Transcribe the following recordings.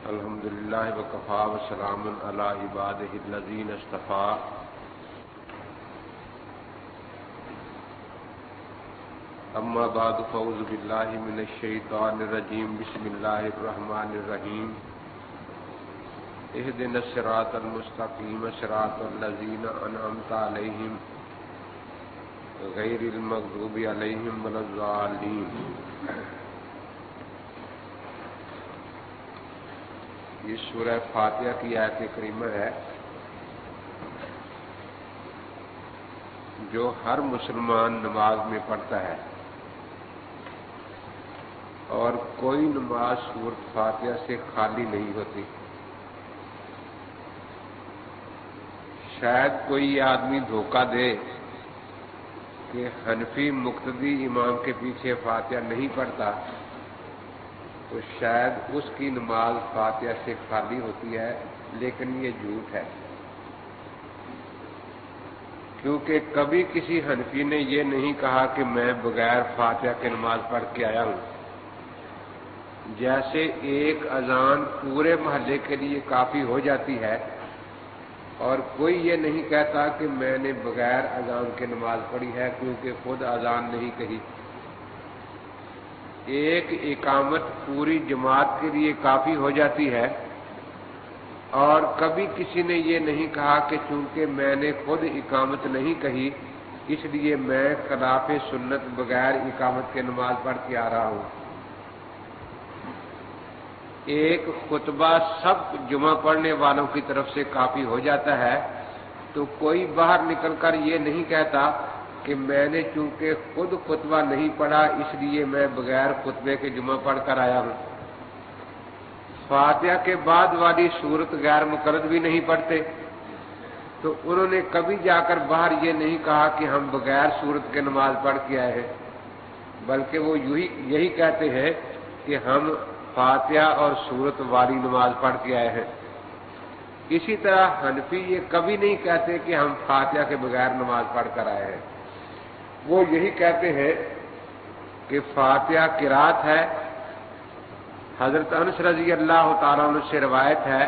الحمد للہ وکفا وسلام علی عبادہ الذین اصطفیٰ. اما بعد فاعوذ باللہ من الشیطان الرجیم. بسم اللہ الرحمن الرحیم. اہدنا الصراط المستقیم صراط الذین انعمت علیہم غیر المغضوب علیہم ولا الضالین. یہ سورہ فاتحہ کی آیت کریمہ ہے جو ہر مسلمان نماز میں پڑھتا ہے، اور کوئی نماز سورۃ فاتحہ سے خالی نہیں ہوتی. شاید کوئی آدمی دھوکہ دے کہ حنفی مقتدی امام کے پیچھے فاتحہ نہیں پڑھتا تو شاید اس کی نماز فاتحہ سے خالی ہوتی ہے، لیکن یہ جھوٹ ہے، کیونکہ کبھی کسی حنفی نے یہ نہیں کہا کہ میں بغیر فاتحہ کے نماز پڑھ کے آیا ہوں. جیسے ایک اذان پورے محلے کے لیے کافی ہو جاتی ہے، اور کوئی یہ نہیں کہتا کہ میں نے بغیر اذان کے نماز پڑھی ہے کیونکہ خود اذان نہیں کہی. ایک اقامت پوری جماعت کے لیے کافی ہو جاتی ہے، اور کبھی کسی نے یہ نہیں کہا کہ چونکہ میں نے خود اقامت نہیں کہی اس لیے میں خلاف سنت بغیر اقامت کے نماز پڑھ کے آ رہا ہوں. ایک خطبہ سب جمعہ پڑھنے والوں کی طرف سے کافی ہو جاتا ہے، تو کوئی باہر نکل کر یہ نہیں کہتا کہ میں نے چونکہ خود خطبہ نہیں پڑھا اس لیے میں بغیر خطبے کے جمعہ پڑھ کر آیا ہوں. فاتحہ کے بعد والی صورت غیر مقرد بھی نہیں پڑھتے، تو انہوں نے کبھی جا کر باہر یہ نہیں کہا کہ ہم بغیر صورت کے نماز پڑھ کے آئے ہیں، بلکہ وہ یہی کہتے ہیں کہ ہم فاتحہ اور صورت والی نماز پڑھ کے آئے ہیں. اسی طرح حنفی یہ کبھی نہیں کہتے کہ ہم فاتحہ کے بغیر نماز پڑھ کر آئے ہیں. وہ یہی کہتے ہیں کہ فاتحہ قرات ہے. حضرت انس رضی اللہ تعالیٰ عنہ سے روایت ہے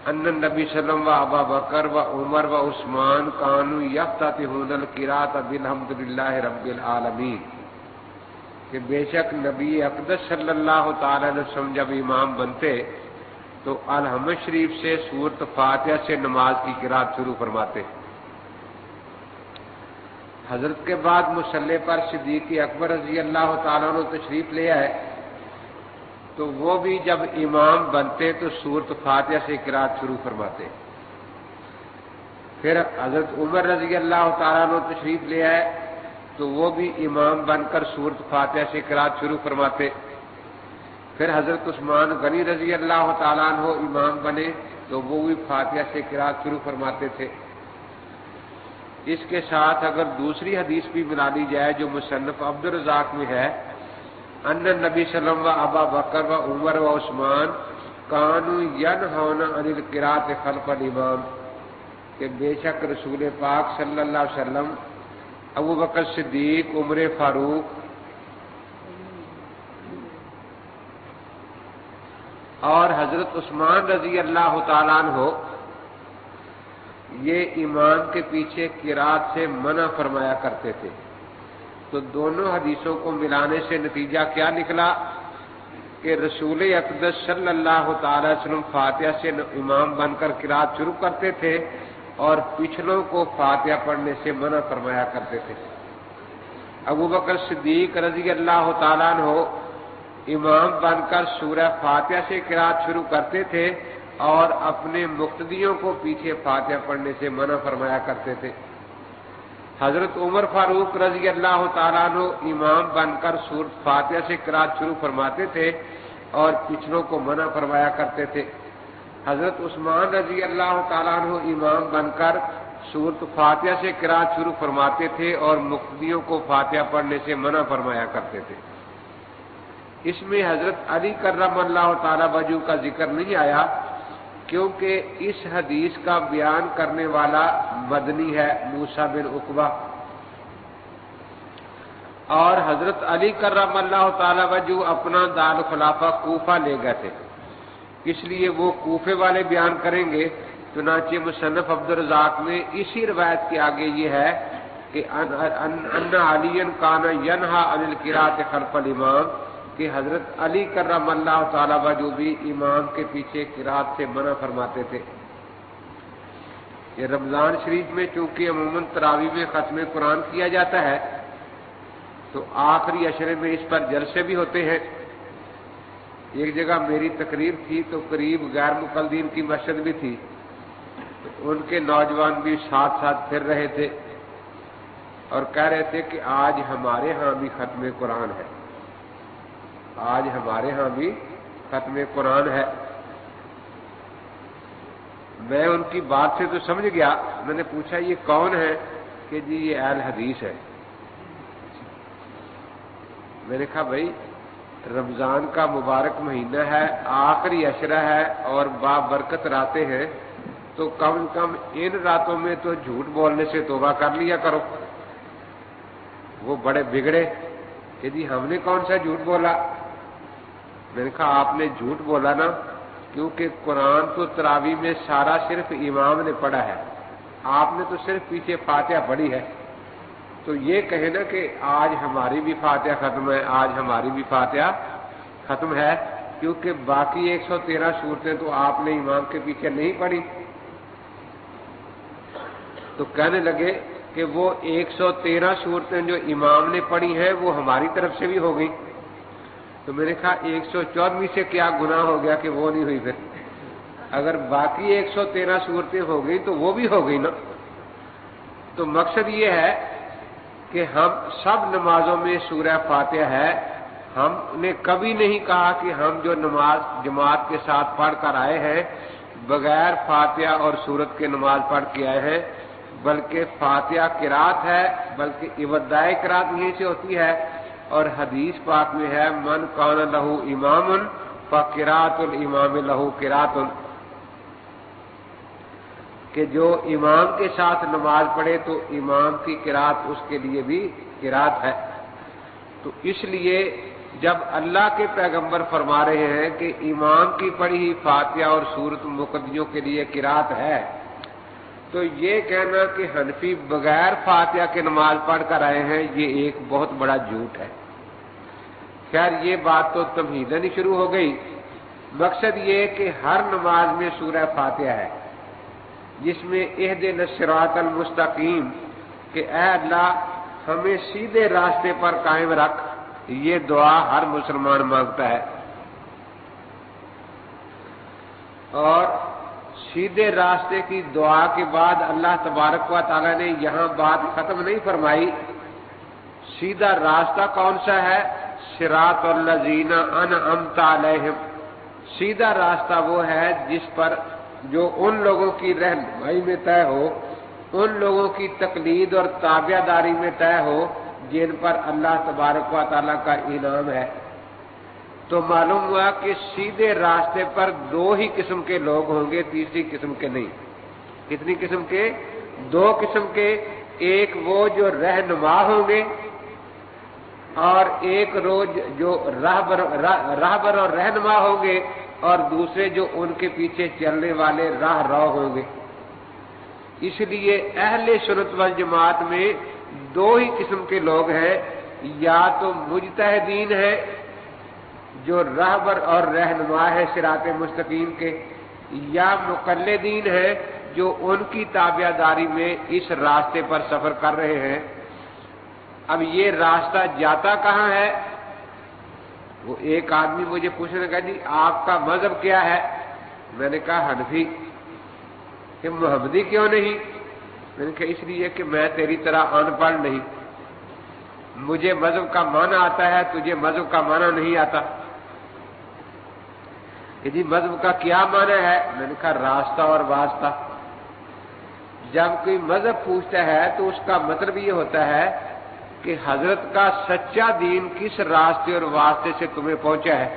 ان النبی صلی اللہ علیہ وسلم و ابا بکر و عمر و عثمان کانوا یفتتحون القراءۃ بالحمد للہ رب العالمین، کہ بے شک نبی اقدس صلی اللہ تعالیٰ علیہ وسلم جب امام بنتے تو الحمد شریف سے سورۃ فاتحہ سے نماز کی قرات شروع فرماتے. حضرت کے بعد مصلی پر صدیق اکبر رضی اللہ تعالیٰ عنہ تشریف لے آئے تو وہ بھی جب امام بنتے تو سورۃ فاتحہ سے قرات شروع فرماتے. پھر حضرت عمر رضی اللہ تعالیٰ عنہ تشریف لے آئے تو وہ بھی امام بن کر سورۃ فاتحہ سے قرات شروع فرماتے. پھر حضرت عثمان غنی رضی اللہ تعالیٰ عنہ امام بنے تو وہ بھی فاتحہ سے قرات شروع فرماتے تھے. اس کے ساتھ اگر دوسری حدیث بھی ملا لی جائے جو مصنف عبد الرزاق میں ہے ان نبی صلی اللہ علیہ وسلم و ابا بکر و عمر و عثمان کانوا ینہون عن القراءۃ خلف الامام، کہ بے شک رسول پاک صلی اللہ علیہ وسلم، ابو بکر صدیق، عمر فاروق اور حضرت عثمان رضی اللہ تعالیٰ عنہ یہ امام کے پیچھے قرات سے منع فرمایا کرتے تھے. تو دونوں حدیثوں کو ملانے سے نتیجہ کیا نکلا کہ رسول اقدس صلی اللہ تعالی وسلم فاتحہ سے امام بن کر قرات شروع کرتے تھے اور پچھلوں کو فاتحہ پڑھنے سے منع فرمایا کرتے تھے. ابو بکر صدیق رضی اللہ تعالیٰ عنہ امام بن کر سورہ فاتحہ سے قرات شروع کرتے تھے اور اپنے مقتدیوں کو پیچھے فاتحہ پڑھنے سے منع فرمایا کرتے تھے. حضرت عمر فاروق رضی اللہ تعالیٰ عنہ امام بن کر سورۃ فاتحہ سے قرات شروع فرماتے تھے اور پچھلوں کو منع فرمایا کرتے تھے. حضرت عثمان رضی اللہ تعالیٰ عنہ امام بن کر سورۃ فاتحہ سے قرات شروع فرماتے تھے اور مقتدیوں کو فاتحہ پڑھنے سے منع فرمایا کرتے تھے. اس میں حضرت علی کرم اللہ تعالیٰ وجہ کا ذکر نہیں آیا کیونکہ اس حدیث کا بیان کرنے والا مدنی ہے موسیٰ بن عقبہ، اور حضرت علی کرم اللہ تعالیٰ وجہ اپنا دارالخلافہ کوفہ لے گئے تھے. اس لیے وہ کوفے والے بیان کریں گے. چنانچہ مصنف عبدالرزاق میں اسی روایت کے آگے یہ ہے کہ ان علی کان ینہا عن القراءۃ خلف الامام، کہ حضرت علی کرم اللہ تعالی وجہ بھی امام کے پیچھے قرات سے منع فرماتے تھے. یہ رمضان شریف میں چونکہ عموماً تراویح میں ختم قرآن کیا جاتا ہے تو آخری عشرے میں اس پر جلسے بھی ہوتے ہیں. ایک جگہ میری تقریر تھی تو قریب غیر مقلدین کی مسجد بھی تھی، تو ان کے نوجوان بھی ساتھ ساتھ پھر رہے تھے اور کہہ رہے تھے کہ آج ہمارے ہاں بھی ختم قرآن ہے، آج ہمارے ہاں بھی ختم قرآن ہے. میں ان کی بات سے تو سمجھ گیا. میں نے پوچھا یہ کون ہے؟ کہ جی یہ اہل حدیث ہے. میں نے کہا بھائی رمضان کا مبارک مہینہ ہے، آخری عشرہ ہے اور بابرکت راتیں ہیں، تو کم از کم ان راتوں میں تو جھوٹ بولنے سے توبہ کر لیا کرو. وہ بڑے بگڑے کہ جی ہم نے کون سا جھوٹ بولا. میں نے کہا آپ نے جھوٹ بولا نا، کیونکہ قرآن تو تراویح میں سارا صرف امام نے پڑھا ہے، آپ نے تو صرف پیچھے فاتحہ پڑھی ہے. تو یہ کہے نا کہ آج ہماری بھی فاتحہ ختم ہے، آج ہماری بھی فاتحہ ختم ہے، کیونکہ باقی 113 صورتیں تو آپ نے امام کے پیچھے نہیں پڑھی. تو کہنے لگے کہ وہ 113 صورتیں جو امام نے پڑھی ہیں وہ ہماری طرف سے بھی ہو گئی. تو میں نے کہا 114 سے کیا گناہ ہو گیا کہ وہ نہیں ہوئی؟ پھر اگر باقی 113 صورتیں ہو گئی تو وہ بھی ہو گئی نا. تو مقصد یہ ہے کہ ہم سب نمازوں میں سورہ فاتحہ ہے. ہم نے کبھی نہیں کہا کہ ہم جو نماز جماعت کے ساتھ پڑھ کر آئے ہیں بغیر فاتحہ اور سورت کے نماز پڑھ کے آئے ہیں، بلکہ فاتحہ قرات ہے، بلکہ ابتدائی قرات یہیں سے ہوتی ہے. اور حدیث پاک میں ہے من کان لہ امام فقراۃ الامام لہ قرات، کہ جو امام کے ساتھ نماز پڑھے تو امام کی قرات اس کے لیے بھی قرات ہے. تو اس لیے جب اللہ کے پیغمبر فرما رہے ہیں کہ امام کی پڑھی ہوئی فاتحہ اور سورت مقتدیوں کے لیے قرات ہے، تو یہ کہنا کہ حنفی بغیر فاتحہ کے نماز پڑھ کر آئے ہیں یہ ایک بہت بڑا جھوٹ ہے. خیر یہ بات تو تمہیدن ہی شروع ہو گئی. مقصد یہ کہ ہر نماز میں سورہ فاتحہ ہے جس میں اہدنا الصراط المستقیم، کہ اے اللہ ہمیں سیدھے راستے پر قائم رکھ، یہ دعا ہر مسلمان مانگتا ہے. اور سیدھے راستے کی دعا کے بعد اللہ تبارک و تعالی نے یہاں بات ختم نہیں فرمائی. سیدھا راستہ کون سا ہے؟ صراط الذین انعمت علیہم. سیدھا راستہ وہ ہے جس پر جو ان لوگوں کی رہنمائی میں طے ہو، ان لوگوں کی تقلید اور تابع داری میں طے ہو جن پر اللہ تبارک و تعالیٰ کا انعام ہے. تو معلوم ہوا کہ سیدھے راستے پر دو ہی قسم کے لوگ ہوں گے، تیسری قسم کے نہیں. کتنی قسم کے؟ دو قسم کے. ایک وہ جو رہنما ہوں گے اور ایک روز جو راہبر اور رہنما ہوں گے، اور دوسرے جو ان کے پیچھے چلنے والے راہ رو ہوں گے. اس لیے اہل سنت والجماعت میں دو ہی قسم کے لوگ ہیں، یا تو مجتہدین ہیں جو راہبر اور رہنما ہے صراط مستقیم کے، یا مقلدین ہیں جو ان کی تابع داری میں اس راستے پر سفر کر رہے ہیں. اب یہ راستہ جاتا کہاں ہے؟ وہ ایک آدمی مجھے پوچھنے لگا جی آپ کا مذہب کیا ہے؟ میں نے کہا حنفی. کہ محمدی کیوں نہیں؟ میں نے کہا اس لیے کہ میں تیری طرح ان پڑھ نہیں، مجھے مذہب کا معنی آتا ہے، تجھے مذہب کا معنی نہیں آتا. کہ جی مذہب کا کیا معنی ہے؟ میں نے کہا راستہ اور واسطہ. جب کوئی مذہب پوچھتا ہے تو اس کا مطلب یہ ہوتا ہے کہ حضرت کا سچا دین کس راستے اور واسطے سے تمہیں پہنچا ہے.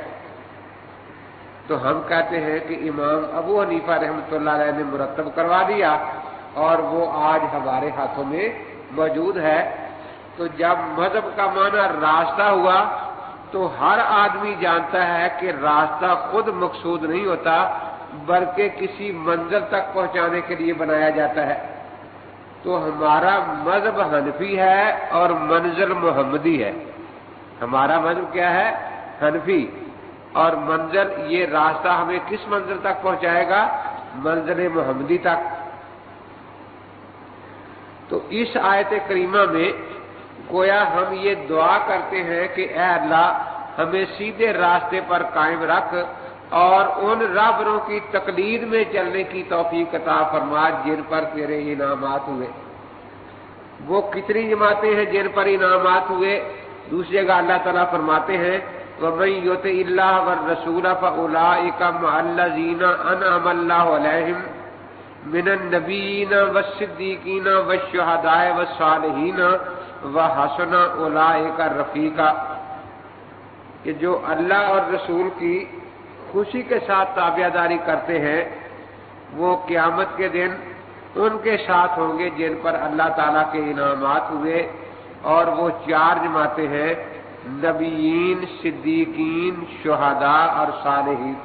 تو ہم کہتے ہیں کہ امام ابو حنیفہ رحمۃ اللہ علیہ نے مرتب کروا دیا اور وہ آج ہمارے ہاتھوں میں موجود ہے. تو جب مذہب کا معنی راستہ ہوا تو ہر آدمی جانتا ہے کہ راستہ خود مقصود نہیں ہوتا بلکہ کسی منزل تک پہنچانے کے لیے بنایا جاتا ہے۔ تو ہمارا مذہب حنفی ہے اور منزل محمدی ہے۔ ہمارا مذہب کیا ہے؟ حنفی، اور منزل، یہ راستہ ہمیں کس منزل تک پہنچائے گا؟ منزل محمدی تک۔ تو اس آیت کریمہ میں گویا ہم یہ دعا کرتے ہیں کہ اے اللہ ہمیں سیدھے راستے پر قائم رکھ اور ان راہبروں کی تقلید میں چلنے کی توفیق عطا فرما جن پر تیرے انعامات ہوئے۔ وہ کتنی جماعتیں ہیں جن پر انعامات ہوئے؟ دوسری جگہ اللہ تعالیٰ فرماتے ہیں وَمَن يُطِعِ اللَّهَ وَالرَّسُولَ فَأُولَٰئِكَ مَعَ الَّذِينَ أَنْعَمَ اللَّهُ عَلَيْهِم مِّنَ النَّبِيِّينَ وَالصِّدِّيقِينَ وَالشُّهَدَاءِ وَالصَّالِحِينَ وَحَسُنَ أُولَٰئِكَ رَفِیقًا، کہ جو اللہ اور رسول کی خوشی کے ساتھ تابعداری کرتے ہیں وہ قیامت کے دن ان کے ساتھ ہوں گے جن پر اللہ تعالیٰ کے انعامات ہوئے، اور وہ چار جماعتیں ہیں: نبیین، صدیقین، شہداء اور صالحین۔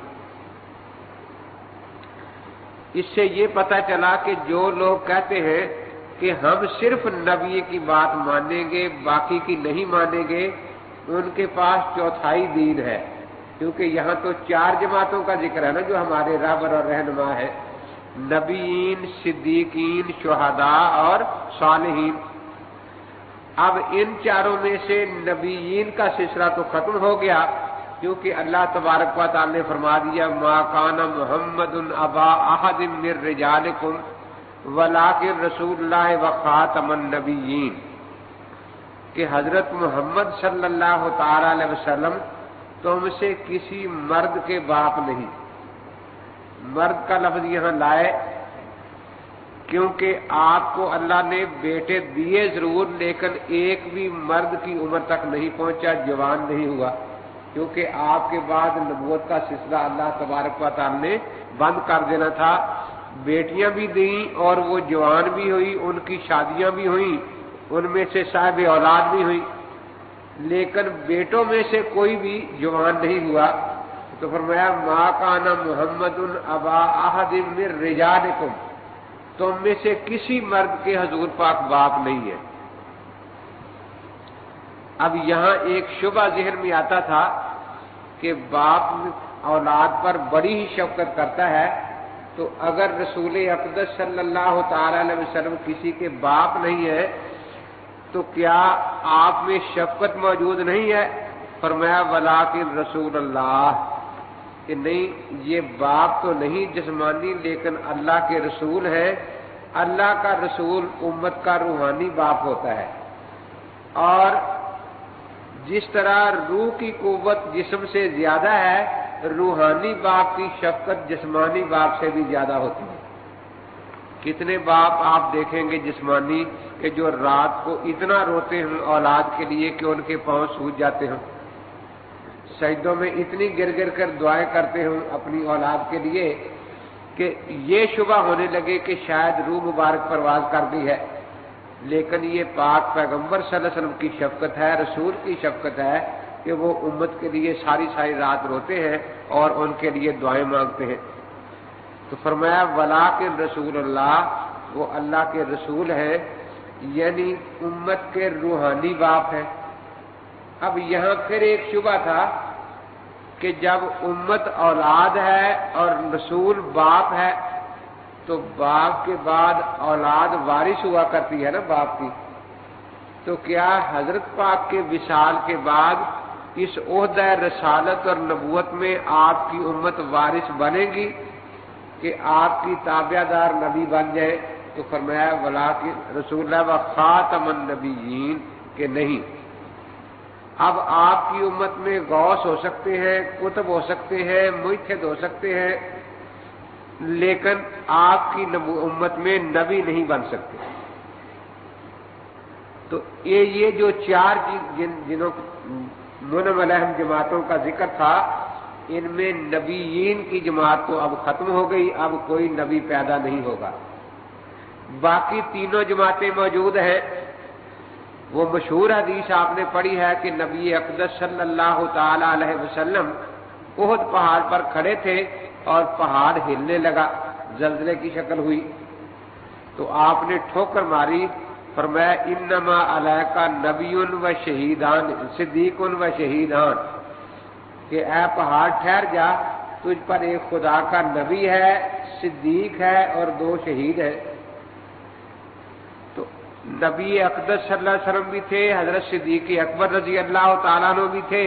اس سے یہ پتہ چلا کہ جو لوگ کہتے ہیں کہ ہم صرف نبی کی بات مانیں گے باقی کی نہیں مانیں گے، ان کے پاس چوتھائی دین ہے، کیونکہ یہاں تو چار جماعتوں کا ذکر ہے نا جو ہمارے رہبر اور رہنما ہے: نبیین، صدیقین، شہداء اور صالحین۔ اب ان چاروں میں سے نبیین کا سلسلہ تو ختم ہو گیا، کیونکہ اللہ تبارک و تعالی نے فرما دیا ما کان محمد ابا احد من رجالکم ولکن رسول اللہ وخاتم النبیین، کہ حضرت محمد صلی اللہ تعالی علیہ وسلم تم سے کسی مرد کے باپ نہیں۔ مرد کا لفظ یہاں لائے کیونکہ آپ کو اللہ نے بیٹے دیے ضرور، لیکن ایک بھی مرد کی عمر تک نہیں پہنچا، جوان نہیں ہوا، کیونکہ آپ کے بعد نبوت کا سلسلہ اللہ تبارک و تعالی نے بند کر دینا تھا۔ بیٹیاں بھی دیں اور وہ جوان بھی ہوئی، ان کی شادیاں بھی ہوئیں، ان میں سے صاحب اولاد بھی ہوئی، لیکن بیٹوں میں سے کوئی بھی جوان نہیں ہوا۔ تو فرمایا ما کان محمد ابا احد من رجالکم، تم میں سے کسی مرد کے حضور پاک باپ نہیں ہے۔ اب یہاں ایک شبہ ذہن میں آتا تھا کہ باپ اولاد پر بڑی ہی شفقت کرتا ہے، تو اگر رسول اقدس صلی اللہ تعالی علیہ وسلم کسی کے باپ نہیں ہے تو کیا آپ میں شفقت موجود نہیں ہے؟ فرمایا ولیکن رسول اللہ، کہ نہیں، یہ باپ تو نہیں جسمانی لیکن اللہ کے رسول ہیں۔ اللہ کا رسول امت کا روحانی باپ ہوتا ہے، اور جس طرح روح کی قوت جسم سے زیادہ ہے، روحانی باپ کی شفقت جسمانی باپ سے بھی زیادہ ہوتی ہے۔ کتنے باپ آپ دیکھیں گے جسمانی کہ جو رات کو اتنا روتے ہیں اولاد کے لیے کہ ان کے پاؤں سوج جاتے ہیں، سجدوں میں اتنی گر گر کر دعائیں کرتے ہیں اپنی اولاد کے لیے کہ یہ شبہ ہونے لگے کہ شاید روح مبارک پرواز کر گئی ہے، لیکن یہ پاک پیغمبر صلی اللہ علیہ وسلم کی شفقت ہے، رسول کی شفقت ہے کہ وہ امت کے لیے ساری ساری رات روتے ہیں اور ان کے لیے دعائیں مانگتے ہیں۔ تو فرمایا ولیکن رسول اللہ، وہ اللہ کے رسول ہیں، یعنی امت کے روحانی باپ ہیں۔ اب یہاں پھر ایک شبہ تھا کہ جب امت اولاد ہے اور رسول باپ ہے تو باپ کے بعد اولاد وارث ہوا کرتی ہے نا باپ کی، تو کیا حضرت پاک کے وصال کے بعد اس عہدہ رسالت اور نبوت میں آپ کی امت وارث بنے گی کہ آپ کی تابع دار نبی بن جائے؟ تو فرمایا ولیکن رسول اللہ و خاتم النبیین، کہ نہیں، اب آپ کی امت میں غوث ہو سکتے ہیں، قطب ہو سکتے ہیں، محتد ہو سکتے ہیں، لیکن آپ کی امت میں نبی نہیں بن سکتے۔ تو یہ جو چار جنہوں منعم علیہم جماعتوں کا ذکر تھا، ان میں نبیین کی جماعت تو اب ختم ہو گئی، اب کوئی نبی پیدا نہیں ہوگا۔ باقی تینوں جماعتیں موجود ہیں، وہ مشہور حدیث آپ نے پڑھی ہے کہ نبی اقدس صلی اللہ تعالی علیہ وسلم احد پہاڑ پر کھڑے تھے اور پہاڑ ہلنے لگا، زلزلے کی شکل ہوئی، تو آپ نے ٹھوکر ماری، فرمایا انما علیک نبی و شہیدان صدیق و شہیدان، کہ اے پہاڑ ٹھہر جا، تجھ پر ایک خدا کا نبی ہے، صدیق ہے اور 2 شہید ہیں۔ تو نبی اقدس صلی اللہ علیہ وسلم بھی تھے، حضرت صدیق اکبر رضی اللہ تعالیٰ عنہ بھی تھے،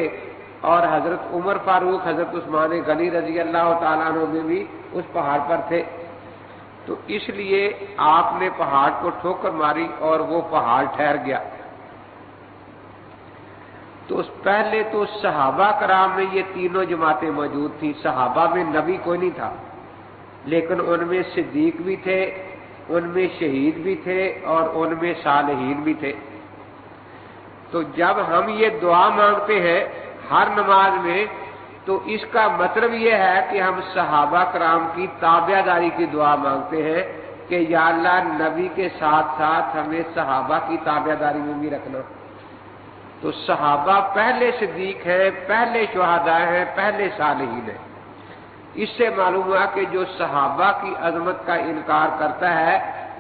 اور حضرت عمر فاروق، حضرت عثمان غنی رضی اللہ تعالیٰ عنہ بھی اس پہاڑ پر تھے۔ تو اس لیے آپ نے پہاڑ کو ٹھوکر ماری اور وہ پہاڑ ٹھہر گیا۔ تو پہلے تو صحابہ کرام میں یہ تینوں جماعتیں موجود تھیں، صحابہ میں نبی کوئی نہیں تھا، لیکن ان میں صدیق بھی تھے، ان میں شہید بھی تھے اور ان میں صالحین بھی تھے۔ تو جب ہم یہ دعا مانگتے ہیں ہر نماز میں، تو اس کا مطلب یہ ہے کہ ہم صحابہ کرام کی تابع داری کی دعا مانگتے ہیں کہ یا اللہ نبی کے ساتھ ساتھ ہمیں صحابہ کی تابع داری میں بھی رکھنا۔ تو صحابہ پہلے صدیق ہیں، پہلے شہداء ہیں، پہلے صالحین ہیں۔ اس سے معلوم ہوا کہ جو صحابہ کی عظمت کا انکار کرتا ہے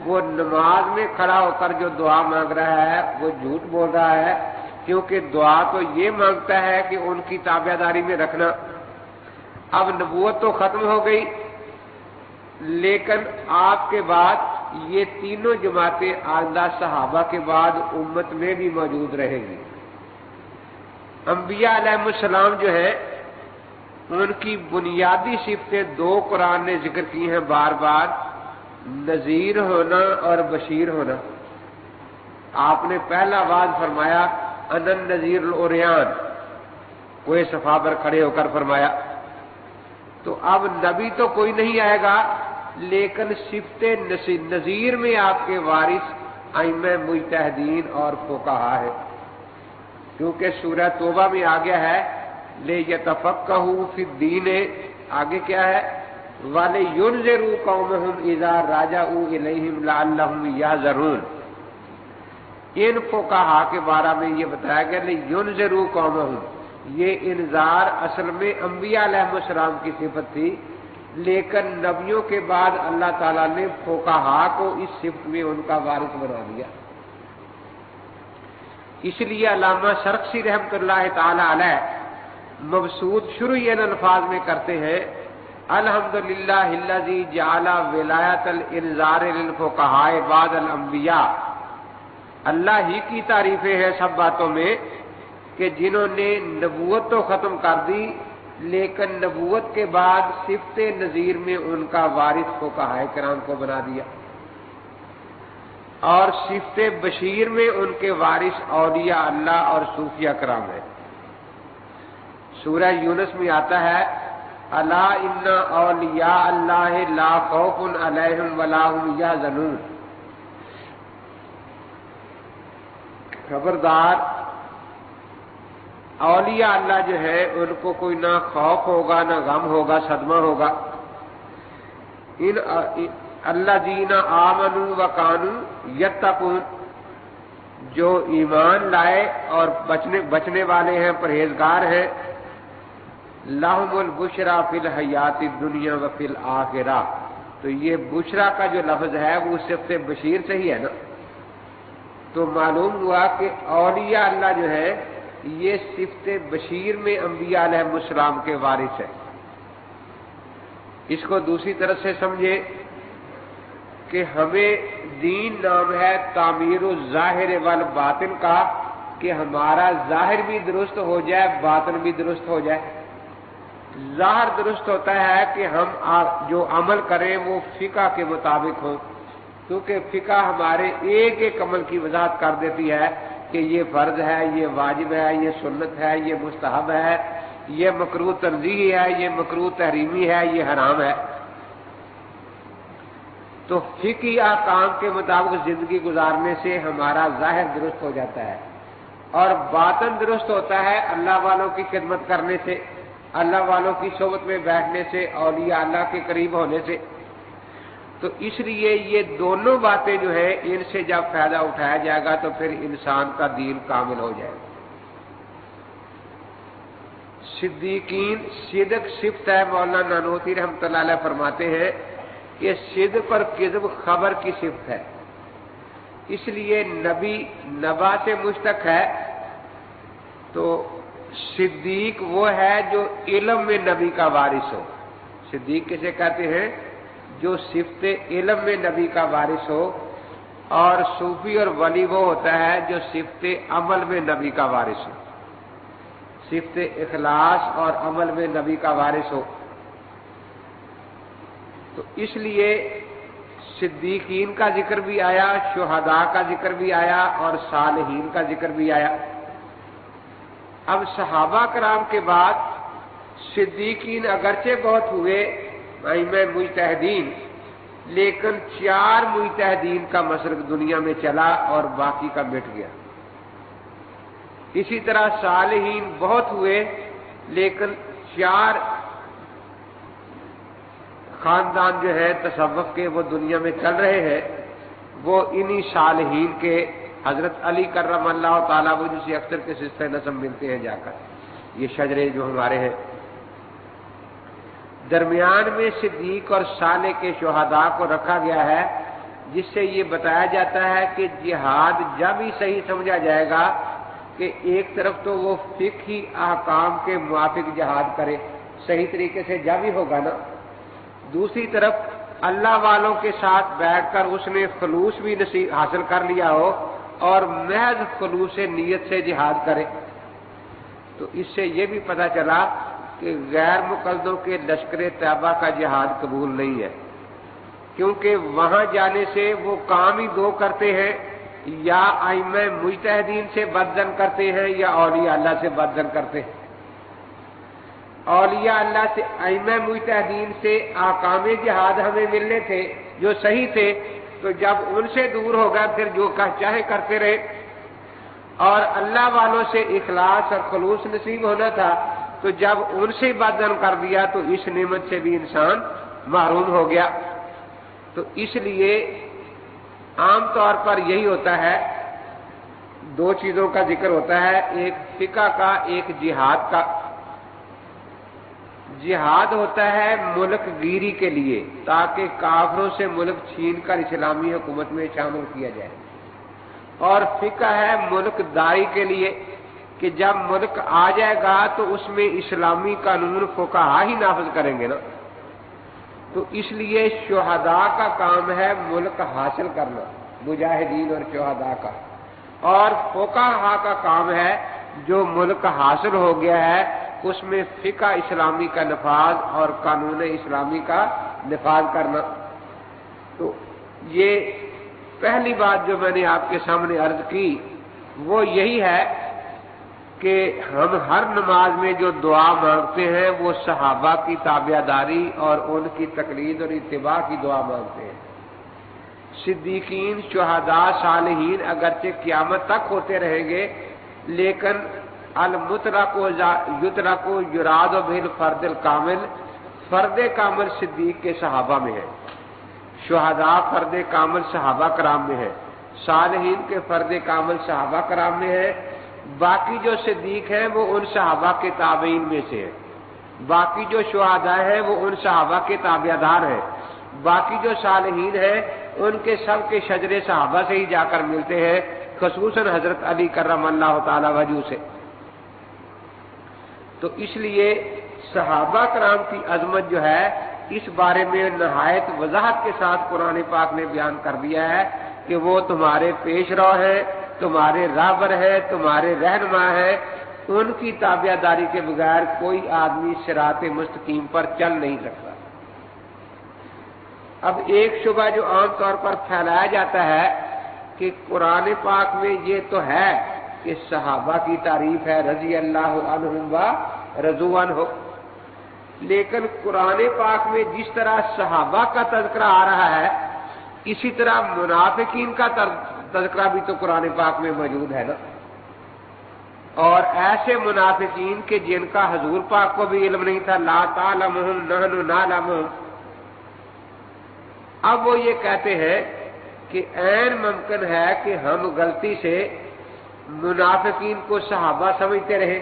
وہ نماز میں کھڑا ہو کر جو دعا مانگ رہا ہے وہ جھوٹ بول رہا ہے، کیونکہ دعا تو یہ مانگتا ہے کہ ان کی تابع داری میں رکھنا۔ اب نبوت تو ختم ہو گئی، لیکن آپ کے بعد یہ تینوں جماعتیں آئندہ صحابہ کے بعد امت میں بھی موجود رہیں گی۔ انبیاء علیہ السلام جو ہیں ان کی بنیادی صفتیں 2 قرآن نے ذکر کی ہیں بار بار، نذیر ہونا اور بشیر ہونا۔ آپ نے پہلا واضح فرمایا انا النذیر العریان، کوئی صفا پر کھڑے ہو کر فرمایا۔ تو اب نبی تو کوئی نہیں آئے گا، لیکن صفت نذیر میں آپ کے وارث ائمہ مجتہدین اور فقہا ہے، کیونکہ سورہ توبہ میں آ گیا ہے لِيَتَفَقَّهُوا فِي الدِّينِ، آگے کیا ہے وَلِيُنذِرُوا قَوْمَهُمْ إِذَا رَجَعُوا إِلَيْهِمْ لَعَلَّهُمْ يَحْذَرُونَ۔ ان فقہا کے بارے میں یہ بتایا گیا لِيُنذِرُوا قَوْمَهُمْ، یہ انذار اصل میں انبیاء علیہ السلام کی صفت تھی، لیکن نبیوں کے بعد اللہ تعالیٰ نے فقہا کو اس صفت میں ان کا وارث بنا دیا۔ اس لیے علامہ سرخسی رحمۃ اللہ تعالی علیہ مبسوط شروع ان الفاظ میں کرتے ہیں الحمدللہ الذی جعل ولایت الانذار للفقہاء بعد الانبیاء، اللہ ہی کی تعریفیں ہیں سب باتوں میں کہ جنہوں نے نبوت تو ختم کر دی، لیکن نبوت کے بعد صفت نذیر میں ان کا وارث فقہاء کرام کو بنا دیا، اور صفت بشیر میں ان کے وارث اولیاء اللہ اور صوفیہ کرام ہیں۔ سورہ یونس میں آتا ہے الا ان اولیاء اللہ لا خوف علیہم ولا هم یحزنون، خبردار اولیاء اللہ جو ہے ان کو کوئی نہ خوف ہوگا نہ غم ہوگا، صدمہ ہوگا۔ ان الذین آمنوا وکانوا یتقون، جو ایمان لائے اور بچنے والے ہیں، پرہیزگار ہیں، لہم البشریٰ فی الحیات الدنیا وفی الآخرہ، تو یہ بشریٰ کا جو لفظ ہے وہ صفت بشیر سے ہی ہے نا۔ تو معلوم ہوا کہ اولیاء اللہ جو ہے یہ صفت بشیر میں انبیاء علیہ السلام کے وارث ہے۔ اس کو دوسری طرح سے سمجھے کہ ہمیں دین نام ہے تعمیر الظاہر والباطن کا، کہ ہمارا ظاہر بھی درست ہو جائے، باطن بھی درست ہو جائے۔ ظاہر درست ہوتا ہے کہ ہم جو عمل کریں وہ فقہ کے مطابق ہوں، کیونکہ فقہ ہمارے ایک ایک عمل کی وضاحت کر دیتی ہے کہ یہ فرض ہے، یہ واجب ہے، یہ سنت ہے، یہ مستحب ہے، یہ مکروہ تنزیہی ہے، یہ مکروہ تحریمی ہے، یہ حرام ہے۔ تو فقہی احکام کے مطابق زندگی گزارنے سے ہمارا ظاہر درست ہو جاتا ہے، اور باطن درست ہوتا ہے اللہ والوں کی خدمت کرنے سے، اللہ والوں کی صحبت میں بیٹھنے سے، اولیاء اللہ کے قریب ہونے سے۔ تو اس لیے یہ دونوں باتیں جو ہیں ان سے جب فائدہ اٹھایا جائے گا تو پھر انسان کا دین کامل ہو جائے گا۔ صدیقین صدق صفت ہے، مولانا نانوتوی رحمۃ اللہ علیہ فرماتے ہیں کہ صدق اور کذب خبر کی صفت ہے، اس لیے نبی نبا سے مشتق ہے، تو صدیق وہ ہے جو علم میں نبی کا وارث ہو۔ صدیق کسے کہتے ہیں؟ جو صفت علم میں نبی کا وارث ہو، اور صوفی اور ولی وہ ہوتا ہے جو صفت عمل میں نبی کا وارث ہو، صفت اخلاص اور عمل میں نبی کا وارث ہو۔ تو اس لیے صدیقین کا ذکر بھی آیا، شہداء کا ذکر بھی آیا، اور صالحین کا ذکر بھی آیا۔ اب صحابہ کرام کے بعد صدیقین اگرچہ بہت ہوئے ائمہ مجتہدین، لیکن 4 مجتہدین کا مسلک دنیا میں چلا اور باقی کا مٹ گیا۔ اسی طرح صالحین بہت ہوئے، لیکن 4 خاندان جو ہے تصوف کے وہ دنیا میں چل رہے ہیں، وہ انہی صالحین کے حضرت علی کرم اللہ تعالیٰ وہ جسے اکثر کے سلسلہ نسب ملتے ہیں جا کر، یہ شجرے جو ہمارے ہیں۔ درمیان میں صدیق اور صالح کے شہداء کو رکھا گیا ہے، جس سے یہ بتایا جاتا ہے کہ جہاد جب ہی صحیح سمجھا جائے گا کہ ایک طرف تو وہ فقہی احکام کے موافق جہاد کرے، صحیح طریقے سے جب ہی ہوگا نا، دوسری طرف اللہ والوں کے ساتھ بیٹھ کر اس نے خلوص بھی نصیب حاصل کر لیا ہو اور محض خلوص نیت سے جہاد کرے، تو اس سے یہ بھی پتہ چلا کہ غیر مقلدوں کے لشکر طیبہ کا جہاد قبول نہیں ہے، کیونکہ وہاں جانے سے وہ کام ہی 2 کرتے ہیں، یا ائمہ مجتہدین سے بدزن کرتے ہیں یا اولیاء اللہ سے بدزن کرتے ہیں۔ اولیاء اللہ سے ائمہ مجتہدین سے احکام جہاد ہمیں ملنے تھے جو صحیح تھے، تو جب ان سے دور ہو گئے پھر جو چاہے کرتے رہے، اور اللہ والوں سے اخلاص اور خلوص نصیب ہونا تھا، تو جب ان سے بدزن کر دیا تو اس نعمت سے بھی انسان محروم ہو گیا۔ تو اس لیے عام طور پر یہی ہوتا ہے، 2 چیزوں کا ذکر ہوتا ہے، ایک فقہ کا، ایک جہاد کا۔ جہاد ہوتا ہے ملک گیری کے لیے، تاکہ کافروں سے ملک چھین کر اسلامی حکومت میں شامل کیا جائے، اور فقہ ہے ملک داری کے لیے کہ جب ملک آ جائے گا تو اس میں اسلامی قانون فقہا ہی نافذ کریں گے نا۔ تو اس لیے شہداء کا کام ہے ملک حاصل کرنا، مجاہدین اور شہداء کا، اور فقہا کا کام ہے جو ملک حاصل ہو گیا ہے اس میں فقہ اسلامی کا نفاذ اور قانون اسلامی کا نفاذ کرنا۔ تو یہ پہلی بات جو میں نے آپ کے سامنے عرض کی وہ یہی ہے کہ ہم ہر نماز میں جو دعا مانگتے ہیں وہ صحابہ کی تابعداری اور ان کی تقلید اور اتباع کی دعا مانگتے ہیں۔ صدیقین، شہداء، صالحین اگرچہ قیامت تک ہوتے رہیں گے، لیکن المطلق یطلق یراد بالفرد الکامل، فرد کامل صدیق کے صحابہ میں ہے، شہداء فرد کامل صحابہ کرام میں ہے، صالحین کے فرد کامل صحابہ کرام میں ہے، باقی جو صدیق ہیں وہ ان صحابہ کے تابعین میں سے ہیں، باقی جو شہداء ہیں وہ ان صحابہ کے تابعدار ہیں، باقی جو صالحین ہیں ان کے سب کے شجرے صحابہ سے ہی جا کر ملتے ہیں، خصوصاً حضرت علی کرم اللہ تعالی وجہ سے۔ تو اس لیے صحابہ کرام کی عظمت جو ہے اس بارے میں نہایت وضاحت کے ساتھ قرآن پاک نے بیان کر دیا ہے کہ وہ تمہارے پیش رو ہیں، تمہارے رہبر ہیں، تمہارے رہنما ہیں، ان کی تابعداری کے بغیر کوئی آدمی صراط مستقیم پر چل نہیں سکتا۔ اب ایک شبہ جو عام طور پر پھیلایا جاتا ہے کہ قرآن پاک میں یہ تو ہے کہ صحابہ کی تعریف ہے رضی اللہ عنہم و رضوا عنہ، لیکن قرآن پاک میں جس طرح صحابہ کا تذکرہ آ رہا ہے اسی طرح منافقین کا تذکرہ بھی تو قرآن پاک میں موجود ہے نا، اور ایسے منافقین کے جن کا حضور پاک کو بھی علم نہیں تھا، لا تعلمہم نحن نعلمہم، اب وہ یہ کہتے ہیں کہ عین ممکن ہے کہ ہم غلطی سے منافقین کو صحابہ سمجھتے رہے،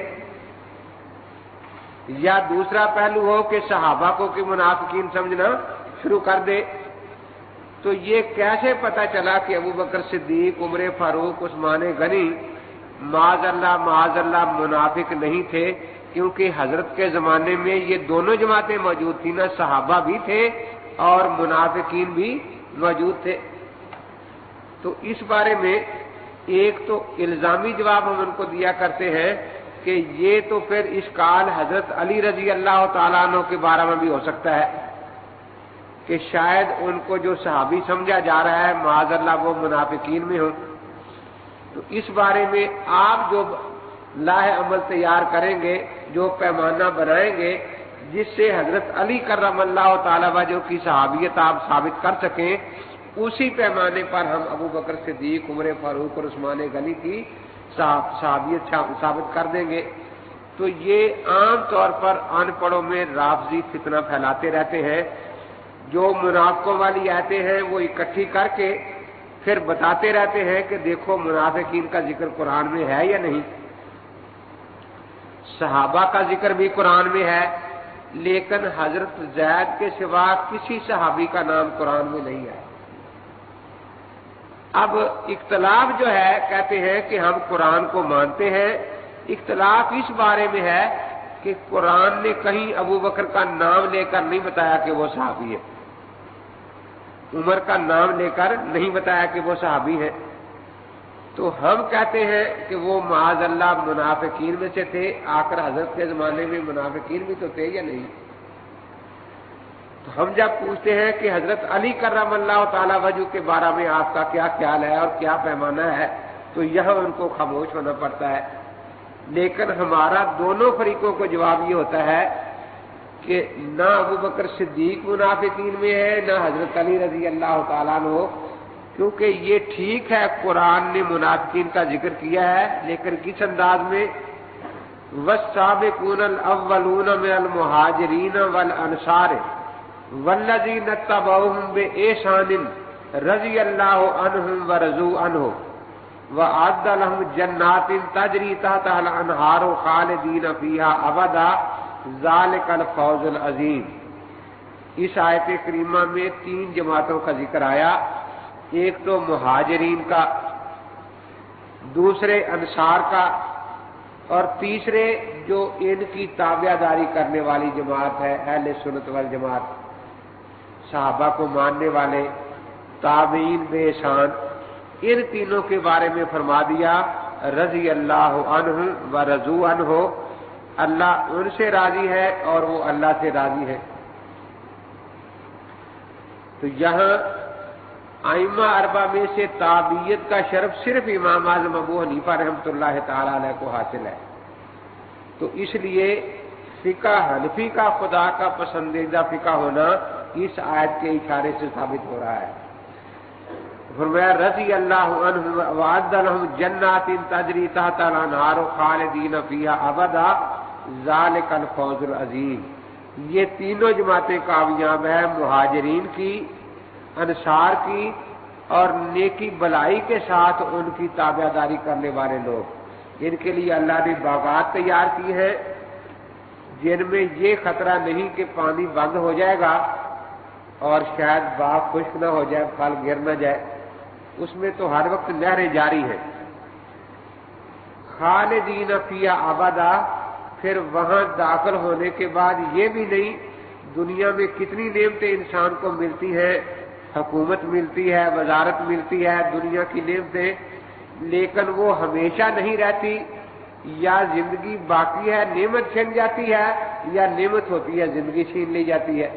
یا دوسرا پہلو ہو کہ صحابہ کو کہ منافقین سمجھنا شروع کر دے۔ تو یہ کیسے پتہ چلا کہ ابو بکر صدیق، عمر فاروق، عثمان غنی معاذ اللہ منافق نہیں تھے؟ کیونکہ حضرت کے زمانے میں یہ دونوں جماعتیں موجود تھیں، نہ صحابہ بھی تھے اور منافقین بھی موجود تھے۔ تو اس بارے میں ایک تو الزامی جواب ہم ان کو دیا کرتے ہیں کہ یہ تو پھر اشکال حضرت علی رضی اللہ تعالیٰ عنہ کے بارے میں بھی ہو سکتا ہے کہ شاید ان کو جو صحابی سمجھا جا رہا ہے معاذ اللہ وہ منافقین میں ہوں۔ تو اس بارے میں آپ جو لاہ عمل تیار کریں گے، جو پیمانہ بنائیں گے جس سے حضرت علی کرم اللہ تعالیٰ وجہ کی صحابیت آپ ثابت کر سکیں، اسی پیمانے پر ہم ابو بکر صدیق، عمر فاروق اور عثمان غنی کی صحابیت ثابت کر دیں گے۔ تو یہ عام طور پر ان پڑھوں میں رافضی فتنہ پھیلاتے رہتے ہیں، جو منافقوں والی آیتیں ہیں وہ اکٹھی کر کے پھر بتاتے رہتے ہیں کہ دیکھو منافقین کا ذکر قرآن میں ہے یا نہیں۔ صحابہ کا ذکر بھی قرآن میں ہے، لیکن حضرت زید کے سوا کسی صحابی کا نام قرآن میں نہیں ہے۔ اب اختلاف جو ہے، کہتے ہیں کہ ہم قرآن کو مانتے ہیں، اختلاف اس بارے میں ہے کہ قرآن نے کہیں ابو بکر کا نام لے کر نہیں بتایا کہ وہ صحابی ہے، عمر کا نام لے کر نہیں بتایا کہ وہ صحابی ہے۔ تو ہم کہتے ہیں کہ وہ معاذ اللہ منافقین میں سے تھے، آخر حضرت کے زمانے میں منافقین بھی تو تھے یا نہیں؟ تو ہم جب پوچھتے ہیں کہ حضرت علی کرم اللہ تعالیٰ وجہ کے بارے میں آپ کا کیا خیال ہے اور کیا پیمانہ ہے، تو یہاں ان کو خاموش ہونا پڑتا ہے۔ لیکن ہمارا دونوں فریقوں کو جواب یہ ہوتا ہے کہ نہ ابو بکر صدیق منافقین میں ہے، نہ حضرت علی رضی اللہ تعالیٰ عنہ، کیونکہ یہ ٹھیک ہے قرآن نے منافقین کا ذکر کیا ہے، لیکن کس انداز میں؟ والسابقون الاولون من المہاجرین والانصار والذین اتبعوہم بإحسان رضی اللہ عنہم ورضوا عنہ وأعد لهم جنات تجری تحتها الانہار خالدین فیہا ابدا ذالک الفوز العظیم۔ اس آیت کریمہ میں 3 جماعتوں کا ذکر آیا، ایک تو مہاجرین کا، دوسرے انصار کا، اور تیسرے جو ان کی تابع داری کرنے والی جماعت ہے اہل سنت والجماعت، صحابہ کو ماننے والے، تابعین بے احسان، ان تینوں کے بارے میں فرما دیا رضی اللہ عنہ و رضوا عنہ، اللہ ان سے راضی ہے اور وہ اللہ سے راضی ہے۔ تو یہاں ائمہ اربعہ میں سے تابعیت کا شرف صرف امام اعظم ابو حنیفہ رحمۃ اللہ تعالی علیہ کو حاصل ہے۔ تو اس لیے فقہ حنفی کا خدا کا پسندیدہ فقہ ہونا اس آیت کے اشارے سے ثابت ہو رہا ہے۔ فرمایا رضی اللہ عنہ وعد لهم جنات تجری تحتها الانہار خالدین فیہا ابدا ذالک الفوز العظیم۔ یہ تینوں جماعتیں کامیاب ہیں، مہاجرین کی، انصار کی اور نیکی بلائی کے ساتھ ان کی تابع داری کرنے والے لوگ۔ ان کے لیے اللہ نے باغات تیار کی ہیں جن میں یہ خطرہ نہیں کہ پانی بند ہو جائے گا اور شاید باغ خشک نہ ہو جائے، پھل گر نہ جائے، اس میں تو ہر وقت نہریں جاری ہیں۔ خالدین فیہا ابدا، پھر وہاں داخل ہونے کے بعد یہ بھی نہیں، دنیا میں کتنی نعمتیں انسان کو ملتی ہیں، حکومت ملتی ہے، وزارت ملتی ہے، دنیا کی نعمتیں، لیکن وہ ہمیشہ نہیں رہتی، یا زندگی باقی ہے نعمت چھن جاتی ہے، یا نعمت ہوتی ہے زندگی چھین لی جاتی ہے۔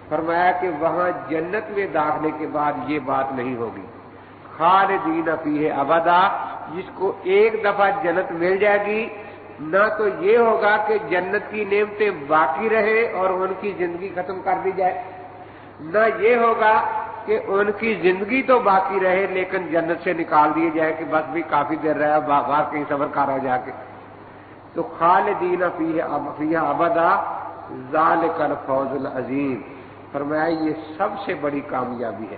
فرمایا کہ وہاں جنت میں داخلے کے بعد یہ بات نہیں ہوگی، خالدین فیہ ابدا، جس کو ایک دفعہ جنت مل جائے گی، نہ تو یہ ہوگا کہ جنت کی نعمتیں باقی رہے اور ان کی زندگی ختم کر دی جائے، نہ یہ ہوگا کہ ان کی زندگی تو باقی رہے لیکن جنت سے نکال دیے جائے کہ بس بھی کافی دیر رہا، باہر کہیں سفر کر رہا جا کے۔ تو خالدین فیہ ابدا ذالک الفوز العظیم، فرمایا یہ سب سے بڑی کامیابی ہے.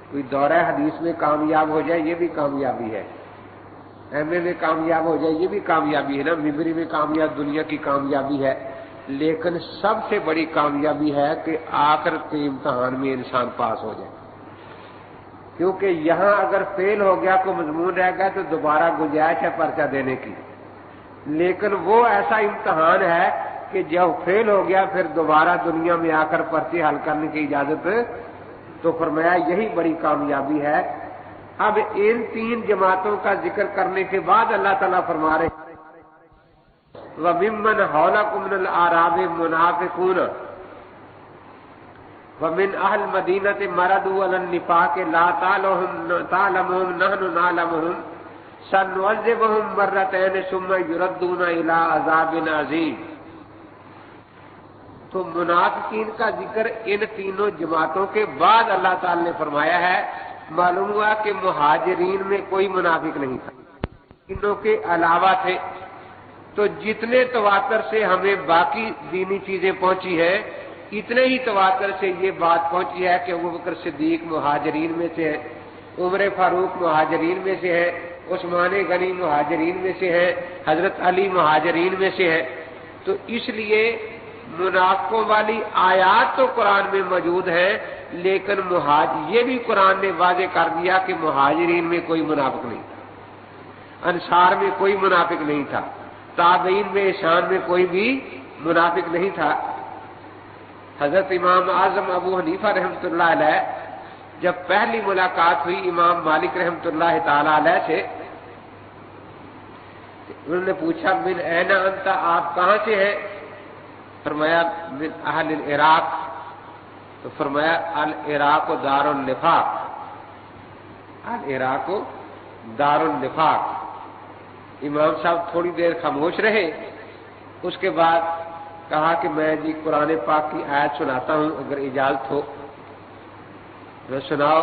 کوئی دورہ حدیث میں کامیاب ہو جائے یہ بھی کامیابی ہے, ایم اے میں کامیاب ہو جائے یہ بھی کامیابی ہے نا, ممبری میں کامیاب دنیا کی کامیابی ہے, لیکن سب سے بڑی کامیابی ہے کہ آخرت کے امتحان میں انسان پاس ہو جائے. کیونکہ یہاں اگر فیل ہو گیا کوئی مضمون رہ گیا تو دوبارہ گنجائش ہے پرچہ دینے کی, لیکن وہ ایسا امتحان ہے کہ جب فیل ہو گیا پھر دوبارہ دنیا میں آ کر پرچے حل کرنے کی اجازت. تو فرمایا یہی بڑی کامیابی ہے. اب ان تین جماعتوں کا ذکر کرنے کے بعد اللہ تعالیٰ فرما رہے وَمِمَّنْ حَوْلَكُمْ مِنَ الْأَعْرَابِ مُنَافِقُونَ وَمِنْ أَهْلِ الْمَدِينَةِ مَرَدُوا عَلَى النِّفَاقِ لَا تَعْلَمُهُمْ نَحْنُ نَعْلَمُهُمْ سَنُعَذِّبُهُمْ مَرَّتَيْنِ ثُمَّ يُرَدُّونَ إِلَى عَذَابٍ عَظِيمٍ. تو منافقین کا ذکر ان تینوں جماعتوں کے بعد اللہ تعالی نے فرمایا ہے. معلوم ہوا کہ مہاجرین میں کوئی منافق نہیں تھا, انوں کے علاوہ تھے. تو جتنے تواتر سے ہمیں باقی دینی چیزیں پہنچی ہیں اتنے ہی تواتر سے یہ بات پہنچی ہے کہ ابوبکر صدیق مہاجرین میں سے ہے, عمر فاروق مہاجرین میں سے ہے, عثمان غنی مہاجرین میں سے ہے, حضرت علی مہاجرین میں سے ہے. تو اس لیے منافقوں والی آیات تو قرآن میں موجود ہیں, لیکن یہ بھی قرآن نے واضح کر دیا کہ مہاجرین میں کوئی منافق نہیں تھا, انصار میں کوئی منافق نہیں تھا, تابعین میں احسان میں کوئی بھی منافق نہیں تھا. حضرت امام اعظم ابو حنیفہ رحمۃ اللہ علیہ جب پہلی ملاقات ہوئی امام مالک رحمۃ اللہ تعالی علیہ سے, انہوں نے پوچھا من این انت, آپ کہاں سے ہیں؟ فرمایا من اہل العراق. تو فرمایا العراق دار النفاق, العراق دار النفاق. امام صاحب تھوڑی دیر خاموش رہے, اس کے بعد کہا کہ میں جی قرآن پاک کی آیت سناتا ہوں اگر اجازت ہو. میں سناؤ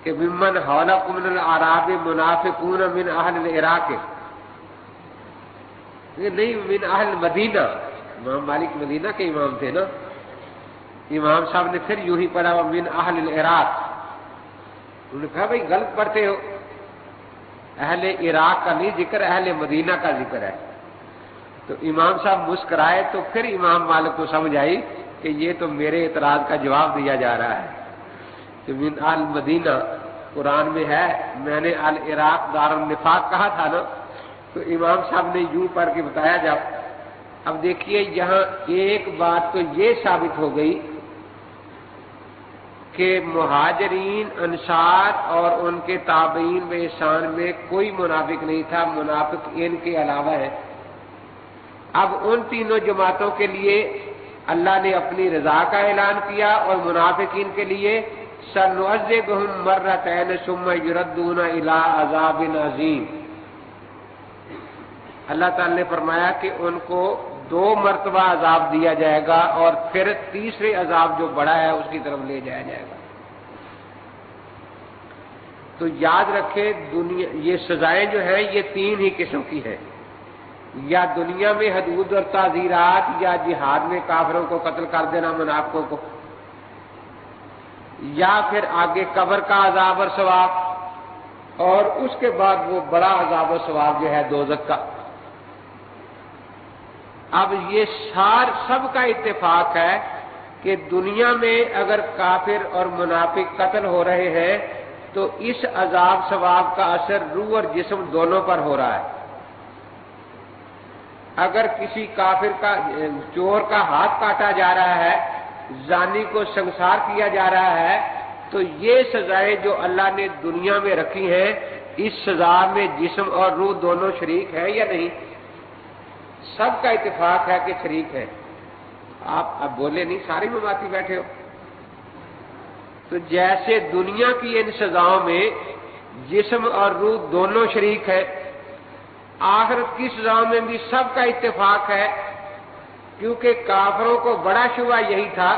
کہ ممن حولکم من الاعراب منافقون من اہل العراق, نہیں من اہل مدینہ. امام مالک مدینہ کے امام تھے نا. امام صاحب نے پھر یوں ہی پڑھا من اہل العراق. انہوں نے کہا بھائی غلط پڑھتے ہو, اہل عراق کا نہیں ذکر, اہل مدینہ کا ذکر ہے. تو امام صاحب مسکرائے تو پھر امام مالک کو سمجھ آئی کہ یہ تو میرے اعتراض کا جواب دیا جا رہا ہے کہ من اہل مدینہ قرآن میں ہے, میں نے العراق دار النفاق کہا تھا نا. تو امام صاحب نے یوں پڑھ کے بتایا. جب اب دیکھیے یہاں ایک بات تو یہ ثابت ہو گئی کہ مہاجرین انصار اور ان کے تابعین میں احسان میں کوئی منافق نہیں تھا, منافق ان کے علاوہ ہے. اب ان تینوں جماعتوں کے لیے اللہ نے اپنی رضا کا اعلان کیا اور منافقین کے لیے سنعذبہم مرتین ثم یردون الی عذاب عظیم. اللہ تعالی نے فرمایا کہ ان کو 2 مرتبہ عذاب دیا جائے گا اور پھر تیسرے عذاب جو بڑا ہے اس کی طرف لے جایا جائے گا. تو یاد رکھیں دنیا یہ سزائیں جو ہیں یہ 3 ہی قسم کی ہیں, یا دنیا میں حدود اور تعزیرات, یا جہاد میں کافروں کو قتل کر دینا منافقوں کو, یا پھر آگے قبر کا عذاب اور ثواب, اور اس کے بعد وہ بڑا عذاب اور ثواب جو ہے دوزخ کا. اب یہ سب کا اتفاق ہے کہ دنیا میں اگر کافر اور منافق قتل ہو رہے ہیں تو اس عذاب ثواب کا اثر روح اور جسم دونوں پر ہو رہا ہے. اگر کسی کافر کا چور کا ہاتھ کاٹا جا رہا ہے, زانی کو سنسار کیا جا رہا ہے, تو یہ سزائیں جو اللہ نے دنیا میں رکھی ہیں اس سزا میں جسم اور روح دونوں شریک ہیں یا نہیں؟ سب کا اتفاق ہے کہ شریک ہے. آپ اب بولے نہیں, سارے مماتی بیٹھے ہو. تو جیسے دنیا کی ان سزاؤں میں جسم اور روح دونوں شریک ہے, آخرت کی سزاؤں میں بھی سب کا اتفاق ہے, کیونکہ کافروں کو بڑا شبہ یہی تھا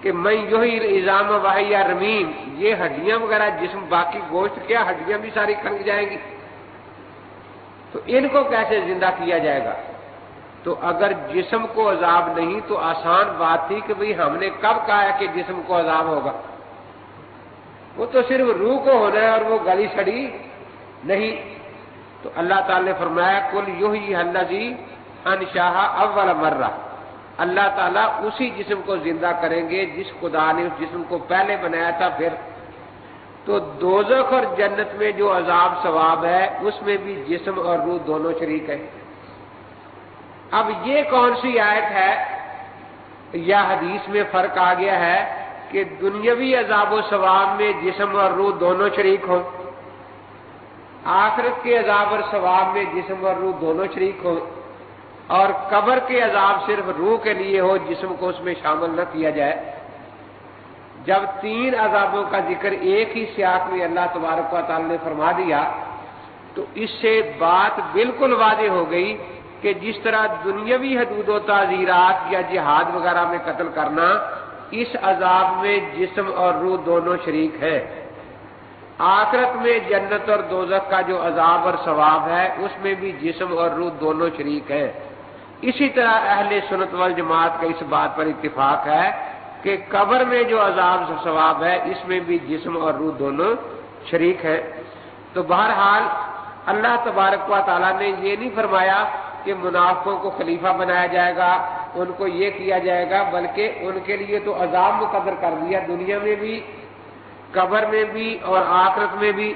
کہ میں یہی الزام وحی یا رمیم, یہ ہڈیاں وغیرہ جسم باقی گوشت کیا ہڈیاں بھی ساری کھنگ جائیں گی, تو ان کو کیسے زندہ کیا جائے گا؟ تو اگر جسم کو عذاب نہیں تو آسان بات تھی کہ بھئی ہم نے کب کہا ہے کہ جسم کو عذاب ہوگا؟ وہ تو صرف روح کو ہونا ہے اور وہ گلی سڑی نہیں۔ تو اللہ تعالی نے فرمایا قل یحییھا الذی انشأھا اول مرہ، اللہ تعالیٰ اسی جسم کو زندہ کریں گے جس خدا نے اس جسم کو پہلے بنایا تھا۔ پھر تو دوزخ اور جنت میں جو عذاب ثواب ہے اس میں بھی جسم اور روح دونوں شریک ہیں۔ اب یہ کون سی آیت ہے یا حدیث میں فرق آ گیا ہے کہ دنیاوی عذاب و ثواب میں جسم اور روح دونوں شریک ہوں، آخرت کے عذاب اور ثواب میں جسم اور روح دونوں شریک ہوں، اور قبر کے عذاب صرف روح کے لیے ہو، جسم کو اس میں شامل نہ کیا جائے۔ جب تین عذابوں کا ذکر ایک ہی سیاق میں اللہ تبارک و تعالی نے فرما دیا تو اس سے بات بالکل واضح ہو گئی کہ جس طرح دنیاوی حدود و تعزیرات یا جہاد وغیرہ میں قتل کرنا، اس عذاب میں جسم اور روح دونوں شریک ہیں۔ آخرت میں جنت اور دوزخ کا جو عذاب اور ثواب ہے اس میں بھی جسم اور روح دونوں شریک ہیں۔ اسی طرح اہل سنت والجماعت کا اس بات پر اتفاق ہے کہ قبر میں جو عذاب و ثواب ہے اس میں بھی جسم اور روح دونوں شریک ہیں۔ تو بہرحال اللہ تبارک و تعالیٰ نے یہ نہیں فرمایا کہ منافقوں کو خلیفہ بنایا جائے گا، ان کو یہ کیا جائے گا، بلکہ ان کے لیے تو عذاب مقرر کر دیا، دنیا میں بھی، قبر میں بھی اور آخرت میں بھی۔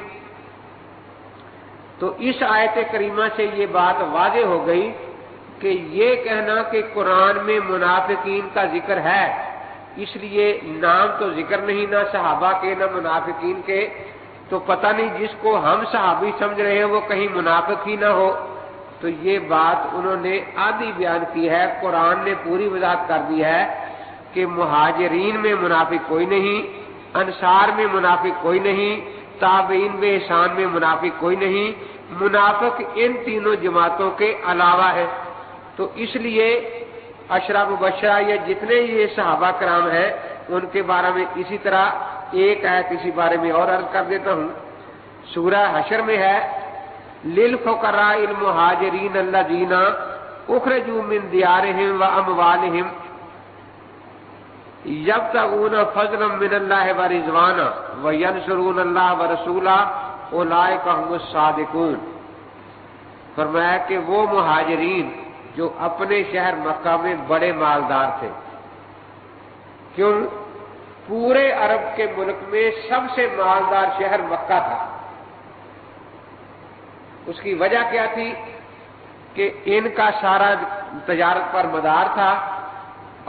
تو اس آیت کریمہ سے یہ بات واضح ہو گئی کہ یہ کہنا کہ قرآن میں منافقین کا ذکر ہے، اس لیے نام تو ذکر نہیں نہ صحابہ کے نہ منافقین کے، تو پتہ نہیں جس کو ہم صحابی سمجھ رہے ہیں وہ کہیں منافق ہی نہ ہو۔ تو یہ بات انہوں نے آدھی بیان کی ہے، قرآن نے پوری وضاحت کر دی ہے کہ مہاجرین میں منافق کوئی نہیں، انصار میں منافق کوئی نہیں، تابعین میں احسان میں منافق کوئی نہیں، منافق ان تینوں جماعتوں کے علاوہ ہے۔ تو اس لیے عشرہ مبشرہ یا جتنے یہ صحابہ کرام ہیں ان کے بارے میں اسی طرح ایک آیت اسی بارے میں اور عرض کر دیتا ہوں۔ سورہ حشر میں ہے للفقراء المہاجرین الذین اخرجوا من دیارہم واموالہم یبتغون فضلا من اللہ ورضوانا وینصرون اللہ ورسولہ اولئک هم الصادقون۔ فرمایا کہ وہ مہاجرین جو اپنے شہر مکہ میں بڑے مالدار تھے، کیوں؟ پورے عرب کے ملک میں سب سے مالدار شہر مکہ تھا۔ اس کی وجہ کیا تھی کہ ان کا سارا تجارت پر مدار تھا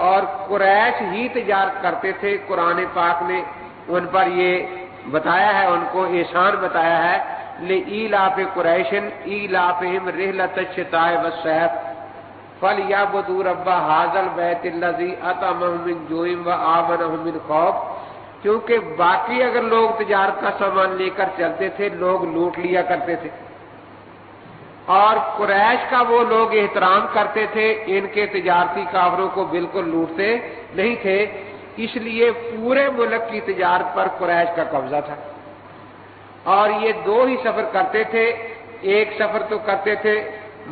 اور قریش ہی تجارت کرتے تھے۔ قرآن پاک نے ان پر یہ بتایا ہے، ان کو احسان بتایا ہے لإیلاف قریش ایلافہم رحلۃ الشتاء والصیف فلیعبدوا رب ھذا البیت الذی اطعمہم من جوع وآمنہم من خوف۔ کیونکہ باقی اگر لوگ تجارت کا سامان لے کر چلتے تھے لوگ لوٹ لیا کرتے تھے، اور قریش کا وہ لوگ احترام کرتے تھے، ان کے تجارتی کافروں کو بالکل لوٹتے نہیں تھے، اس لیے پورے ملک کی تجارت پر قریش کا قبضہ تھا۔ اور یہ دو ہی سفر کرتے تھے، ایک سفر تو کرتے تھے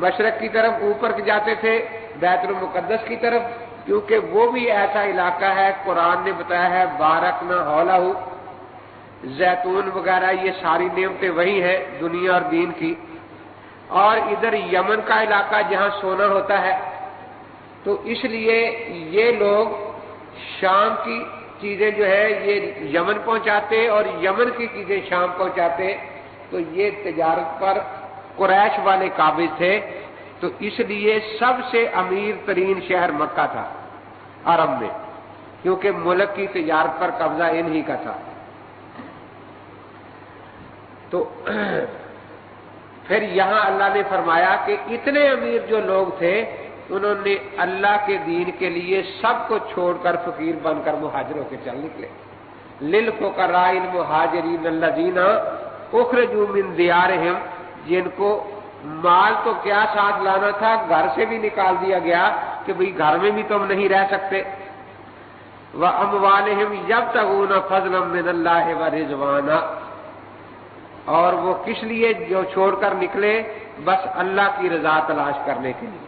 مشرق کی طرف، اوپر جاتے تھے بیت المقدس کی طرف، کیونکہ وہ بھی ایسا علاقہ ہے قرآن نے بتایا ہے بارکنا حولہ، زیتون وغیرہ یہ ساری نعمتیں وہی ہیں دنیا اور دین کی۔ اور ادھر یمن کا علاقہ جہاں سونا ہوتا ہے، تو اس لیے یہ لوگ شام کی چیزیں جو ہے یہ یمن پہنچاتے اور یمن کی چیزیں شام پہنچاتے، تو یہ تجارت پر قریش والے قابض تھے۔ تو اس لیے سب سے امیر ترین شہر مکہ تھا عرب میں، کیونکہ ملک کی تجارت پر قبضہ انہی کا تھا۔ تو پھر یہاں اللہ نے فرمایا کہ اتنے امیر جو لوگ تھے انہوں نے اللہ کے دین کے لیے سب کو چھوڑ کر فقیر بن کر مہاجروں کے چل نکلے۔ للفقراء المہاجرین الذین اخرجوا من دیارہم، جن کو مال تو کیا ساتھ لانا تھا، گھر سے بھی نکال دیا گیا کہ بھئی گھر میں بھی تم نہیں رہ سکتے، واموالہم یبتغون فضلا من اللہ ورضوانا، اور وہ کس لیے جو چھوڑ کر نکلے، بس اللہ کی رضا تلاش کرنے کے لیے۔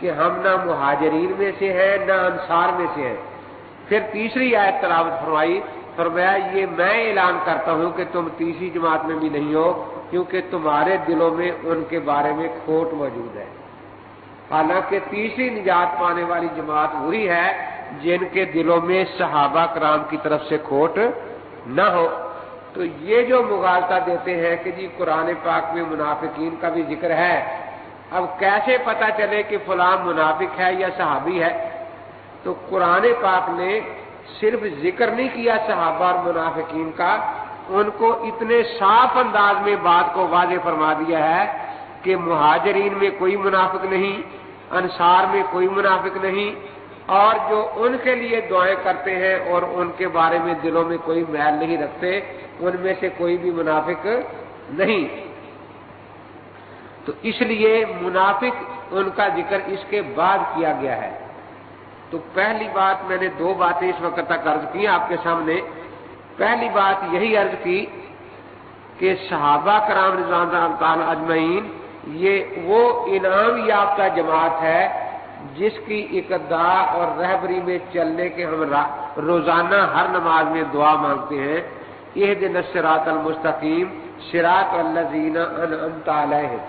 کہ ہم نہ مہاجرین میں سے ہیں نہ انصار میں سے ہیں۔ پھر تیسری آیت تلاوت فرمائی، فرمایا یہ میں اعلان کرتا ہوں کہ تم تیسری جماعت میں بھی نہیں ہو، کیونکہ تمہارے دلوں میں ان کے بارے میں کھوٹ موجود ہے۔ حالانکہ تیسری نجات پانے والی جماعت وہی ہے جن کے دلوں میں صحابہ کرام کی طرف سے کھوٹ نہ ہو۔ تو یہ جو مغالطہ دیتے ہیں کہ جی قرآن پاک میں منافقین کا بھی ذکر ہے، اب کیسے پتہ چلے کہ فلاں منافق ہے یا صحابی ہے؟ تو قرآن پاک نے صرف ذکر نہیں کیا صحابہ اور منافقین کا، ان کو اتنے صاف انداز میں بات کو واضح فرما دیا ہے کہ مہاجرین میں کوئی منافق نہیں، انصار میں کوئی منافق نہیں، اور جو ان کے لیے دعائیں کرتے ہیں اور ان کے بارے میں دلوں میں کوئی میل نہیں رکھتے، ان میں سے کوئی بھی منافق نہیں۔ تو اس لیے منافق ان کا ذکر اس کے بعد کیا گیا ہے۔ تو پہلی بات، میں نے دو باتیں اس وقت تک عرض کی آپ کے سامنے۔ پہلی بات یہی عرض کی کہ صحابہ کرام رضوان اللہ تعالی اجمعین یہ وہ انعام یافتہ جماعت ہے جس کی اقتداء اور رہبری میں چلنے کے ہم روزانہ ہر نماز میں دعا مانگتے ہیں، اہدنا الصراط المستقیم صراط الذین انعمت علیہم۔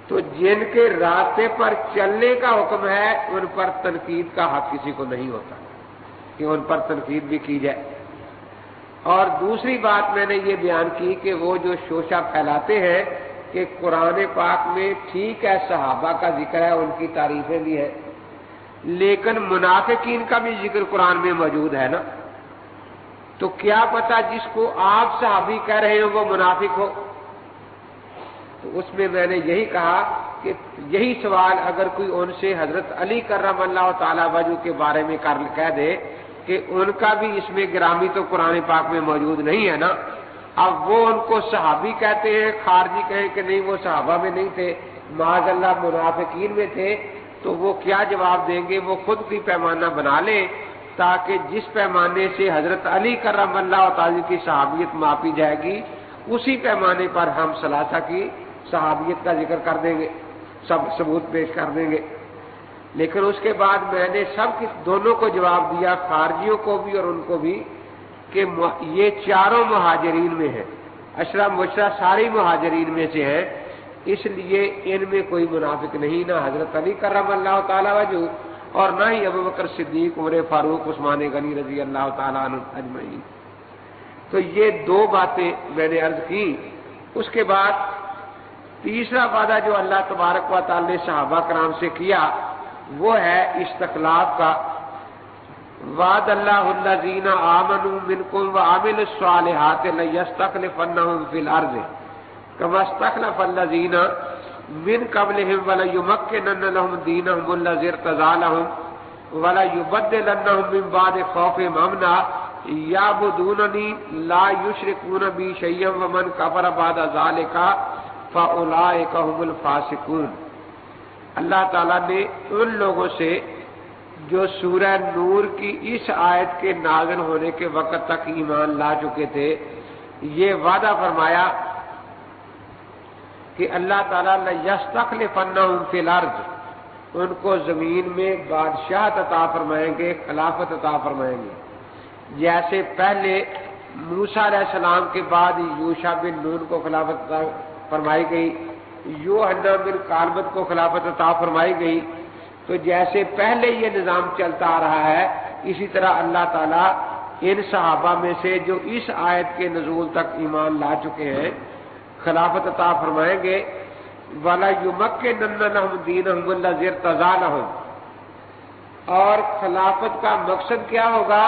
تو جن کے راستے پر چلنے کا حکم ہے ان پر تنقید کا حق کسی کو نہیں ہوتا کہ ان پر تنقید بھی کی جائے۔ اور دوسری بات میں نے یہ بیان کی کہ وہ جو شوشہ پھیلاتے ہیں کہ قرآن پاک میں ٹھیک ہے صحابہ کا ذکر ہے، ان کی تعریفیں بھی ہیں، لیکن منافقین کا بھی ذکر قرآن میں موجود ہے نا، تو کیا پتہ جس کو آپ صحابی کہہ رہے ہو وہ منافق ہو؟ تو اس میں نے یہی کہا کہ یہی سوال اگر کوئی ان سے حضرت علی کرم اللہ تعالی وجہ کے بارے میں کہہ دے کہ ان کا بھی اس میں گرامی تو قرآن پاک میں موجود نہیں ہے نا، اب وہ ان کو صحابی کہتے ہیں، خارجی کہیں کہ نہیں وہ صحابہ میں نہیں تھے، معاذ اللہ منافقین میں تھے، تو وہ کیا جواب دیں گے؟ وہ خود بھی پیمانہ بنا لیں تاکہ جس پیمانے سے حضرت علی کرم اللہ تعالی کی صحابیت ماپی جائے گی اسی پیمانے پر ہم ثلاثہ کی صحابیت کا ذکر کر دیں گے، سب ثبوت پیش کر دیں گے۔ لیکن اس کے بعد میں نے دونوں کو جواب دیا، خارجیوں کو بھی اور ان کو بھی، کہ یہ چاروں مہاجرین میں ہیں، اشرا مبشرہ ساری مہاجرین میں سے ہیں، اس لیے ان میں کوئی منافق نہیں، نہ حضرت علی کرم اللہ تعالی وجہ اور نہ ہی ابوبکر صدیق، عمر فاروق، عثمان غنی رضی اللہ تعالیٰ عنہ اجمعین۔ تو یہ دو باتیں میں نے عرض کی۔ اس کے بعد تیسرا وعدہ جو اللہ تبارک و تعالی نے صحابہ کرام سے کیا وہ ہے استخلاف کا۔ وعد اللہ الذین آمنوا منکم وعملوا الصالحات لیستخلفنہم فی الارض کما استخلف الذین من قبلہم ولیمکنن لہم دینہم الذی ارتضی لہم ولیبدلنہم من بعد خوفہم امنا یعبدوننی لا یشرکون بی شیئا ومن کفر بعد ذلک فاولئک هم الفاسقون۔ اللہ تعالیٰ نے ان لوگوں سے جو سورہ نور کی اس آیت کے نازل ہونے کے وقت تک ایمان لا چکے تھے یہ وعدہ فرمایا کہ اللہ تعالیٰ لیستخلفنہم فی الارض، ان کو زمین میں بادشاہت عطا فرمائیں گے، خلافت عطا فرمائیں گے، جیسے پہلے موسیٰ علیہ السلام کے بعد یوشع بن نون کو خلافت عطا فرمائی گئی، یوحنا بن کالبد کو خلافت عطا فرمائی گئی۔ تو جیسے پہلے یہ نظام چلتا آ رہا ہے اسی طرح اللہ تعالیٰ ان صحابہ میں سے جو اس آیت کے نزول تک ایمان لا چکے ہیں خلافت عطا فرمائیں گے۔ وَلَيُمَكِّنَنَّ لَهُمْ دِينَهُمُ الَّذِي ارْتَضَىٰ لَهُمْ، اور خلافت کا مقصد کیا ہوگا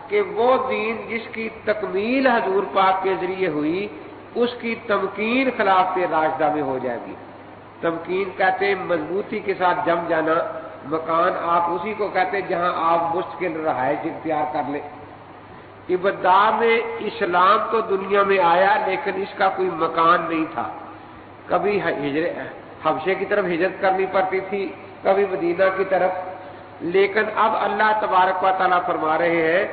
کہ وہ دین جس کی تکمیل حضور پاک کے ذریعے ہوئی اس کی تمکین خلافت راشدہ میں ہو جائے گی۔ تمکین کہتے ہیں مضبوطی کے ساتھ جم جانا، مکان آپ اسی کو کہتے ہیں جہاں آپ مستقل رہائش اختیار کر لیں۔ ابتدا میں اسلام تو دنیا میں آیا لیکن اس کا کوئی مکان نہیں تھا، کبھی حبشے کی طرف ہجرت کرنی پڑتی تھی، کبھی مدینہ کی طرف، لیکن اب اللہ تبارک و تعالیٰ فرما رہے ہیں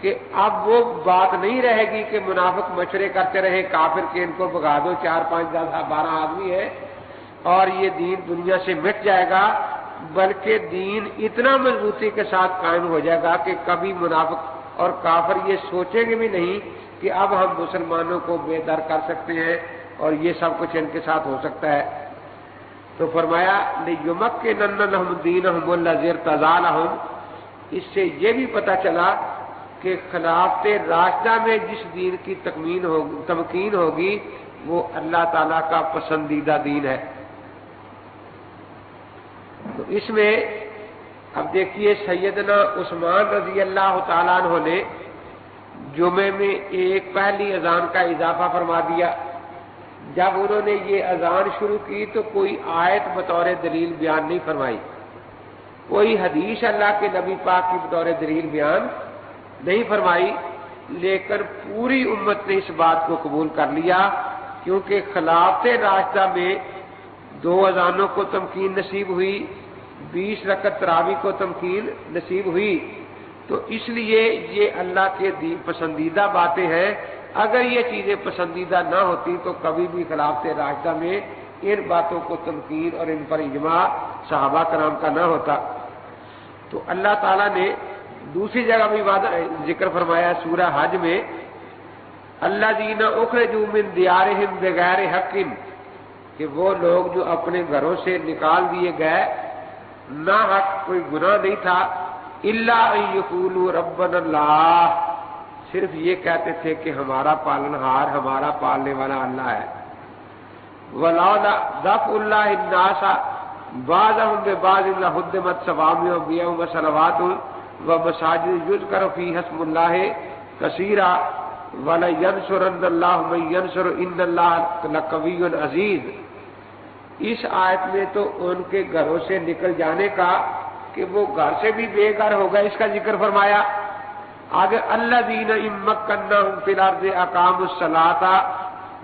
کہ اب وہ بات نہیں رہے گی کہ منافق مشورے کرتے رہے کافر کے ان کو بھگا دو، 4 5 10 12 آدمی ہیں اور یہ دین دنیا سے مٹ جائے گا، بلکہ دین اتنا مضبوطی کے ساتھ قائم ہو جائے گا کہ کبھی منافق اور کافر یہ سوچیں گے بھی نہیں کہ اب ہم مسلمانوں کو بے در کر سکتے ہیں اور یہ سب کچھ ان کے ساتھ ہو سکتا ہے۔ تو فرمایا لِيُمَكِّنَنَّ لَهُمْ دِينَهُمُ الَّذِي ارْتَضَىٰ لَهُمْ، اس سے یہ بھی پتہ چلا کہ خلافت راشدہ میں جس دین کی تمکین ہوگی وہ اللہ تعالیٰ کا پسندیدہ دین ہے۔ تو اس میں اب دیکھیے سیدنا عثمان رضی اللہ تعالیٰ عنہ نے جمعے میں ایک پہلی اذان کا اضافہ فرما دیا۔ جب انہوں نے یہ اذان شروع کی تو کوئی آیت بطور دلیل بیان نہیں فرمائی، کوئی حدیث اللہ کے نبی پاک کی بطور دلیل بیان نہیں فرمائی، لیکن پوری امت نے اس بات کو قبول کر لیا کیونکہ خلافت راشدہ میں 2 اذانوں کو تمکین نصیب ہوئی، 20 رکعت تراویح کو تمکین نصیب ہوئی، تو اس لیے یہ اللہ کے پسندیدہ باتیں ہیں۔ اگر یہ چیزیں پسندیدہ نہ ہوتی تو کبھی بھی خلافت راشدہ میں ان باتوں کو تمکین اور ان پر اجماع صحابہ کرام کا نہ ہوتا۔ تو اللہ تعالیٰ نے دوسری جگہ بھی ذکر فرمایا سورہ حج میں، الذین اخرجوا من دیارہم بغیر حق، کہ وہ لوگ جو اپنے گھروں سے نکال دیے گئے نہ حق، کوئی گناہ نہیں تھا، الا ان یقولوا ربنا اللہ، صرف یہ کہتے تھے کہ ہمارا پالنہار، ہمارا پالنے والا اللہ ہے۔ ولولا دفع اللہ الناس بعضهم ببعض لہدمت صوامع وبیع وصلوات ومساجد یذکر فیہا اسم اللہ کثیرا ولینصرن اللہ من ینصر ان اللہ لقوی عزیز۔ اس آیت میں تو ان کے گھروں سے نکل جانے کا کہ وہ گھر سے بھی بے گھر ہو گئے اس کا ذکر فرمایا۔ آگے الذین ان مکناہم فی الارض اقاموا الصلاۃ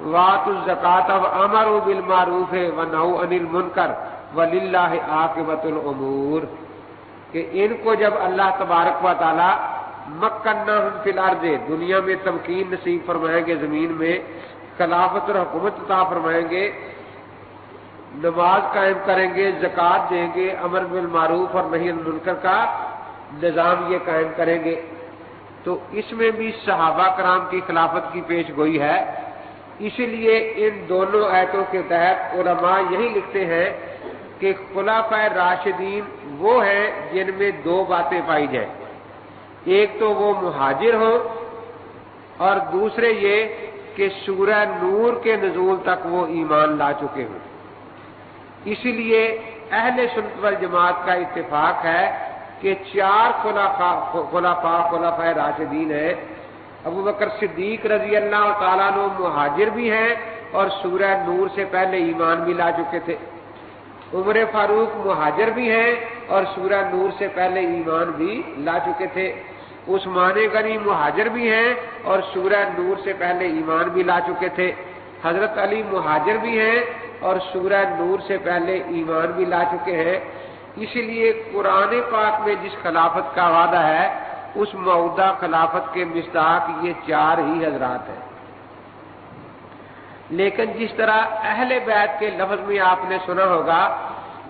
وآتوا الزکاۃ وامروا بالمعروف ونہوا عن المنکر وللہ عاقبۃ الامور، کہ ان کو جب اللہ تبارک و تعالی مکناہم فی الارض، دنیا میں تمکین نصیب فرمائیں گے، زمین میں خلافت اور حکومت عطا فرمائیں گے، نماز قائم کریں گے، زکوٰۃ دیں گے، امر بالمعروف اور نہی عن المنکر کا نظام یہ قائم کریں گے، تو اس میں بھی صحابہ کرام کی خلافت کی پیش گوئی ہے۔ اسی لیے ان دونوں آیتوں کے تحت علماء یہی لکھتے ہیں کہ خلفائے راشدین وہ ہیں جن میں 2 باتیں پائی جائیں، ایک تو وہ مہاجر ہوں اور دوسرے یہ کہ سورہ نور کے نزول تک وہ ایمان لا چکے ہوں۔ اسی لیے اہل سنت والجماعت کا اتفاق ہے کہ 4 خلفائے راشدین ہیں۔ ابو بکر صدیق رضی اللہ تعالیٰ عنہ مہاجر بھی ہیں اور سورہ نور سے پہلے ایمان بھی لا چکے تھے، عمر فاروق مہاجر بھی ہیں اور سورہ نور سے پہلے ایمان بھی لا چکے تھے، عثمان غنی مہاجر بھی ہیں اور سورہ نور سے پہلے ایمان بھی لا چکے تھے، حضرت علی مہاجر بھی ہیں اور سورہ نور سے پہلے ایمان بھی لا چکے ہیں۔ اسی لیے قرآن پاک میں جس خلافت کا وعدہ ہے اس موعودہ خلافت کے مصداق یہ 4 ہی حضرات ہیں۔ لیکن جس طرح اہل بیت کے لفظ میں آپ نے سنا ہوگا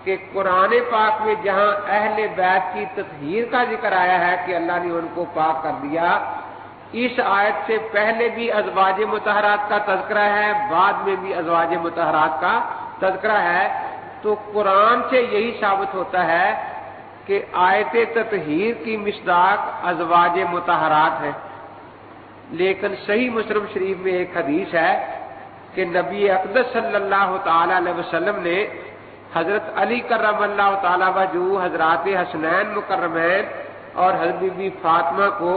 کہ قرآن پاک میں جہاں اہل بیت کی تطہیر کا ذکر آیا ہے کہ اللہ نے ان کو پاک کر دیا، اس آیت سے پہلے بھی ازواج مطہرات کا تذکرہ ہے، بعد میں بھی ازواج مطہرات کا تذکرہ ہے، تو قرآن سے یہی ثابت ہوتا ہے کہ آیت تطہیر کی مصداق ازواج مطہرات ہے۔ لیکن صحیح مسلم شریف میں ایک حدیث ہے کہ نبی اقدس صلی اللہ تعالی علیہ وسلم نے حضرت علی کرم اللہ تعالی وجہ، حضرات حسنین مکرمین اور حضرت بی بی فاطمہ کو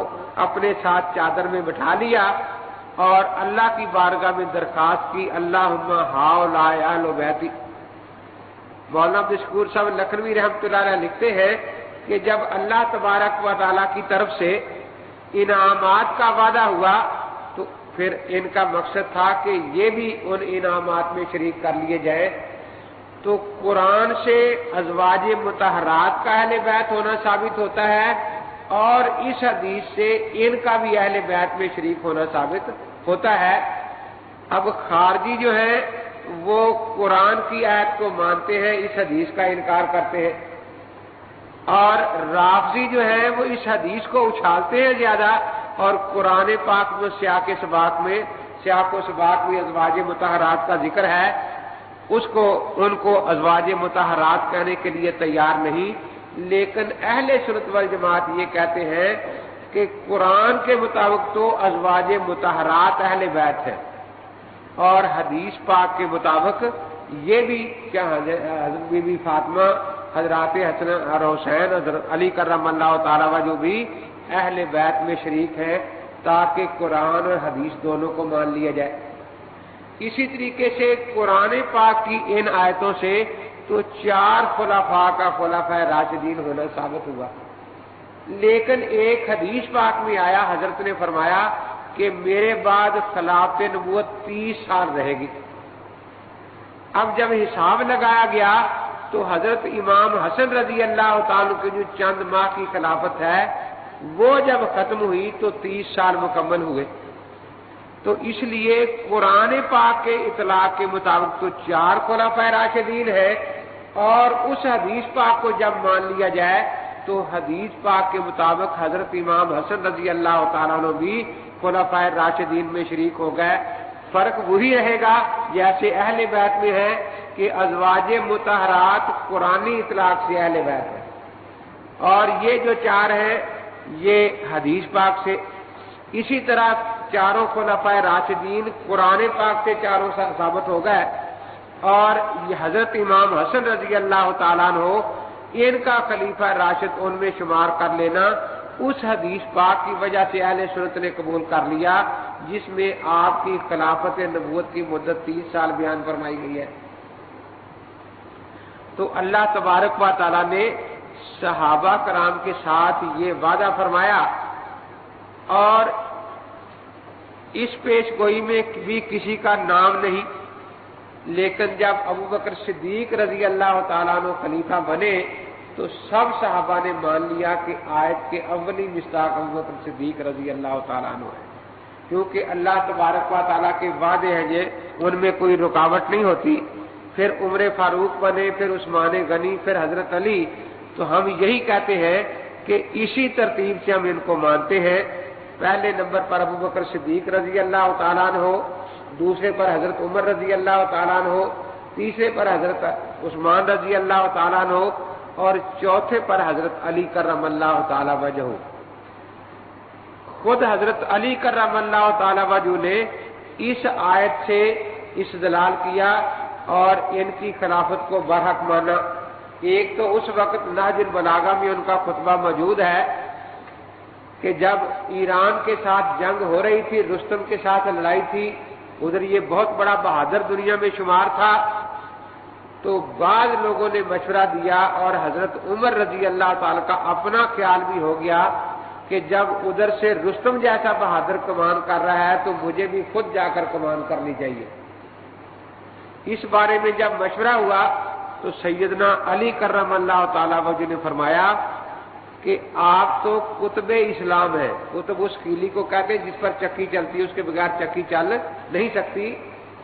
اپنے ساتھ چادر میں بٹھا لیا اور اللہ کی بارگاہ میں درخواست کی، اللہم ہؤلاء اہل بیتی۔ مولانا عبدالشکور صاحب لکھنوی رحمۃ اللہ علیہ لکھتے ہیں کہ جب اللہ تبارک و تعالیٰ کی طرف سے انعامات کا وعدہ ہوا تو پھر ان کا مقصد تھا کہ یہ بھی ان انعامات میں شریک کر لیے جائیں، تو قرآن سے ازواج مطہرات کا اہل بیت ہونا ثابت ہوتا ہے اور اس حدیث سے ان کا بھی اہل بیت میں شریک ہونا ثابت ہوتا ہے۔ اب خارجی جو ہے وہ قرآن کی آیت کو مانتے ہیں، اس حدیث کا انکار کرتے ہیں، اور رافضی جو ہیں وہ اس حدیث کو اچھالتے ہیں زیادہ، اور قرآن پاک میں سیاق و سباق میں ازواج مطہرات کا ذکر ہے، ان کو ازواج مطہرات کہنے کے لیے تیار نہیں۔ لیکن اہل سنت والجماعت یہ کہتے ہیں کہ قرآن کے مطابق تو ازواج مطہرات اہل بیت ہے، اور حدیث پاک کے مطابق یہ بھی کیا حضرت بی بی فاطمہ، حضرات حسن اور حسین، حضرت علی کرم اللہ تعالیٰ وجہ بھی اہل بیت میں شریک ہیں، تاکہ قرآن اور حدیث دونوں کو مان لیا جائے۔ اسی طریقے سے قرآن پاک کی ان آیتوں سے تو 4 خلفاء کا خلفاء راشدین ہونا ثابت ہوا، لیکن ایک حدیث پاک میں آیا، حضرت نے فرمایا کہ میرے بعد خلافت نبوت 30 سال رہے گی۔ اب جب حساب لگایا گیا تو حضرت امام حسن رضی اللہ تعالیٰ کی جو چند ماہ کی خلافت ہے وہ جب ختم ہوئی تو 30 سال مکمل ہوئے۔ تو اس لیے قرآن پاک کے اطلاق کے مطابق تو 4 خلفاء راشدین ہیں، اور اس حدیث پاک کو جب مان لیا جائے تو حدیث پاک کے مطابق حضرت امام حسن رضی اللہ تعالیٰ عنہ بھی خلفاء راشدین میں شریک ہو گئے۔ فرق وہی رہے گا جیسے اہل بیت میں ہے کہ ازواج مطہرات قرآنی اطلاق سے اہل بیت ہے، اور یہ جو 4 ہیں یہ حدیث پاک سے۔ اسی طرح 4 خلفاء راشدین قرآن پاک سے 4 ثابت ہو گئے، اور یہ حضرت امام حسن رضی اللہ تعالیٰ عنہ ان کا خلیفہ راشد ان میں شمار کر لینا اس حدیث پاک کی وجہ سے اہل سنت نے قبول کر لیا، جس میں آپ کی خلافت نبوت کی مدت 30 سال بیان فرمائی گئی ہے۔ تو اللہ تبارک و تعالیٰ نے صحابہ کرام کے ساتھ یہ وعدہ فرمایا، اور اس پیش گوئی میں بھی کسی کا نام نہیں، لیکن جب ابوبکر صدیق رضی اللہ تعالیٰ عنہ خلیفہ بنے تو سب صحابہ نے مان لیا کہ آیت کے اولی مصداق ابوبکر صدیق رضی اللہ تعالیٰ عنہ ہے، کیونکہ اللہ تبارک و تعالیٰ کے وعدے ہیں جو ان میں کوئی رکاوٹ نہیں ہوتی۔ پھر عمر فاروق بنے، پھر عثمان غنی، پھر حضرت علی، تو ہم یہی کہتے ہیں کہ اسی ترتیب سے ہم ان کو مانتے ہیں۔ پہلے نمبر پر ابوبکر صدیق رضی اللہ تعالیٰ عنہ، دوسرے پر حضرت عمر رضی اللہ تعالیٰ عنہ، تیسرے پر حضرت عثمان رضی اللہ تعالیٰ عنہ، اور چوتھے پر حضرت علی کرم اللہ تعالیٰ وجہ۔ خود حضرت علی کرم اللہ تعالیٰ وجہ نے اس آیت سے استدلال کیا اور ان کی خلافت کو برحق مانا۔ ایک تو اس وقت نہج البلاغہ میں ان کا خطبہ موجود ہے کہ جب ایران کے ساتھ جنگ ہو رہی تھی، رستم کے ساتھ لڑائی تھی، ادھر یہ بہت بڑا بہادر دنیا میں شمار تھا، تو بعض لوگوں نے مشورہ دیا اور حضرت عمر رضی اللہ تعالی کا اپنا خیال بھی ہو گیا کہ جب ادھر سے رستم جیسا بہادر کمان کر رہا ہے تو مجھے بھی خود جا کر کمان کرنی چاہیے۔ اس بارے میں جب مشورہ ہوا تو سیدنا علی کرم اللہ تعالیٰ وجہ نے فرمایا کہ آپ تو قطب اسلام ہیں، قطب اس کیلی کو کہتے ہیں جس پر چکی چلتی ہے، اس کے بغیر چکی چل نہیں سکتی۔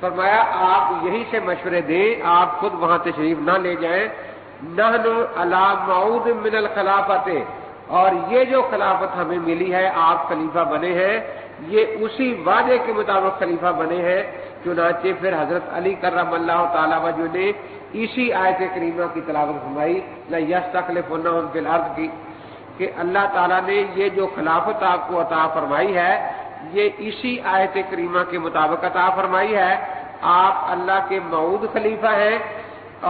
فرمایا آپ یہی سے مشورے دیں، آپ خود وہاں تشریف نہ لے جائیں۔ نحن علی موعود من الخلافت، اور یہ جو خلافت ہمیں ملی ہے، آپ خلیفہ بنے ہیں، یہ اسی وعدے کے مطابق خلیفہ بنے ہیں۔ چنانچہ پھر حضرت علی کرم اللہ تعالیٰ وجہ نے اسی آیت کریمہ کی تلاوت فرمائی، لَيَسْتَخْلِفُنَّهُمْ فِي الْأَرْضِ کی، کہ اللہ تعالیٰ نے یہ جو خلافت آپ کو عطا فرمائی ہے یہ اسی آیت کریمہ کے مطابق عطا فرمائی ہے۔ آپ اللہ کے موعود خلیفہ ہیں،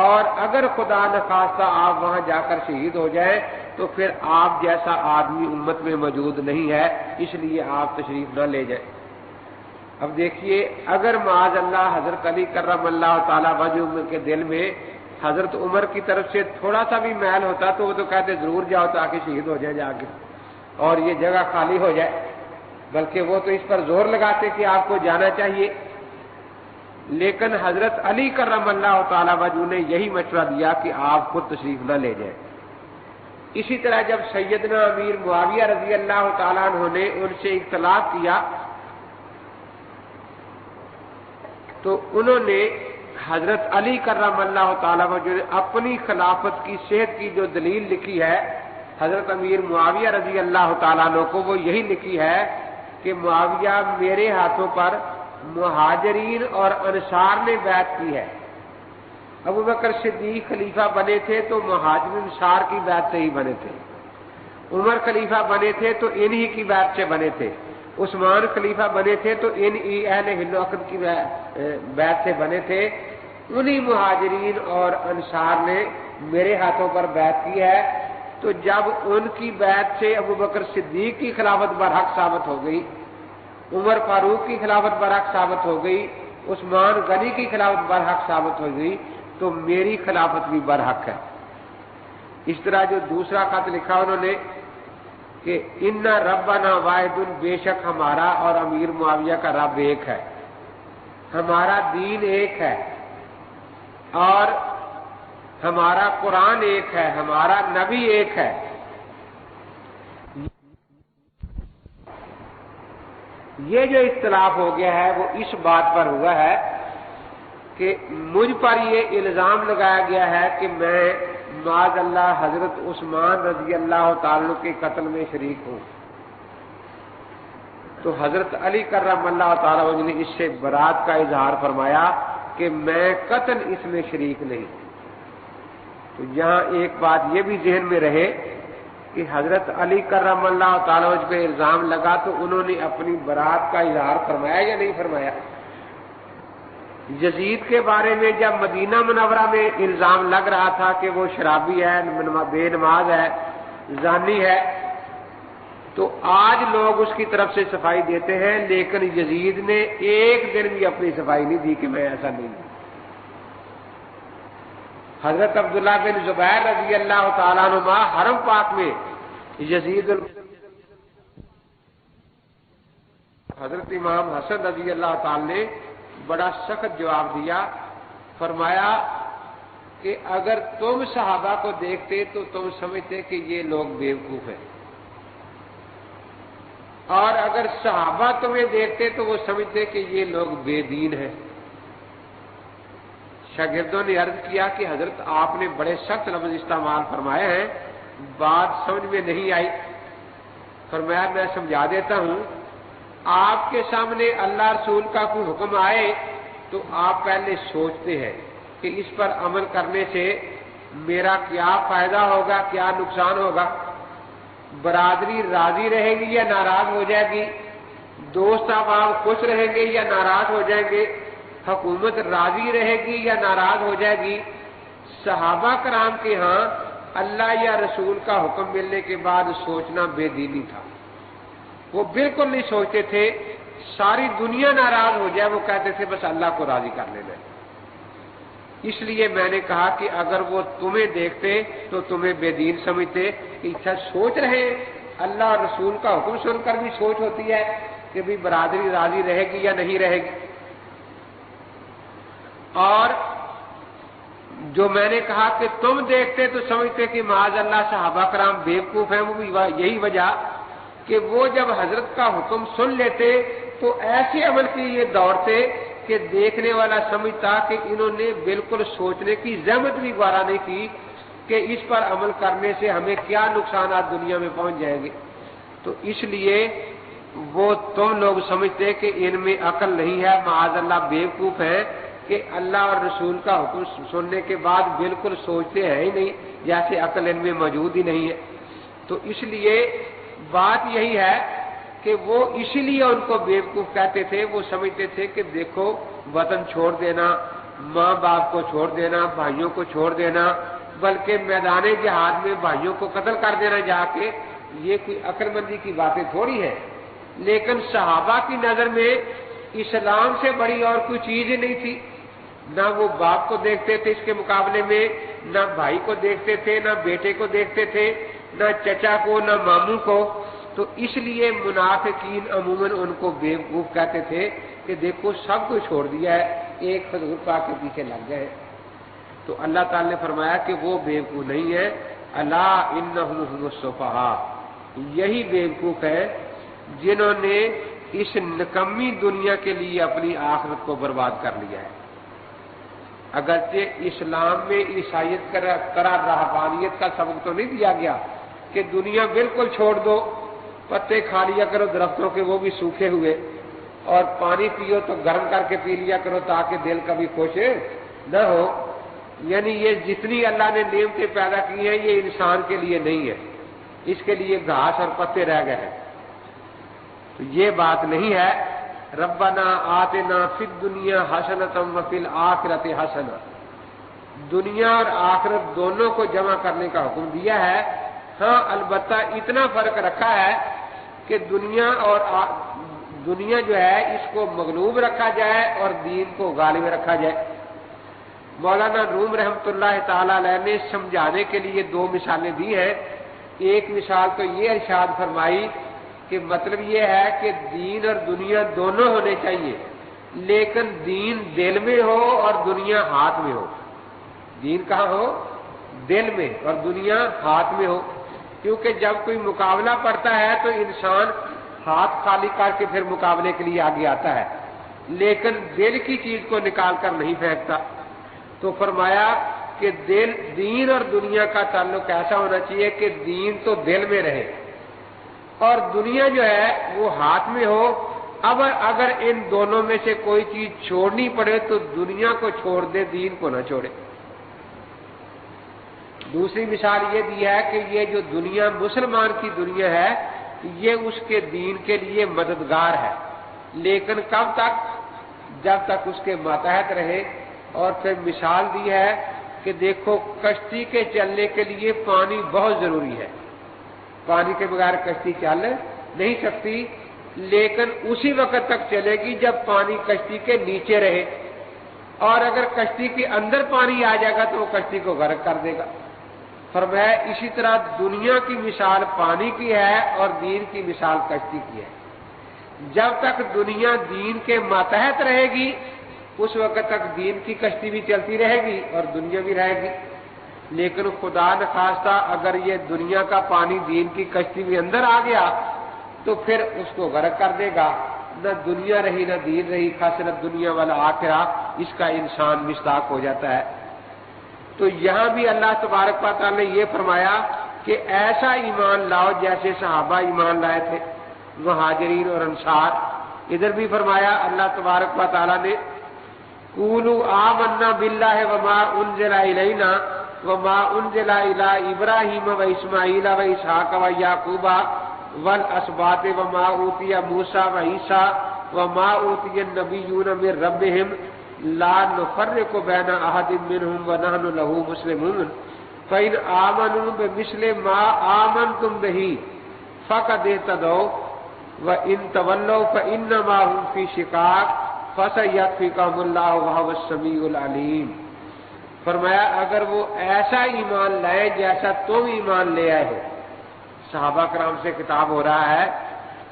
اور اگر خدا نخواستہ آپ وہاں جا کر شہید ہو جائیں تو پھر آپ جیسا آدمی امت میں موجود نہیں ہے، اس لیے آپ تشریف نہ لے جائیں۔ اب دیکھیے، اگر معاذ اللہ حضرت علی کرم اللہ تعالیٰ وجہ کے دل میں حضرت عمر کی طرف سے تھوڑا سا بھی میل ہوتا تو وہ تو کہتے ضرور جاؤ تاکہ شہید ہو جائے جا کے اور یہ جگہ خالی ہو جائے، بلکہ وہ تو اس پر زور لگاتے کہ آپ کو جانا چاہیے۔ لیکن حضرت علی کرم اللہ تعالیٰ وجہ نے یہی مشورہ دیا کہ آپ خود تشریف نہ لے جائیں۔ اسی طرح جب سیدنا امیر معاویہ رضی اللہ تعالیٰ عنہ نے ان سے اختلاف کیا تو انہوں نے حضرت علی کرم اللہ تعالیٰ وجہ نے اپنی خلافت کی صحت کی جو دلیل لکھی ہے حضرت امیر معاویہ رضی اللہ تعالیٰ عنہ کو وہ یہی لکھی ہے کہ معاویہ میرے ہاتھوں پر مہاجرین اور انصار نے بیعت کی ہے۔ ابو بکر صدیق خلیفہ بنے تھے تو مہاجرین انصار کی بیعت سے ہی بنے تھے، عمر خلیفہ بنے تھے تو انہی کی بیعت سے بنے تھے، عثمان خلیفہ بنے تھے تو انہی اہل حل و عقد کی بیعت سے بنے تھے، انہی مہاجرین اور انصار نے میرے ہاتھوں پر بیعت کی ہے۔ تو جب ان کی بیعت سے ابو بکر صدیق کی خلافت برحق ثابت ہو گئی، عمر فاروق کی خلافت برحق ثابت ہو گئی، عثمان غنی کی خلافت برحق ثابت ہو گئی، تو میری خلافت بھی برحق ہے۔ اس طرح جو دوسرا خط لکھا انہوں نے کہ ان ربنا واحد، بے شک ہمارا اور امیر معاویہ کا رب ایک ہے، ہمارا دین ایک ہے، اور ہمارا قرآن ایک ہے، ہمارا نبی ایک ہے۔ یہ جو اختلاف ہو گیا ہے وہ اس بات پر ہوا ہے کہ مجھ پر یہ الزام لگایا گیا ہے کہ میں معاذ اللہ حضرت عثمان رضی اللہ تعالیٰ عنہ کے قتل میں شریک ہوں، تو حضرت علی کرم اللہ تعالیٰ عنہ نے اس سے برات کا اظہار فرمایا کہ میں قطعاً اس میں شریک نہیں۔ تو یہاں ایک بات یہ بھی ذہن میں رہے کہ حضرت علی کرم اللہ تعالیٰ عنہ پہ الزام لگا تو انہوں نے اپنی برات کا اظہار فرمایا یا نہیں فرمایا؟ یزید کے بارے میں جب مدینہ منورہ میں الزام لگ رہا تھا کہ وہ شرابی ہے، بے نماز ہے، زانی ہے، تو آج لوگ اس کی طرف سے صفائی دیتے ہیں، لیکن یزید نے ایک دن بھی اپنی صفائی نہیں دی کہ میں ایسا نہیں ہوں۔ حضرت عبداللہ بن زبیر رضی اللہ تعالیٰ عنہ حرم پاک میں یزید حضرت امام حسن رضی اللہ تعالیٰ نے بڑا سخت جواب دیا، فرمایا کہ اگر تم صحابہ کو دیکھتے تو تم سمجھتے کہ یہ لوگ بیوقوف ہیں، اور اگر صحابہ تمہیں دیکھتے تو وہ سمجھتے کہ یہ لوگ بے دین ہیں۔ شاگردوں نے عرض کیا کہ حضرت آپ نے بڑے سخت لفظ استعمال فرمائے ہیں، بات سمجھ میں نہیں آئی۔ فرمایا میں سمجھا دیتا ہوں، آپ کے سامنے اللہ رسول کا کوئی حکم آئے تو آپ پہلے سوچتے ہیں کہ اس پر عمل کرنے سے میرا کیا فائدہ ہوگا، کیا نقصان ہوگا، برادری راضی رہے گی یا ناراض ہو جائے گی، دوست احباب خوش رہیں گے یا ناراض ہو جائیں گے، حکومت راضی رہے گی یا ناراض ہو جائے گی۔ صحابہ کرام کے ہاں اللہ یا رسول کا حکم ملنے کے بعد سوچنا بے دینی تھا، وہ بالکل نہیں سوچتے تھے، ساری دنیا ناراض ہو جائے وہ کہتے تھے بس اللہ کو راضی کر لینا ہے۔ اس لیے میں نے کہا کہ اگر وہ تمہیں دیکھتے تو تمہیں بے دین سمجھتے کہ اچھا سوچ رہے، اللہ اور رسول کا حکم سن کر بھی سوچ ہوتی ہے کہ بھی برادری راضی رہے گی یا نہیں رہے گی۔ اور جو میں نے کہا کہ تم دیکھتے تو سمجھتے کہ معاذ اللہ صحابہ کرام بیوقوف ہیں، وہ بھی یہی وجہ کہ وہ جب حضرت کا حکم سن لیتے تو ایسے عمل کی یہ دوڑتے کہ دیکھنے والا سمجھتا کہ انہوں نے بالکل سوچنے کی زحمت بھی گوارا نہیں کی کہ اس پر عمل کرنے سے ہمیں کیا نقصانات دنیا میں پہنچ جائیں گے۔ تو اس لیے وہ تم لوگ سمجھتے کہ ان میں عقل نہیں ہے، معاذ اللہ بیوقوف ہیں کہ اللہ اور رسول کا حکم سننے کے بعد بالکل سوچتے ہیں ہی نہیں، جیسے عقل ان میں موجود ہی نہیں ہے۔ تو اس لیے بات یہی ہے کہ وہ اسی لیے ان کو بیوقوف کہتے تھے، وہ سمجھتے تھے کہ دیکھو وطن چھوڑ دینا، ماں باپ کو چھوڑ دینا، بھائیوں کو چھوڑ دینا، بلکہ میدان جہاد میں بھائیوں کو قتل کر دینا جا کے، یہ کوئی عقل مندی کی باتیں تھوڑی ہیں۔ لیکن صحابہ کی نظر میں اسلام سے بڑی اور کوئی چیز ہی نہیں تھی، نہ وہ باپ کو دیکھتے تھے اس کے مقابلے میں، نہ بھائی کو دیکھتے تھے، نہ بیٹے کو دیکھتے تھے، نہ چچا کو، نہ ماموں کو۔ تو اس لیے منافقین عموماً ان کو بیوقوف کہتے تھے کہ دیکھو سب کو چھوڑ دیا ہے، ایک حضور پاک کے پیچھے لگ گئے۔ تو اللہ تعالی نے فرمایا کہ وہ بیوقوف نہیں ہے، الا انہم هم السفہاء، یہی بیوقوف ہے جنہوں نے اس نکمی دنیا کے لیے اپنی آخرت کو برباد کر لیا ہے۔ اگرچہ اسلام میں عیسائیت طرح رہبانیت کا سبق تو نہیں دیا گیا، کہ دنیا بالکل چھوڑ دو، پتے کھا لیا کرو درختوں کے وہ بھی سوکھے ہوئے، اور پانی پیو تو گرم کر کے پی لیا کرو تاکہ دل کبھی خوش نہ ہو۔ یعنی یہ جتنی اللہ نے نعمتیں پیدا کی ہیں یہ انسان کے لیے نہیں ہے، اس کے لیے گھاس اور پتے رہ گئے ہیں۔ تو یہ بات نہیں ہے۔ ربنا آتنا فی الدنیا حسنۃ وفی الآخرۃ حسنۃ، دنیا اور آخرت دونوں کو جمع کرنے کا حکم دیا ہے۔ ہاں البتہ اتنا فرق رکھا ہے کہ دنیا جو ہے اس کو مغلوب رکھا جائے اور دین کو غالب رکھا جائے۔ مولانا روم رحمۃ اللہ تعالی علیہ نے سمجھانے کے لیے دو مثالیں دی ہیں۔ ایک مثال تو یہ ارشاد فرمائی کہ مطلب یہ ہے کہ دین اور دنیا دونوں ہونے چاہیے، لیکن دین دل میں ہو اور دنیا ہاتھ میں ہو۔ دین کہاں ہو؟ دل میں، اور دنیا ہاتھ میں ہو، کیونکہ جب کوئی مقابلہ پڑتا ہے تو انسان ہاتھ خالی کر کے پھر مقابلے کے لیے آگے آتا ہے، لیکن دل کی چیز کو نکال کر نہیں پھینکتا۔ تو فرمایا کہ دین اور دنیا کا تعلق ایسا ہونا چاہیے کہ دین تو دل میں رہے اور دنیا جو ہے وہ ہاتھ میں ہو۔ اب اگر ان دونوں میں سے کوئی چیز چھوڑنی پڑے تو دنیا کو چھوڑ دے، دین کو نہ چھوڑے۔ دوسری مثال یہ دی ہے کہ یہ جو دنیا مسلمان کی دنیا ہے یہ اس کے دین کے لیے مددگار ہے، لیکن کب تک؟ جب تک اس کے ماتحت رہے۔ اور پھر مثال دی ہے کہ دیکھو کشتی کے چلنے کے لیے پانی بہت ضروری ہے، پانی کے بغیر کشتی چل نہیں سکتی، لیکن اسی وقت تک چلے گی جب پانی کشتی کے نیچے رہے، اور اگر کشتی کے اندر پانی آ جائے گا تو وہ کشتی کو غرق کر دے گا۔ فرمایا اسی طرح دنیا کی مثال پانی کی ہے اور دین کی مثال کشتی کی ہے۔ جب تک دنیا دین کے ماتحت رہے گی اس وقت تک دین کی کشتی بھی چلتی رہے گی اور دنیا بھی رہے گی، لیکن خدا نخواستہ اگر یہ دنیا کا پانی دین کی کشتی میں اندر آ گیا تو پھر اس کو غرق کر دے گا، نہ دنیا رہی نہ دین رہی، خسرت دنیا والا آخرہ، اس کا انسان مستاق ہو جاتا ہے۔ تو یہاں بھی اللہ تبارک و تعالی نے یہ فرمایا کہ ایسا ایمان لاؤ جیسے صحابہ ایمان لائے تھے، مہاجرین اور انصار۔ ادھر بھی فرمایا اللہ تبارک و تعالی نے قولوا آمنا باللہ وما انزل الینا وما انزل الی ابراہیم واسماعیل واسحاق ویعقوب والاسباط وما اوتی موسیٰ وعیسیٰ وما اوتی النبیون من ربہم لا نفرق بین احد منہم ونحن لہ مسلمون فإن آمنوا بمثل ما آمنتم به فقد اہتدوا وإن تولوا فإنما هم في شقاق فَسَيَكْفِيكَهُمُ اللَّهُ وَهُوَ السَّمِيعُ الْعَلِيمُ۔ فرمایا اگر وہ ایسا ایمان لائے جیسا تم ایمان لے آئے ہو، صحابہ کرام سے خطاب ہو رہا ہے،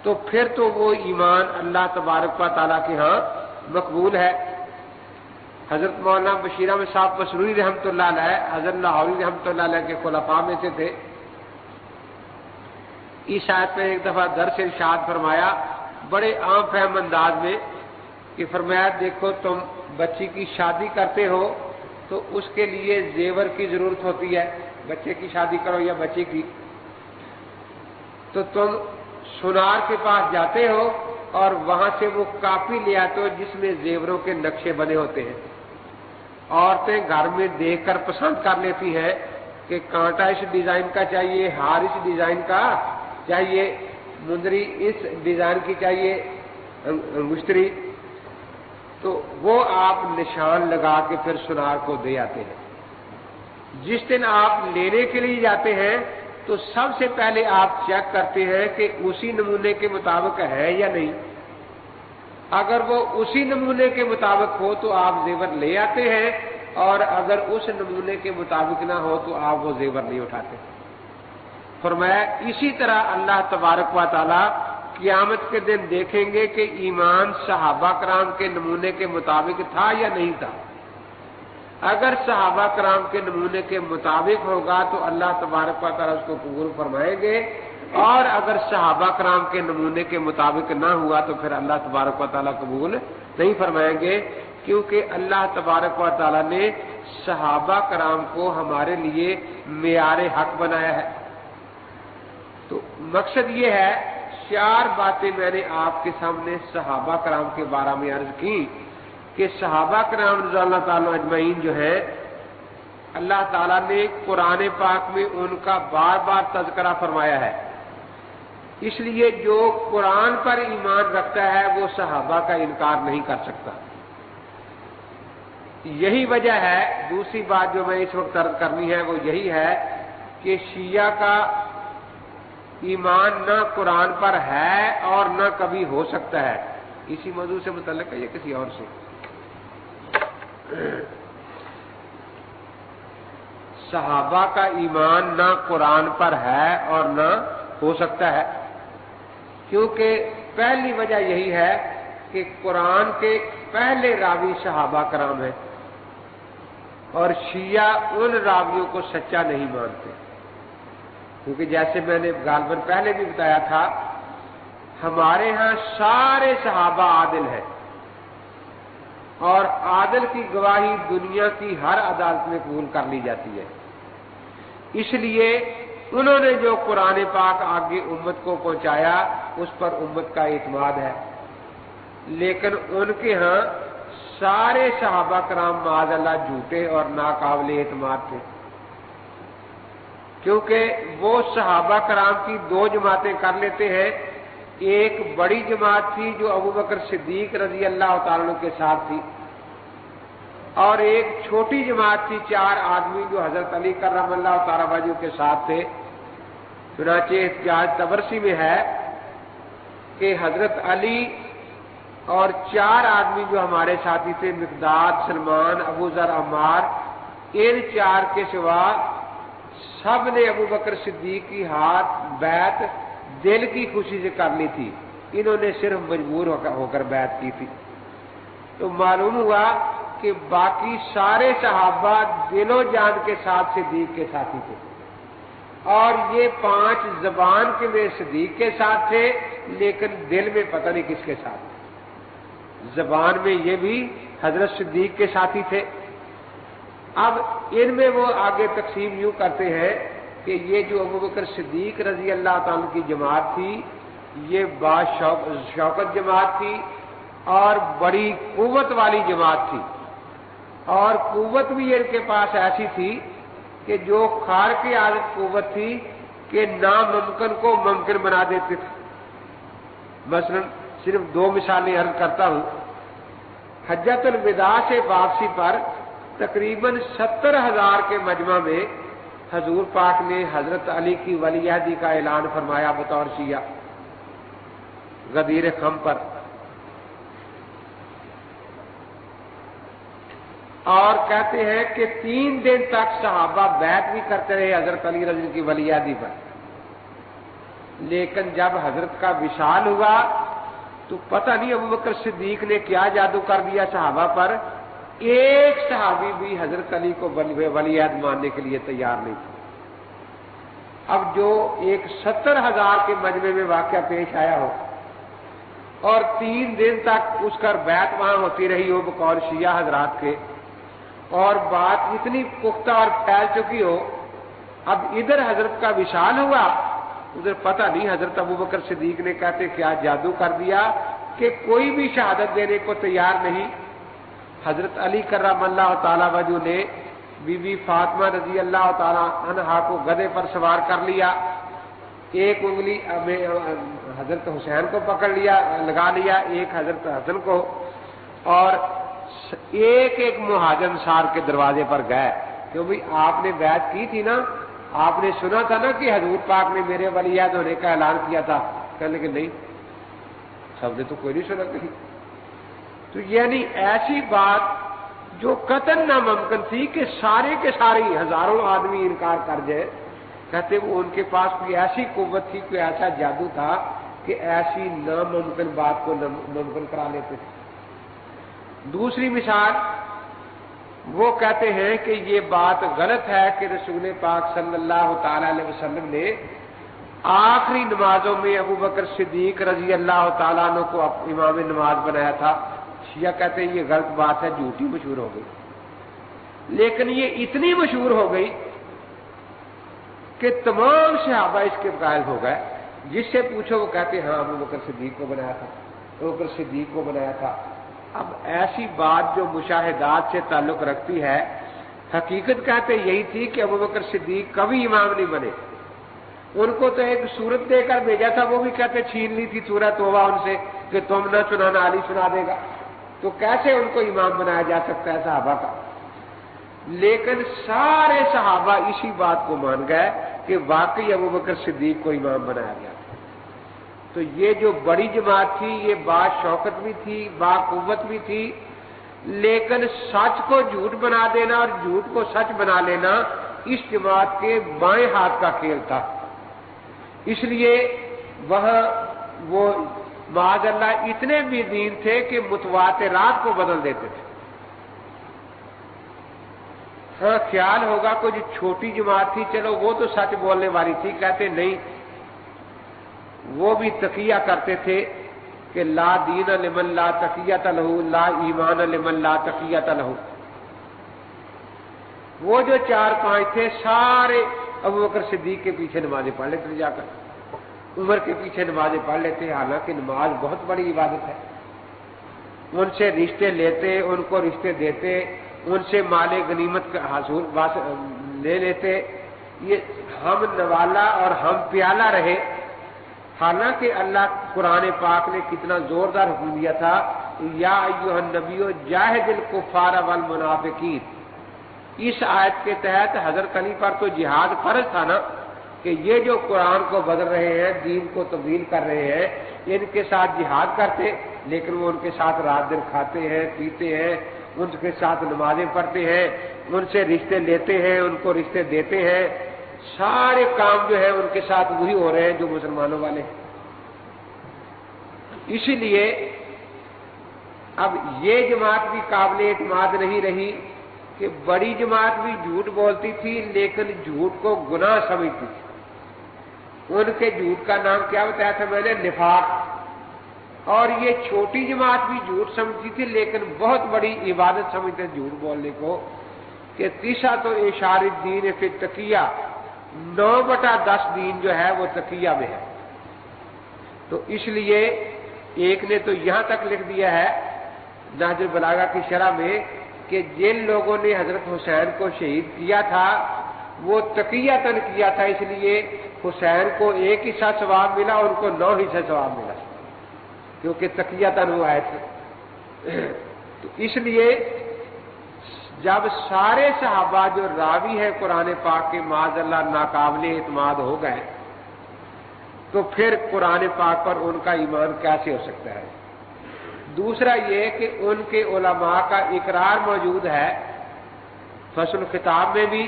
تو پھر تو وہ ایمان اللہ تبارک و تعالیٰ کے ہاں مقبول ہے۔ حضرت مولانا بشیر احمد صاحب بصری رحمۃ اللہ علیہ حضرت لاہوری رحمۃ اللہ علیہ کے خلفاء میں سے تھے۔ اس آیت میں ایک دفعہ درس ارشاد فرمایا بڑے عام فہم انداز میں کہ فرمایا دیکھو تم بچی کی شادی کرتے ہو تو اس کے لیے زیور کی ضرورت ہوتی ہے، بچے کی شادی کرو یا بچی کی، تو تم سونار کے پاس جاتے ہو اور وہاں سے وہ کاپی لے آتے ہو جس میں زیوروں کے نقشے بنے ہوتے ہیں۔ عورتیں گھر میں دیکھ کر پسند کر لیتی ہیں کہ کانٹا اس ڈیزائن کا چاہیے، ہار اس ڈیزائن کا چاہیے، مندری اس ڈیزائن کی چاہیے، انگشتری، تو وہ آپ نشان لگا کے پھر سونار کو دے آتے ہیں۔ جس دن آپ لینے کے لیے جاتے ہیں تو سب سے پہلے آپ چیک کرتے ہیں کہ اسی نمونے کے مطابق ہے یا نہیں۔ اگر وہ اسی نمونے کے مطابق ہو تو آپ زیور لے آتے ہیں، اور اگر اس نمونے کے مطابق نہ ہو تو آپ وہ زیور نہیں اٹھاتے۔ فرمایا اسی طرح اللہ تبارک و تعالی قیامت کے دن دیکھیں گے کہ ایمان صحابہ کرام کے نمونے کے مطابق تھا یا نہیں تھا۔ اگر صحابہ کرام کے نمونے کے مطابق ہوگا تو اللہ تبارک و تعالیٰ اس کو قبول فرمائیں گے، اور اگر صحابہ کرام کے نمونے کے مطابق نہ ہوا تو پھر اللہ تبارک و تعالیٰ قبول نہیں فرمائیں گے، کیونکہ اللہ تبارک و تعالیٰ نے صحابہ کرام کو ہمارے لیے معیار حق بنایا ہے۔ تو مقصد یہ ہے، 4 باتیں میں نے آپ کے سامنے صحابہ کرام کے بارے میں عرض کی کہ صحابہ کرام رضی اللہ تعالیٰ اجمعین جو ہیں، اللہ تعالیٰ نے قرآن پاک میں ان کا بار بار تذکرہ فرمایا ہے، اس لیے جو قرآن پر ایمان رکھتا ہے وہ صحابہ کا انکار نہیں کر سکتا۔ یہی وجہ ہے، دوسری بات جو میں اس وقت عرض کرنی ہے وہ یہی ہے کہ شیعہ کا ایمان نہ قرآن پر ہے اور نہ کبھی ہو سکتا ہے۔ اسی موضوع سے متعلق ہے یا کسی اور سے؟ صحابہ کا ایمان نہ قرآن پر ہے اور نہ ہو سکتا ہے، کیونکہ پہلی وجہ یہی ہے کہ قرآن کے پہلے راوی صحابہ کرام ہیں اور شیعہ ان راویوں کو سچا نہیں مانتے، کیونکہ جیسے میں نے غالباً پہلے بھی بتایا تھا، ہمارے ہاں سارے صحابہ عادل ہیں اور عادل کی گواہی دنیا کی ہر عدالت میں قبول کر لی جاتی ہے، اس لیے انہوں نے جو قرآن پاک آگے امت کو پہنچایا اس پر امت کا اعتماد ہے۔ لیکن ان کے ہاں سارے صحابہ کرام معاذ اللہ جھوٹے اور ناقابل اعتماد تھے، کیونکہ وہ صحابہ کرام کی 2 جماعتیں کر لیتے ہیں۔ ایک بڑی جماعت تھی جو ابو بکر صدیق رضی اللہ تعالیٰ عنہ کے ساتھ تھی، اور ایک چھوٹی جماعت تھی 4 آدمی جو حضرت علی کرم اللہ تعالیٰ وجہ کے ساتھ تھے۔ چنانچہ احتجاج طبرسی میں ہے کہ حضرت علی اور 4 آدمی جو ہمارے ساتھی تھے، مقداد، سلمان، ابو ذر، عمار، ان 4 کے سوا سب نے ابو بکر صدیق کی ہاتھ بیعت دل کی خوشی سے کر لی تھی، انہوں نے صرف مجبور ہو کر بیعت کی تھی۔ تو معلوم ہوا کہ باقی سارے صحابہ دل و جان کے ساتھ صدیق کے ساتھی تھے، اور یہ 5 زبان کے میں صدیق کے ساتھ تھے لیکن دل میں پتہ نہیں کس کے ساتھ۔ زبان میں یہ بھی حضرت صدیق کے ساتھی تھے۔ اب ان میں وہ آگے تقسیم یوں کرتے ہیں کہ یہ جو ابو بکر صدیق رضی اللہ تعالیٰ کی جماعت تھی یہ شوکت جماعت تھی اور بڑی قوت والی جماعت تھی، اور قوت بھی ان کے پاس ایسی تھی کہ جو خارق عادت قوت تھی کہ ناممکن کو ممکن بنا دیتے تھے۔ مثلا صرف 2 مثالیں عرض کرتا ہوں۔ حجۃ الوداع سے واپسی پر تقریباً 70,000 کے مجمع میں حضور پاک نے حضرت علی کی ولی عہدی کا اعلان فرمایا بطور شیعہ غدیر خم پر، اور کہتے ہیں کہ 3 دن تک صحابہ بیعت بھی کرتے رہے حضرت علی رضی کی ولی عہدی پر، لیکن جب حضرت کا وصال ہوا تو پتہ نہیں ابو بکر صدیق نے کیا جادو کر دیا صحابہ پر، ایک صحابی بھی حضرت علی کو ولی عہد ماننے کے لیے تیار نہیں تھا۔ اب جو ایک 70,000 کے مجمع میں واقعہ پیش آیا ہو اور 3 دن تک اس کا بیعت وہاں ہوتی رہی ہو بقول شیعہ حضرات کے، اور بات اتنی پختہ اور پھیل چکی ہو، اب ادھر حضرت کا وصال ہوا، ادھر پتہ نہیں حضرت ابو بکر صدیق نے کہتے کیا جادو کر دیا کہ کوئی بھی شہادت دینے کو تیار نہیں۔ حضرت علی کرم اللہ تعالیٰ وجہ نے بی بی فاطمہ رضی اللہ تعالیٰ عنہا کو گدھے پر سوار کر لیا، ایک انگلی حضرت حسین کو پکڑ لیا لگا لیا، ایک حضرت حسن کو، اور ایک ایک مہاجر انصار کے دروازے پر گئے، کیوں بھائی آپ نے بیعت کی تھی نا، آپ نے سنا تھا نا کہ حضور پاک نے میرے ولی عہد ہونے کا اعلان کیا تھا، کہنے کہ نہیں، سب نے تو کوئی نہیں سنا کہیں۔ تو یعنی ایسی بات جو قطعاً ناممکن تھی کہ سارے کے سارے ہزاروں آدمی انکار کر جائے، کہتے وہ ان کے پاس کوئی ایسی قوت تھی، کوئی ایسا جادو تھا کہ ایسی ناممکن بات کو ممکن کرا لیتے تھے۔ دوسری مثال وہ کہتے ہیں کہ یہ بات غلط ہے کہ رسول پاک صلی اللہ تعالی علیہ وسلم نے آخری نمازوں میں ابو بکر صدیق رضی اللہ تعالیٰ عنہ کو امام نماز بنایا تھا۔ شیعہ کہتے ہیں یہ غلط بات ہے، جھوٹی مشہور ہو گئی، لیکن یہ اتنی مشہور ہو گئی کہ تمام صحابہ اس کے قائل ہو گئے. جس سے پوچھو وہ کہتے ہاں ابو بکر صدیق کو بنایا تھا، ابو بکر صدیق کو بنایا تھا. اب ایسی بات جو مشاہدات سے تعلق رکھتی ہے، حقیقت کہتے یہی تھی کہ ابو بکر صدیق کبھی امام نہیں بنے. ان کو تو ایک سورت دے کر بھیجا تھا، وہ بھی کہتے چھین لی تھی سورہ توبہ ان سے کہ تم نہ سنانا علی سنا دے گا. تو کیسے ان کو امام بنایا جا سکتا ہے صحابہ کا؟ لیکن سارے صحابہ اسی بات کو مان گئے کہ واقعی ابو بکر صدیق کو امام بنایا گیا تھا. تو یہ جو بڑی جماعت تھی یہ با شوکت بھی تھی، با قوت بھی تھی، لیکن سچ کو جھوٹ بنا دینا اور جھوٹ کو سچ بنا لینا اس جماعت کے بائیں ہاتھ کا کھیل تھا. اس لیے وہاں وہ معاذ اللہ اتنے بھی دین تھے کہ متواترات کو بدل دیتے تھے. ہاں خیال ہوگا کوئی جو چھوٹی جماعت تھی چلو وہ تو سچ بولنے والی تھی، کہتے نہیں وہ بھی تقیہ کرتے تھے کہ لا دین لمن لا تقیۃ لہ، لا ایمان لمن لا تقیۃ لہ. وہ جو 4-5 تھے سارے ابو بکر صدیق کے پیچھے نمازیں پڑھ لیتے جا کر، عمر کے پیچھے نمازیں پڑھ لیتے، حالانکہ نماز بہت بڑی عبادت ہے. ان سے رشتے لیتے، ان کو رشتے دیتے، ان سے مال غنیمت کا حصول لے لیتے. یہ ہم نوالا اور ہم پیالہ رہے. حالانکہ اللہ قرآن پاک نے کتنا زوردار حکم دیا تھا، یا ایھا النبی جاہد الکفار والمنافقین. اس آیت کے تحت حضرت علی پر تو جہاد فرض تھا نا، کہ یہ جو قرآن کو بدل رہے ہیں، دین کو تبدیل کر رہے ہیں، ان کے ساتھ جہاد کرتے، لیکن وہ ان کے ساتھ رات دن کھاتے ہیں، پیتے ہیں، ان کے ساتھ نمازیں پڑھتے ہیں، ان سے رشتے لیتے ہیں، ان کو رشتے دیتے ہیں. سارے کام جو ہے ان کے ساتھ وہی ہو رہے ہیں جو مسلمانوں والے ہیں. اسی لیے اب یہ جماعت بھی قابل اعتماد نہیں رہی کہ بڑی جماعت بھی جھوٹ بولتی تھی لیکن جھوٹ کو گناہ سمجھتی تھی. ان کے جھوٹ کا نام کیا بتایا تھا میں نے؟ نفاق. اور یہ چھوٹی جماعت بھی جھوٹ سمجھتی تھی لیکن بہت بڑی عبادت سمجھتے جھوٹ بولنے کو، کہ تیسا تو اشار الدین فی التقیہ، 9/10 دین جو ہے وہ تقیہ میں ہے. تو اس لیے ایک نے تو یہاں تک لکھ دیا ہے نہج البلاغہ کی شرح میں کہ جن لوگوں نے حضرت حسین کو شہید کیا تھا وہ تقیۃً کیا تھا، اس لیے حسین کو 1 حصہ ثواب ملا، ان کو 9 حصہ ثواب ملا، کیونکہ تقیۃً وہ آئے تھے. تو اس لیے جب سارے صحابہ جو راوی ہیں قرآن پاک کے معاذ اللہ ناقابل اعتماد ہو گئے تو پھر قرآن پاک پر ان کا ایمان کیسے ہو سکتا ہے؟ دوسرا یہ کہ ان کے علماء کا اقرار موجود ہے. فصل الخطاب میں بھی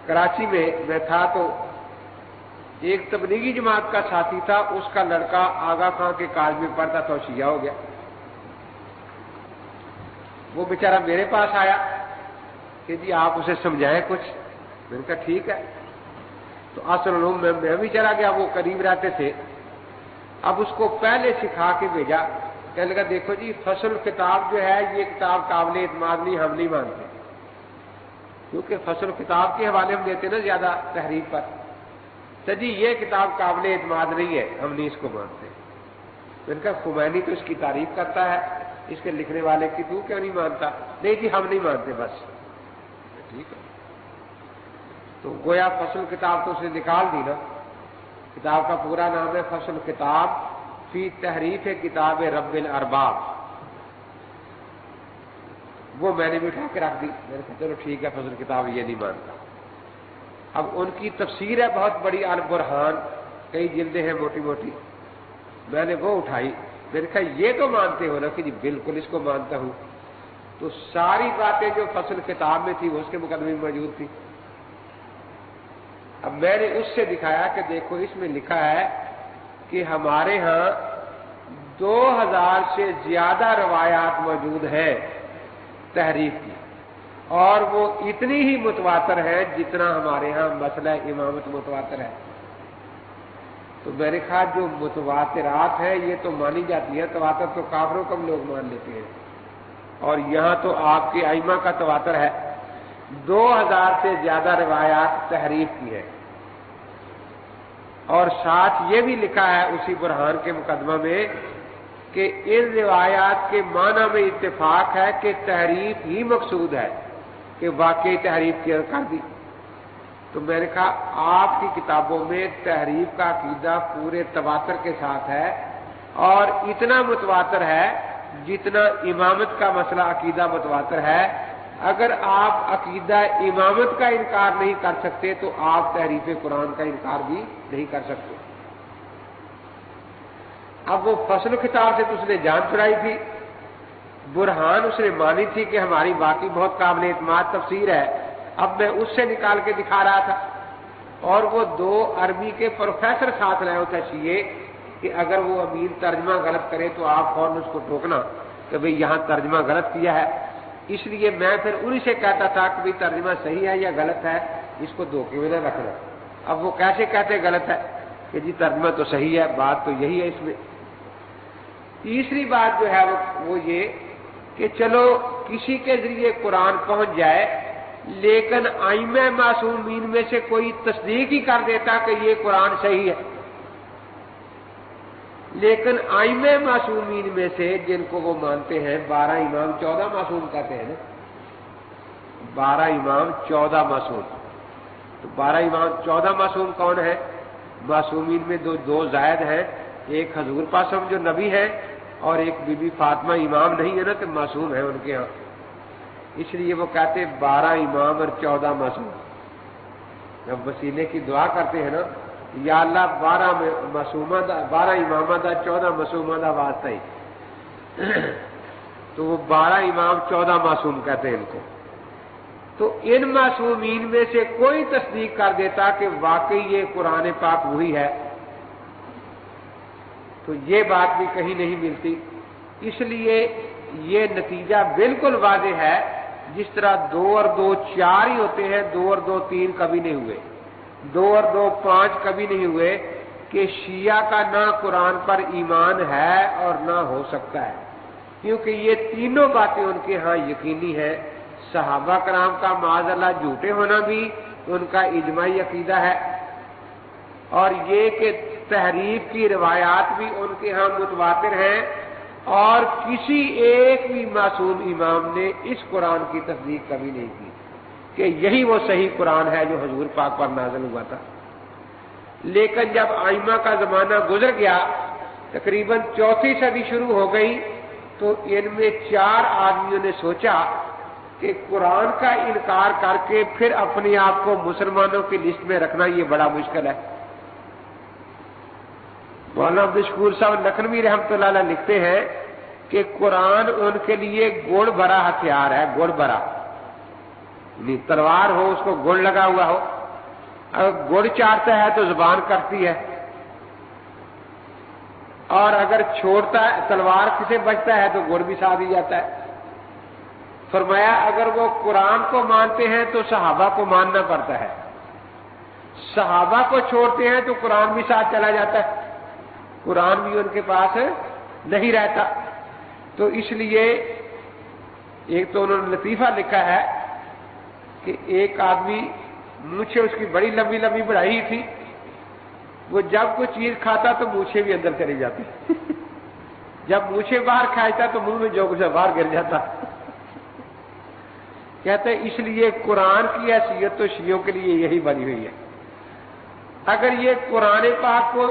کراچی میں تھا تو ایک تبلیغی جماعت کا ساتھی تھا، اس کا لڑکا آغا خان کے کالج میں پڑھتا تھا، شیعہ ہو گیا. وہ بیچارہ میرے پاس آیا کہ جی آپ اسے سمجھائیں کچھ. میں نے کہا ٹھیک ہے. تو اصل علوم میں بھی چلا گیا، وہ قریب رہتے تھے. اب اس کو پہلے سکھا کے بھیجا، کہنے لگا دیکھو جی فصل کتاب جو ہے یہ کتاب قابل اعتماد نہیں، ہم نہیں مانتے، کیونکہ فصل کتاب کے حوالے ہم دیتے نا زیادہ تحریر پر. تو جی یہ کتاب قابل اعتماد نہیں ہے، ہم نہیں اس کو مانتے. میں نے کہا خمینی تو اس کی تعریف کرتا ہے، اس کے لکھنے والے کی تو کیوں نہیں مانتا؟ نہیں جی ہم نہیں مانتے بس. ٹھیک ہے. تو گویا فصل کتاب تو اسے نکال دی نا. کتاب کا پورا نام ہے فصل کتاب فی تحریف کتاب رب الارباب. وہ میں نے بھی اٹھا کے رکھ دی. میں نے کہا چلو ٹھیک ہے فصل کتاب یہ نہیں مانتا. اب ان کی تفسیر ہے بہت بڑی البرہان، کئی جلدیں ہیں موٹی موٹی، میں نے وہ اٹھائی. میں نے کہا یہ تو مانتے ہو نا؟ کہ جی بالکل اس کو مانتا ہوں. تو ساری باتیں جو فصل کتاب میں تھی وہ اس کے مقدمے میں موجود تھی. اب میں نے اس سے دکھایا کہ دیکھو اس میں لکھا ہے کہ ہمارے ہاں 2000 سے زیادہ روایات موجود ہیں تحریف کی، اور وہ اتنی ہی متواتر ہے جتنا ہمارے ہاں مسئلہ امامت متواتر ہے. تو میں نے کہا جو متواترات ہیں یہ تو مانی جاتی ہیں، تواتر تو کافروں کو ہم لوگ مان لیتے ہیں، اور یہاں تو آپ کے ائمہ کا تواتر ہے. 2000 سے زیادہ روایات تحریف کی ہے. اور ساتھ یہ بھی لکھا ہے اسی برہان کے مقدمہ میں کہ ان روایات کے معنی میں اتفاق ہے کہ تحریف ہی مقصود ہے، کہ واقعی تحریف کر دی۔ تو میں نے کہا آپ کی کتابوں میں تحریف کا عقیدہ پورے تواتر کے ساتھ ہے، اور اتنا متواتر ہے جتنا امامت کا مسئلہ عقیدہ متواتر ہے۔ اگر آپ عقیدہ امامت کا انکار نہیں کر سکتے تو آپ تحریف قرآن کا انکار بھی نہیں کر سکتے۔ اب وہ فصل کتاب سے تو اس نے جان چھڑائی تھی، برہان اس نے مانی تھی کہ ہماری باقی بہت قابل اعتماد تفسیر ہے، اب میں اس سے نکال کے دکھا رہا تھا۔ اور وہ 2 عربی کے پروفیسر ساتھ رہے ہوتے چاہیے کہ اگر وہ امیر ترجمہ غلط کرے تو آپ فوراً اس کو ٹوکنا کہ بھئی یہاں ترجمہ غلط کیا ہے۔ اس لیے میں پھر انہی سے کہتا تھا کہ بھئی ترجمہ صحیح ہے یا غلط ہے، اس کو دھوکے میں نہ رکھنا۔ اب وہ کیسے کہتے غلط ہے کہ جی ترجمہ تو صحیح ہے، بات تو یہی ہے اس میں۔ تیسری بات جو ہے وہ یہ کہ چلو کسی کے ذریعے قرآن پہنچ جائے، لیکن ائمہ معصومین میں سے کوئی تصدیق ہی کر دیتا کہ یہ قرآن صحیح ہے۔ لیکن ائمہ معصومین میں سے جن کو وہ مانتے ہیں 12 امام 14 معصوم کہتے ہیں نا، 12 امام 14 معصوم، تو 12 امام 14 معصوم کون ہے؟ معصومین میں دو زائد ہیں، ایک حضور پاسم جو نبی ہے اور ایک بی بی فاطمہ امام نہیں ہے نا تو معصوم ہے ان کے ہاں، اس لیے وہ کہتے ہیں 12 امام اور 14 معصوم۔ جب وسیلے کی دعا کرتے ہیں نا، یا اللہ 12 معصومہ دا 12 امامہ دا 14 معصومہ دا واسطہ ہی، تو وہ 12 امام 14 معصوم کہتے ہیں ان کو۔ تو ان معصومین میں سے کوئی تصدیق کر دیتا کہ واقعی یہ قرآن پاک وہی ہے، تو یہ بات بھی کہیں نہیں ملتی۔ اس لیے یہ نتیجہ بالکل واضح ہے، جس طرح 2 اور 2 4 ہی ہوتے ہیں، 2 اور 2 3 کبھی نہیں ہوئے، 2 اور 2 5 کبھی نہیں ہوئے، کہ شیعہ کا نہ قرآن پر ایمان ہے اور نہ ہو سکتا ہے، کیونکہ یہ تینوں باتیں ان کے ہاں یقینی ہیں۔ صحابہ کرام کا معاذ اللہ جھوٹے ہونا بھی ان کا اجماعی عقیدہ ہے، اور یہ کہ تحریف کی روایات بھی ان کے ہاں متواتر ہیں، اور کسی ایک بھی معصوم امام نے اس قرآن کی تصدیق کبھی نہیں کی کہ یہی وہ صحیح قرآن ہے جو حضور پاک پر نازل ہوا تھا۔ لیکن جب ائمہ کا زمانہ گزر گیا، تقریباً 4 صدی شروع ہو گئی، تو ان میں 4 آدمیوں نے سوچا کہ قرآن کا انکار کر کے پھر اپنے آپ کو مسلمانوں کی لسٹ میں رکھنا یہ بڑا مشکل ہے۔ مولانا عبدالشکور صاحب لکھنوی رحمۃ اللہ علیہ لکھتے ہیں کہ قرآن ان کے لیے گڑ بھرا ہتھیار ہے، گڑ بھرا، یعنی تلوار ہو اس کو گڑ لگا ہوا ہو، اگر گڑ چاٹتا ہے تو زبان کٹتی ہے، اور اگر چھوڑتا ہے تلوار سے بچتا ہے تو گڑ بھی ساتھ ہی جاتا ہے۔ فرمایا اگر وہ قرآن کو مانتے ہیں تو صحابہ کو ماننا پڑتا ہے، صحابہ کو چھوڑتے ہیں تو قرآن بھی ساتھ چلا جاتا ہے، قرآن بھی ان کے پاس نہیں رہتا۔ تو اس لیے ایک تو انہوں نے لطیفہ لکھا ہے کہ ایک آدمی مونچھے اس کی بڑی لمبی لمبی بڑھائی تھی، وہ جب کوئی چیز کھاتا تو مونچھے بھی اندر چلی جاتی، جب مونچھے باہر کھاتا تو منہ میں جو کچھ باہر گر جاتا۔ کہتے ہیں اس لیے قرآن کی حیثیت تو شیعوں کے لیے یہی بنی ہوئی ہے۔ اگر یہ قرآن پاک کو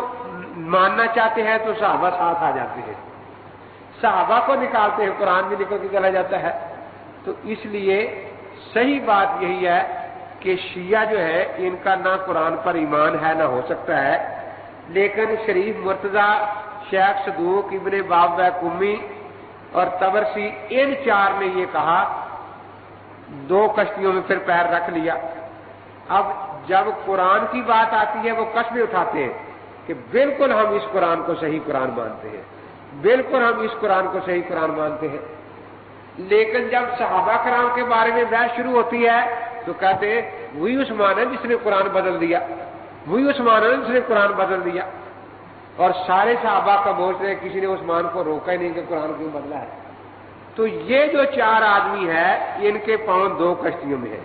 ماننا چاہتے ہیں تو صحابہ ساتھ آ جاتے ہیں، صحابہ کو نکالتے ہیں قرآن بھی نکل کے چلا جاتا ہے۔ تو اس لیے صحیح بات یہی ہے کہ شیعہ جو ہے ان کا نہ قرآن پر ایمان ہے نہ ہو سکتا ہے، لیکن شریف مرتضیٰ، شیخ صدوق، ابن بابویہ قمی اور طبرسی، ان 4 نے یہ کہا، 2 کشتیوں میں پھر پیر رکھ لیا۔ اب جب قرآن کی بات آتی ہے وہ قسمیں اٹھاتے ہیں کہ بالکل ہم اس قرآن کو صحیح قرآن مانتے ہیں، بالکل ہم اس قرآن کو صحیح قرآن مانتے ہیں۔ لیکن جب صحابہ کرام کے بارے میں بحث شروع ہوتی ہے تو کہتے ہیں وہی عثمان ہے جس نے قرآن بدل دیا، وہی عثمان ہے جس نے قرآن بدل دیا، اور سارے صحابہ کا بولتے ہیں کسی نے عثمان کو روکا ہی نہیں کہ قرآن کیوں بدلا ہے۔ تو یہ جو 4 آدمی ہے ان کے پاؤں 2 کشتیوں میں ہیں،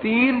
3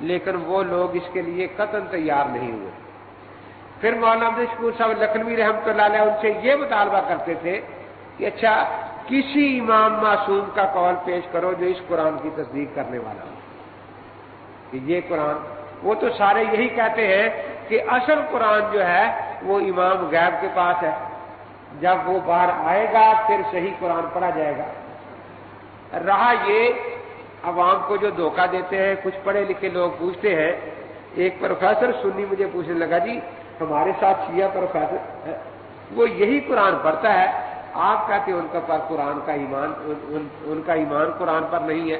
لیکن وہ لوگ اس کے لیے قطعاً تیار نہیں ہوئے۔ پھر مولانا عبد الشکور صاحب لکھنوی رحمۃ اللہ علیہ ان سے یہ مطالبہ کرتے تھے کہ اچھا کسی امام معصوم کا قول پیش کرو جو اس قرآن کی تصدیق کرنے والا ہو کہ یہ قرآن، وہ تو سارے یہی کہتے ہیں کہ اصل قرآن جو ہے وہ امام غیب کے پاس ہے، جب وہ باہر آئے گا پھر صحیح قرآن پڑھا جائے گا۔ رہا یہ عوام کو جو دھوکہ دیتے ہیں، کچھ پڑھے لکھے لوگ پوچھتے ہیں، ایک پروفیسر سنی مجھے پوچھنے لگا جی ہمارے ساتھ شیعہ پروفیسر وہ یہی قرآن پڑھتا ہے، آپ کہتے ہیں ان کا پر قرآن کا ایمان ان کا ایمان قرآن پر نہیں ہے۔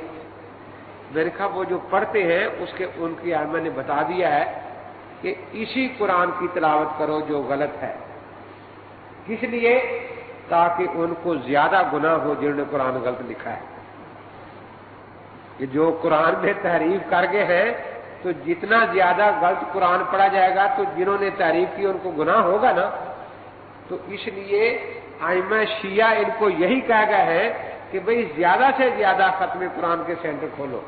میں نے کہا وہ جو پڑھتے ہیں اس کے ان کی ائمہ نے بتا دیا ہے کہ اسی قرآن کی تلاوت کرو جو غلط ہے، کس لیے؟ تاکہ ان کو زیادہ گناہ ہو جنہوں نے قرآن غلط لکھا ہے، کہ جو قرآن میں تحریف کر گئے ہیں تو جتنا زیادہ غلط قرآن پڑھا جائے گا تو جنہوں نے تحریف کی ان کو گناہ ہوگا نا۔ تو اس لیے ائمہ شیعہ ان کو یہی کہہ گئے ہیں کہ بھئی زیادہ سے زیادہ ختم قرآن کے سینٹر کھولو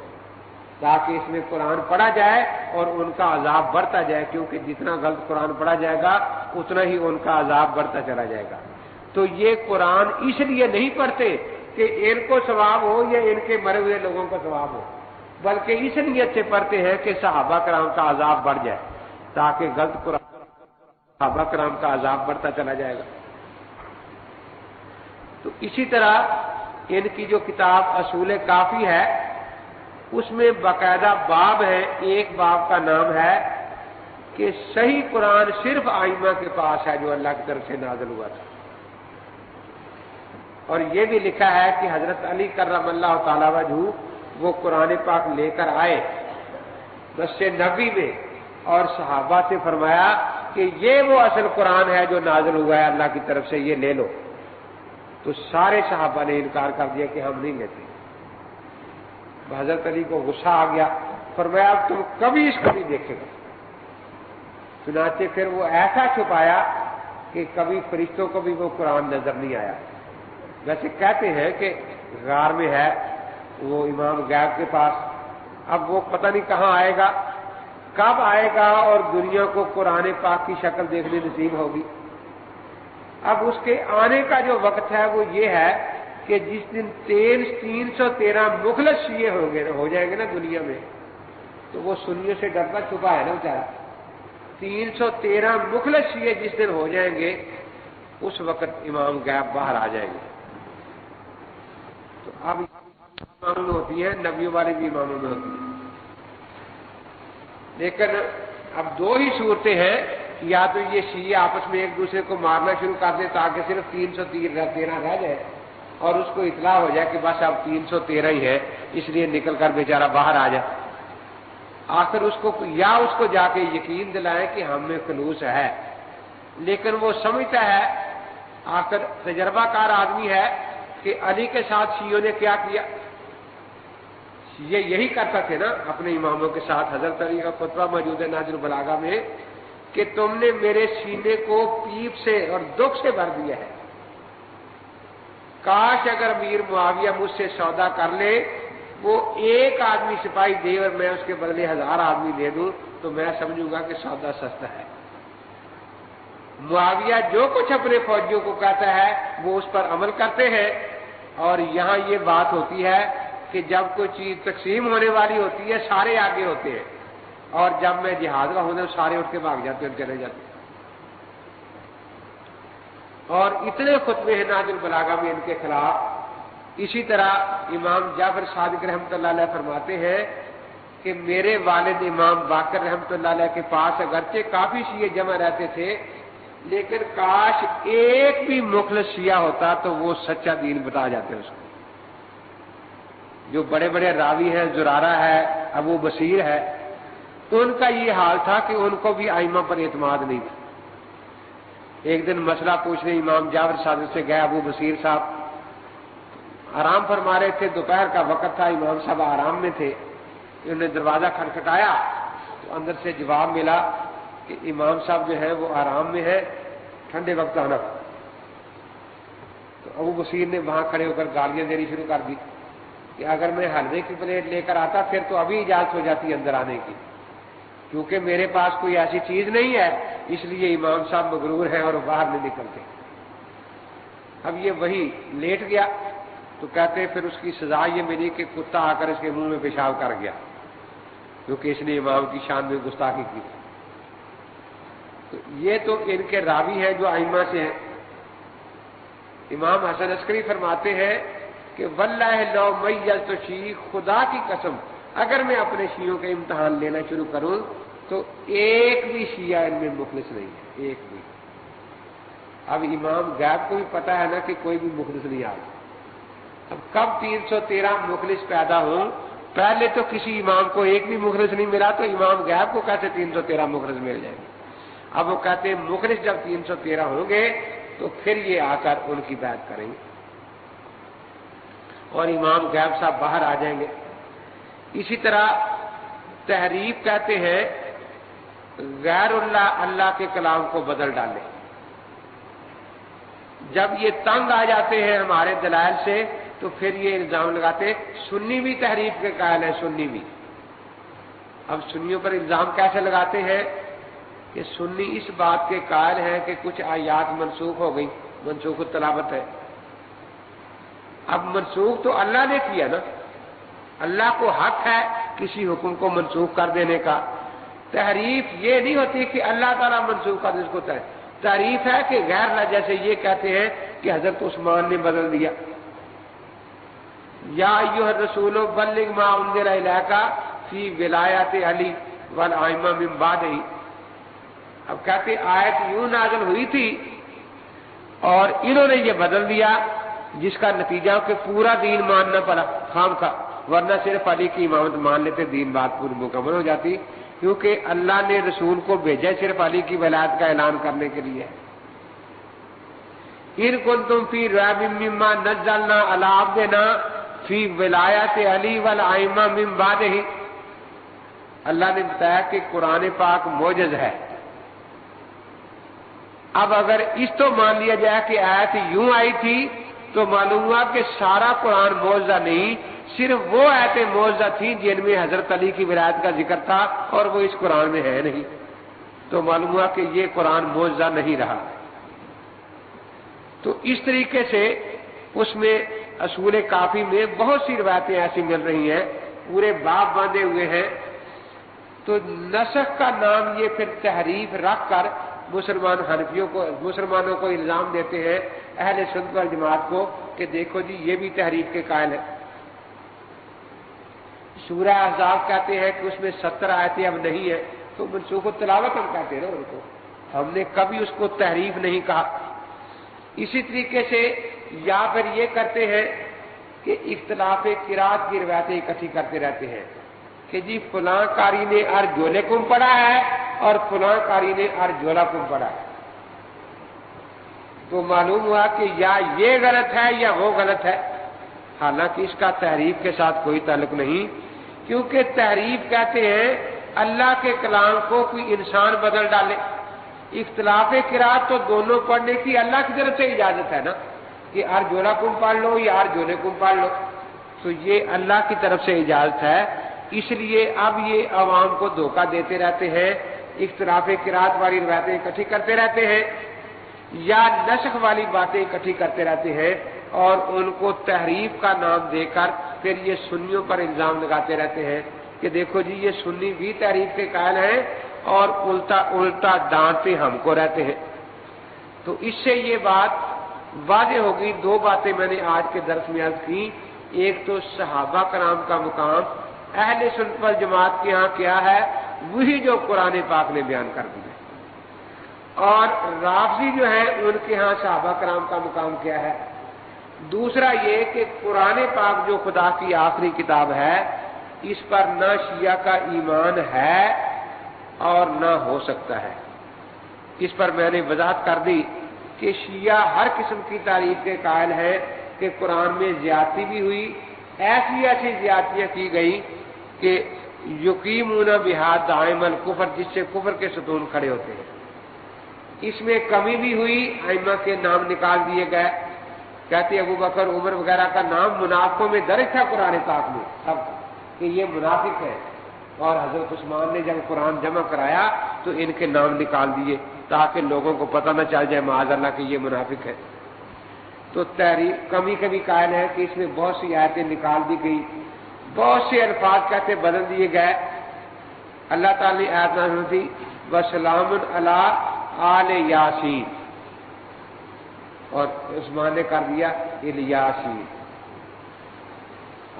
تاکہ اس میں قرآن پڑھا جائے اور ان کا عذاب بڑھتا جائے، کیونکہ جتنا غلط قرآن پڑھا جائے گا اتنا ہی ان کا عذاب بڑھتا چلا جائے گا۔ تو یہ قرآن اس لیے نہیں پڑھتے کہ ان کو ثواب ہو یا ان کے مرے ہوئے لوگوں کو ثواب ہو، بلکہ اس نیت سے پڑھتے ہیں کہ صحابہ کرام کا عذاب بڑھ جائے، تاکہ غلط قرآن صحابہ کرام کا عذاب بڑھتا چلا جائے گا۔ تو اسی طرح ان کی جو کتاب اصول کافی ہے اس میں باقاعدہ باب ہے، ایک باب کا نام ہے کہ صحیح قرآن صرف ائمہ کے پاس ہے جو اللہ کی طرف سے نازل ہوا تھا، اور یہ بھی لکھا ہے کہ حضرت علی کرم اللہ تعالی وجہ وہ قرآن پاک لے کر آئے مسجد نبوی میں اور صحابہ سے فرمایا کہ یہ وہ اصل قرآن ہے جو نازل ہوا ہے اللہ کی طرف سے، یہ لے لو۔ تو سارے صحابہ نے انکار کر دیا کہ ہم نہیں لیتے۔ حضرت علی کو غصہ آ گیا، فرمایا اب تم کبھی اس کو نہیں دیکھے گا۔ چنانچہ پھر وہ ایسا چھپایا کہ کبھی فرشتوں کو بھی وہ قرآن نظر نہیں آیا۔ ویسے کہتے ہیں کہ غار میں ہے وہ امام غیب کے پاس، اب وہ پتہ نہیں کہاں آئے گا، کب آئے گا اور دنیا کو قرآن پاک کی شکل دیکھنے نصیب ہوگی۔ اب اس کے آنے کا جو وقت ہے وہ یہ ہے کہ جس دن 313 مخلص شیعہ ہو جائیں گے نا دنیا میں، تو وہ سنیوں سے ڈرتا چھپا ہے نا بیچارہ، 313 مخلص شیعہ جس دن ہو جائیں گے اس وقت امام غیب باہر آ جائیں گے۔ تو اب اماموں میں ہوتی ہے، نبیوں والے بھی اماموں میں ہوتی ہیں، لیکن اب دو ہی صورتیں ہیں، یا تو یہ شیعہ آپس میں ایک دوسرے کو مارنا شروع کر دیں تاکہ صرف 313 رہ جائے اور اس کو اطلاع ہو جائے کہ بس اب 313 ہی ہے، اس لیے نکل کر بیچارہ باہر آ جائے، آخر اس کو جا کے یقین دلائیں کہ ہم میں خلوص ہے۔ لیکن وہ سمجھتا ہے، آخر تجربہ کار آدمی ہے، کہ علی کے ساتھ شیعوں نے کیا کیا، یہ یہی کرتا تھے نا اپنے اماموں کے ساتھ۔ حضرت علی کا خطبہ موجود ہے نہج البلاغہ میں کہ تم نے میرے سینے کو پیپ سے اور دکھ سے بھر دیا ہے، کاش اگر امیر معاویہ مجھ سے سودا کر لے، وہ ایک آدمی سپاہی دے اور میں اس کے بدلے 1000 آدمی دے دوں تو میں سمجھوں گا کہ سودا سستا ہے۔ معاویہ جو کچھ اپنے فوجیوں کو کہتا ہے وہ اس پر عمل کرتے ہیں، اور یہاں یہ بات ہوتی ہے کہ جب کوئی چیز تقسیم ہونے والی ہوتی ہے سارے آگے ہوتے ہیں، اور جب میں جہاد کا ہوتا ہوں سارے اٹھ کے بھاگ جاتے ہیں اور چلے جاتے ہیں۔ اور اتنے خطبے ہیں نہج البلاغہ میں ان کے خلاف۔ اسی طرح امام جعفر صادق رحمۃ اللہ علیہ فرماتے ہیں کہ میرے والد امام باقر رحمۃ اللہ علیہ کے پاس اگرچہ کافی شیعہ جمع رہتے تھے، لیکن کاش ایک بھی مخلص شیعہ ہوتا تو وہ سچا دین بتا جاتے اس کو۔ جو بڑے بڑے راوی ہیں، زرارہ ہے، ابو بصیر ہے، تو ان کا یہ حال تھا کہ ان کو بھی ائمہ پر اعتماد نہیں تھا۔ ایک دن مسئلہ پوچھنے امام جعفر صادق سے گئے ابو بصیر صاحب، آرام فرما رہے تھے، دوپہر کا وقت تھا، امام صاحب آرام میں تھے، انہوں نے دروازہ کھٹکھٹایا تو اندر سے جواب ملا کہ امام صاحب جو ہے وہ آرام میں ہے، ٹھنڈے وقت آنا۔ تو ابو بصیر نے وہاں کھڑے ہو کر گالیاں دینی شروع کر دی کہ اگر میں حلوے کی پلیٹ لے کر آتا پھر تو ابھی اجازت ہو جاتی اندر آنے کی، کیونکہ میرے پاس کوئی ایسی چیز نہیں ہے، اس لیے امام صاحب مغرور ہیں اور باہر نہیں نکلتے۔ اب یہ وہی لیٹ گیا تو کہتے ہیں پھر اس کی سزا یہ ملی کہ کتا آ کر اس کے منہ میں پیشاب کر گیا، کیونکہ اس نے امام کی شان میں گستاخی کی۔ تو یہ تو ان کے راوی ہیں جو ائمہ سے ہیں۔ امام حسن عسکری فرماتے ہیں کہ واللہ لو میت شیع، خدا کی قسم اگر میں اپنے شیعوں کے امتحان لینا شروع کروں تو ایک بھی شیعہ ان میں مخلص نہیں ہے، ایک بھی۔ اب امام غیب کو بھی پتا ہے نا کہ کوئی بھی مخلص نہیں آ رہا۔ اب کب 313 مخلص پیدا ہوں؟ پہلے تو کسی امام کو ایک بھی مخلص نہیں ملا تو امام غیب کو کیسے 313 مخلص مل جائیں گے؟ اب وہ کہتے ہیں مخلص جب 313 ہوں گے تو پھر یہ آ کر ان کی بیعت کریں گے اور امام غیب صاحب باہر آ جائیں گے۔ اسی طرح تحریف کہتے ہیں غیر اللہ کے کلام کو بدل ڈالے۔ جب یہ تنگ آ جاتے ہیں ہمارے دلائل سے تو پھر یہ الزام لگاتے سنی بھی تحریف کے قائل ہیں، سنی بھی۔ اب سنیوں پر الزام کیسے لگاتے ہیں کہ سنی اس بات کے قائل ہیں کہ کچھ آیات منسوخ ہو گئی، منسوخ التلاوت ہے۔ اب منسوخ تو اللہ نے کیا نا، اللہ کو حق ہے کسی حکم کو منسوخ کر دینے کا۔ تحریف یہ نہیں ہوتی کہ اللہ تعالیٰ منسوخ کر دے، اس کو تحریف ہے کہ غیر اللہ، جیسے یہ کہتے ہیں کہ حضرت عثمان نے بدل دیا، یا ایھا الرسول بلغ ما انزل الیک فی ولایت علی والائمہ من بعدہ۔ اب کہتے آیت یوں نازل ہوئی تھی اور انہوں نے یہ بدل دیا، جس کا نتیجہ کہ پورا دین ماننا پڑا خام کا، ورنہ صرف علی کی امامت مان لیتے دین بات پوری مکمل ہو جاتی، کیونکہ اللہ نے رسول کو بھیجا صرف علی کی ولایت کا اعلان کرنے کے لیے۔ ان کنتم فی ریب مما نزلنا علی عبدنا فی ولایت علی والائمہ من بعدہ۔ اللہ نے بتایا کہ قرآن پاک معجز ہے۔ اب اگر اس تو مان لیا جائے کہ آیت یوں آئی تھی تو معلوم ہوا کہ سارا قرآن معجزہ نہیں، صرف وہ آیتیں معجزہ تھیں جن میں حضرت علی کی ولایت کا ذکر تھا اور وہ اس قرآن میں ہے نہیں، تو معلوم ہوا کہ یہ قرآن معجزہ نہیں رہا۔ تو اس طریقے سے اس میں اصول کافی میں بہت سی روایتیں ایسی مل رہی ہیں، پورے باب باندھے ہوئے ہیں۔ تو نسخ کا نام یہ پھر تحریف رکھ کر مسلمانوں کو الزام دیتے ہیں، اہل سنت والجماعت کو، کہ دیکھو جی یہ بھی تحریف کے قائل ہے۔ سورہ احزاب کہتے ہیں کہ اس میں 70 آیتیں اب نہیں ہیں، تو منسوخ التلاوت ہم کہتے ہیں نا ان کو، ہم نے کبھی اس کو تحریف نہیں کہا۔ اسی طریقے سے یا پھر یہ کرتے ہیں کہ اختلاف قرات کی روایتیں اکٹھی کرتے رہتے ہیں کہ جی فلاں قاری نے ارجلکم پڑھا ہے اور فلاں قاری نے ارجلکم پڑھا ہے، تو معلوم ہوا کہ یا یہ غلط ہے یا وہ غلط ہے، حالانکہ اس کا تحریف کے ساتھ کوئی تعلق نہیں، کیونکہ تحریف کہتے ہیں اللہ کے کلام کو کوئی انسان بدل ڈالے۔ اختلاف قرات تو دونوں پڑھنے کی اللہ کی طرف سے اجازت ہے نا، کہ ارجلکم پڑھ لو یا ارجلکم پڑھ لو، تو یہ اللہ کی طرف سے اجازت ہے۔ اس لیے اب یہ عوام کو دھوکہ دیتے رہتے ہیں، اختلاف قرات والی روایتیں اکٹھی کرتے رہتے ہیں یا نسخ والی باتیں اکٹھی کرتے رہتے ہیں اور ان کو تحریف کا نام دے کر پھر یہ سنیوں پر الزام لگاتے رہتے ہیں کہ دیکھو جی یہ سنی بھی تحریف کے قائل ہیں اور الٹا ڈانٹتے ہم کو رہتے ہیں۔ تو اس سے یہ بات واضح ہوگی۔ دو باتیں میں نے آج کے درس میں عرض کی، ایک تو صحابہ کرام کا مقام اہل سنت والجماعت کے ہاں کیا ہے، وہی جو قرآن پاک نے بیان کر دیا، اور رافضی جو ہے ان کے ہاں صحابہ کرام کا مقام کیا ہے۔ دوسرا یہ کہ قرآن پاک جو خدا کی آخری کتاب ہے، اس پر نہ شیعہ کا ایمان ہے اور نہ ہو سکتا ہے۔ اس پر میں نے وضاحت کر دی کہ شیعہ ہر قسم کی تعریف کے قائل ہیں کہ قرآن میں زیادتی بھی ہوئی، ایسی زیادتیاں کی گئی کہ یقیمون بہا دائم الکفر، جس سے کفر کے ستون کھڑے ہوتے ہیں۔ اس میں کمی بھی ہوئی، ائمہ کے نام نکال دیے گئے، کہتے ابو بکر عمر وغیرہ کا نام منافقوں میں درج تھا قرآن پاک میں سب کہ یہ منافق ہے، اور حضرت عثمان نے جب قرآن جمع کرایا تو ان کے نام نکال دیے تاکہ لوگوں کو پتہ نہ چل جائے معاذ اللہ کہ یہ منافق ہے۔ تو تحریف کبھی قائل ہے کہ اس میں بہت سی آیتیں نکال دی گئی، بہت سے الفاظ کہتے بدل دیے گئے۔ اللہ تعالی نے آیت نازل کی وسلام علی آل یاسین، اور عثمان نے کر دیا الیاسین،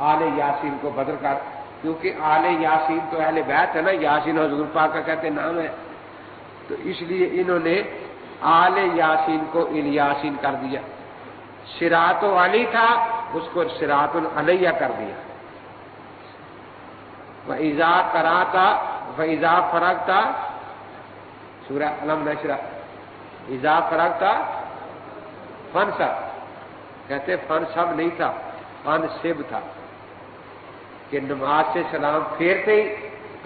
آل یاسین کو بدل کر، کیونکہ آل یاسین تو اہل بیت ہے نا، یاسین حضور پاک کا کہتے نام ہے، تو اس لیے انہوں نے آل یاسین کو الیاسین کر دیا۔ صراط علی تھا، اس کو صراط علیہ کر دیا۔ وَإِذَا قَرَأْتَ وَإِذَا فَرَغْتَ، سورہ علم نشرہ، اذا فرغت فنصب، کہتے فنصب نہیں تھا، فنصب تھا کہ نماز سے سلام پھیرتے ہی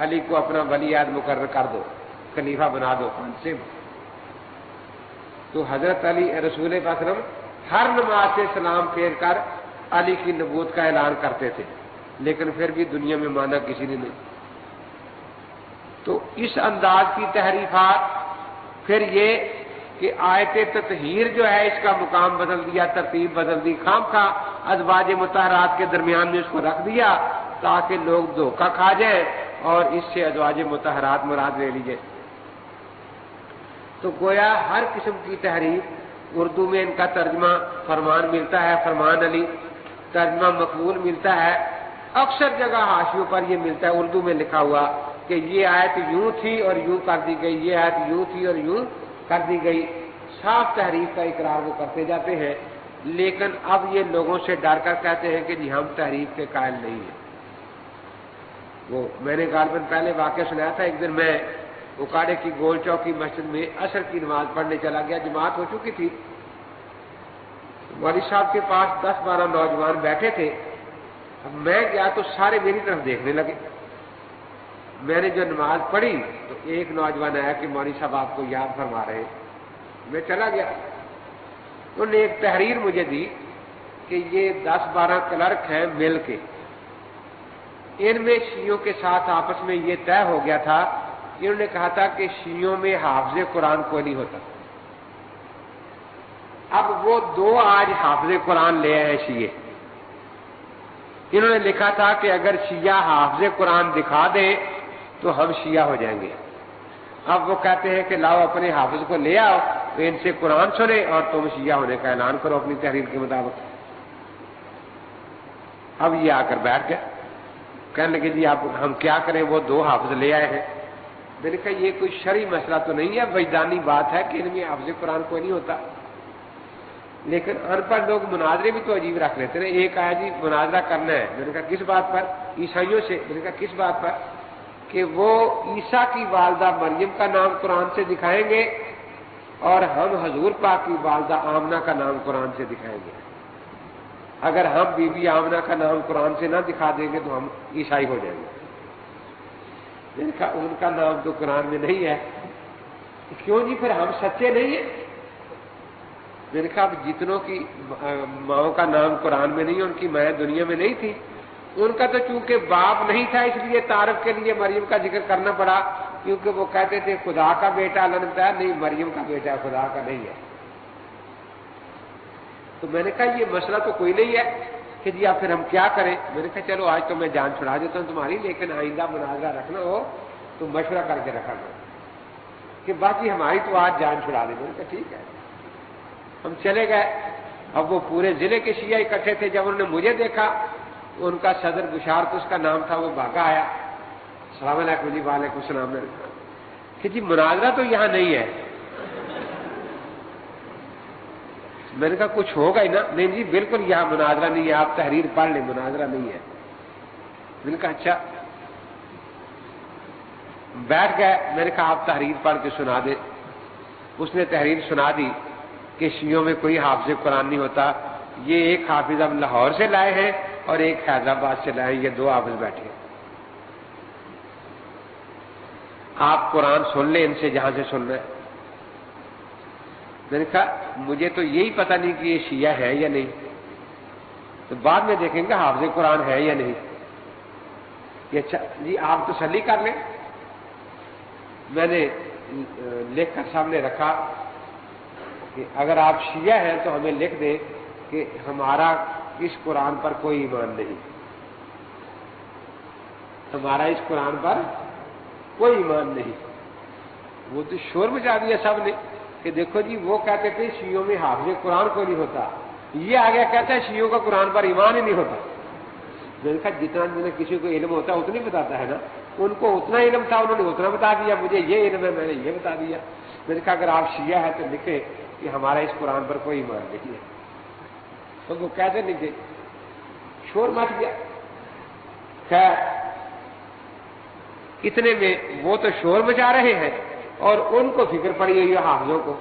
علی کو اپنا ولی عہد مقرر کر دو، خلیفہ بنا دو، فنصب۔ تو حضرت علی رسول اکرم ہر نماز سے سلام پھیر کر علی کی نبوت کا اعلان کرتے تھے، لیکن پھر بھی دنیا میں مانا کسی نے نہیں۔ تو اس انداز کی تحریفات، پھر یہ کہ آیت تطہیر جو ہے اس کا مقام بدل دیا، ترتیب بدل دی، خواہ ازواج مطہرات کے درمیان میں اس کو رکھ دیا تاکہ لوگ دھوکہ کھا جائیں اور اس سے ازواج مطہرات مراد لے لیجیے۔ تو گویا ہر قسم کی تحریف، اردو میں ان کا ترجمہ فرمان ملتا ہے، فرمان علی، ترجمہ مقبول ملتا ہے، اکثر جگہ حاشیوں پر یہ ملتا ہے اردو میں لکھا ہوا کہ یہ آیت یوں تھی اور یوں کر دی گئی، یہ آیت یوں تھی اور یوں کر دی گئی۔ صاف تحریف کا اقرار وہ کرتے جاتے ہیں، لیکن اب یہ لوگوں سے ڈر کر کہتے ہیں کہ جی ہم تحریف کے قائل نہیں ہیں۔ وہ میں نے غالباً پہلے واقعہ سنایا تھا، ایک دن میں اکاڑے کی گول چوک کی مسجد میں عصر کی نماز پڑھنے چلا گیا، جماعت ہو چکی تھی، والد صاحب کے پاس 10-12 نوجوان بیٹھے تھے۔ اب میں گیا تو سارے میری طرف دیکھنے لگے۔ میں نے جو نماز پڑھی تو ایک نوجوان آیا کہ مولوی صاحب آپ کو یاد فرما رہے ہیں۔ میں چلا گیا، انہوں نے ایک تحریر مجھے دی کہ یہ 10-12 کلرک ہیں مل کے، ان میں شیعوں کے ساتھ آپس میں یہ طے ہو گیا تھا، انہوں نے کہا تھا کہ شیعوں میں حافظ قرآن کوئی نہیں ہوتا۔ اب وہ 2 آج حافظ قرآن لے آئے ہیں شیعہ، انہوں نے لکھا تھا کہ اگر شیعہ حافظ قرآن دکھا دیں تو ہم شیعہ ہو جائیں گے۔ اب وہ کہتے ہیں کہ لاؤ اپنے حافظ کو لے آؤ تو ان سے قرآن سنے اور تم شیعہ ہونے کا اعلان کرو اپنی تحریر کے مطابق۔ اب یہ آ کر بیٹھ گئے، کہنے لگے جی آپ ہم کیا کریں، وہ 2 حافظ لے آئے ہیں۔ میں نے کہا یہ کوئی شرعی مسئلہ تو نہیں ہے، وجدانی بات ہے کہ ان میں حافظ قرآن کوئی نہیں ہوتا، لیکن ان پڑھ لوگ مناظرے بھی تو عجیب رکھ لیتے ہیں۔ ایک آیا جی مناظرہ کرنا ہے، میں نے کہا کس بات پر؟ عیسائیوں سے۔ میں نے کہا کس بات پر؟ کہ وہ عیسیٰ کی والدہ مریم کا نام قرآن سے دکھائیں گے اور ہم حضور پاک کی والدہ آمنہ کا نام قرآن سے دکھائیں گے۔ اگر ہم بی بی آمنہ کا نام قرآن سے نہ دکھا دیں گے تو ہم عیسائی ہو جائیں گے۔ میں نے کہا ان کا نام تو قرآن میں نہیں ہے۔ کیوں جی پھر ہم سچے نہیں ہیں؟ میں نے کہا اب جتنوں کی ماؤں کا نام قرآن میں نہیں، ان کی مائیں دنیا میں نہیں تھی، ان کا تو چونکہ باپ نہیں تھا اس لیے تعارف کے لیے مریم کا ذکر کرنا پڑا، کیونکہ وہ کہتے تھے خدا کا بیٹا، اللہ نے بتایا نہیں مریم کا بیٹا خدا کا نہیں ہے۔ تو میں نے کہا یہ مسئلہ تو کوئی نہیں ہے کہ جی آپ پھر ہم کیا کریں؟ میں نے کہا چلو آج تو میں جان چھڑا دیتا ہوں تمہاری، لیکن آئندہ مناظرہ رکھنا ہو تو مشورہ کر کے رکھا کرو کہ باقی ہماری تو آج جان چھڑا دیں۔ میں نے کہا ٹھیک ہے۔ ہم چلے گئے، اب وہ پورے ضلع کے شیعہ اکٹھے تھے، جب انہوں نے مجھے دیکھا ان کا صدر بشارت اس کا نام تھا، وہ بھاگا آیا، السلام علیکم جی، وعلیکم السلام، کہ جی مناظرہ تو یہاں نہیں ہے۔ میں نے کہا کچھ ہوگا ہی نا؟ نہیں جی بالکل یہاں مناظرہ نہیں ہے، آپ تحریر پڑھ لیں، مناظرہ نہیں ہے۔ میں نے کہا اچھا، بیٹھ گئے۔ میں نے کہا آپ تحریر پڑھ کے سنا دے۔ اس نے تحریر سنا دی کہ شیعوں میں کوئی حافظ قرآن نہیں ہوتا، یہ ایک حافظ اب لاہور سے لائے ہیں اور ایک حیدرآباد سے لائے ہیں، یہ 2 حافظ بیٹھے ہیں، آپ قرآن سن لیں ان سے جہاں سے سننا ہے۔ میں نے کہا مجھے تو یہی پتہ نہیں کہ یہ شیعہ ہے یا نہیں، تو بعد میں دیکھیں گے حافظ قرآن ہے یا نہیں. کہ اچھا جی آپ تسلی کر لیں. میں نے لکھ کر سامنے رکھا کہ اگر آپ شیعہ ہیں تو ہمیں لکھ دیں کہ ہمارا اس قرآن پر کوئی ایمان نہیں، ہمارا اس قرآن پر کوئی ایمان نہیں. وہ تو شور مچا دیا سب نے کہ دیکھو جی وہ کہتے تھے شیعوں میں حافظ قرآن کوئی نہیں ہوتا، یہ آگے کہتا ہے شیعوں کا قرآن پر ایمان ہی نہیں ہوتا. میں نے کہا جتنا کسی کو علم ہوتا ہے اتنی بتاتا ہے نا، ان کو اتنا علم تھا انہوں نے اتنا بتا دیا، مجھے یہ علم ہے میں نے یہ بتا دیا. میں نے کہا اگر آپ شیعہ ہیں تو لکھیں کہ ہمارا اس قرآن پر کوئی ایمان نہیں ہے. تو وہ کہتے نہیں تھے، شور مچ گیا. خیر اتنے میں وہ تو شور مچا رہے ہیں اور ان کو فکر پڑی ہوئی ہے حافظوں کو.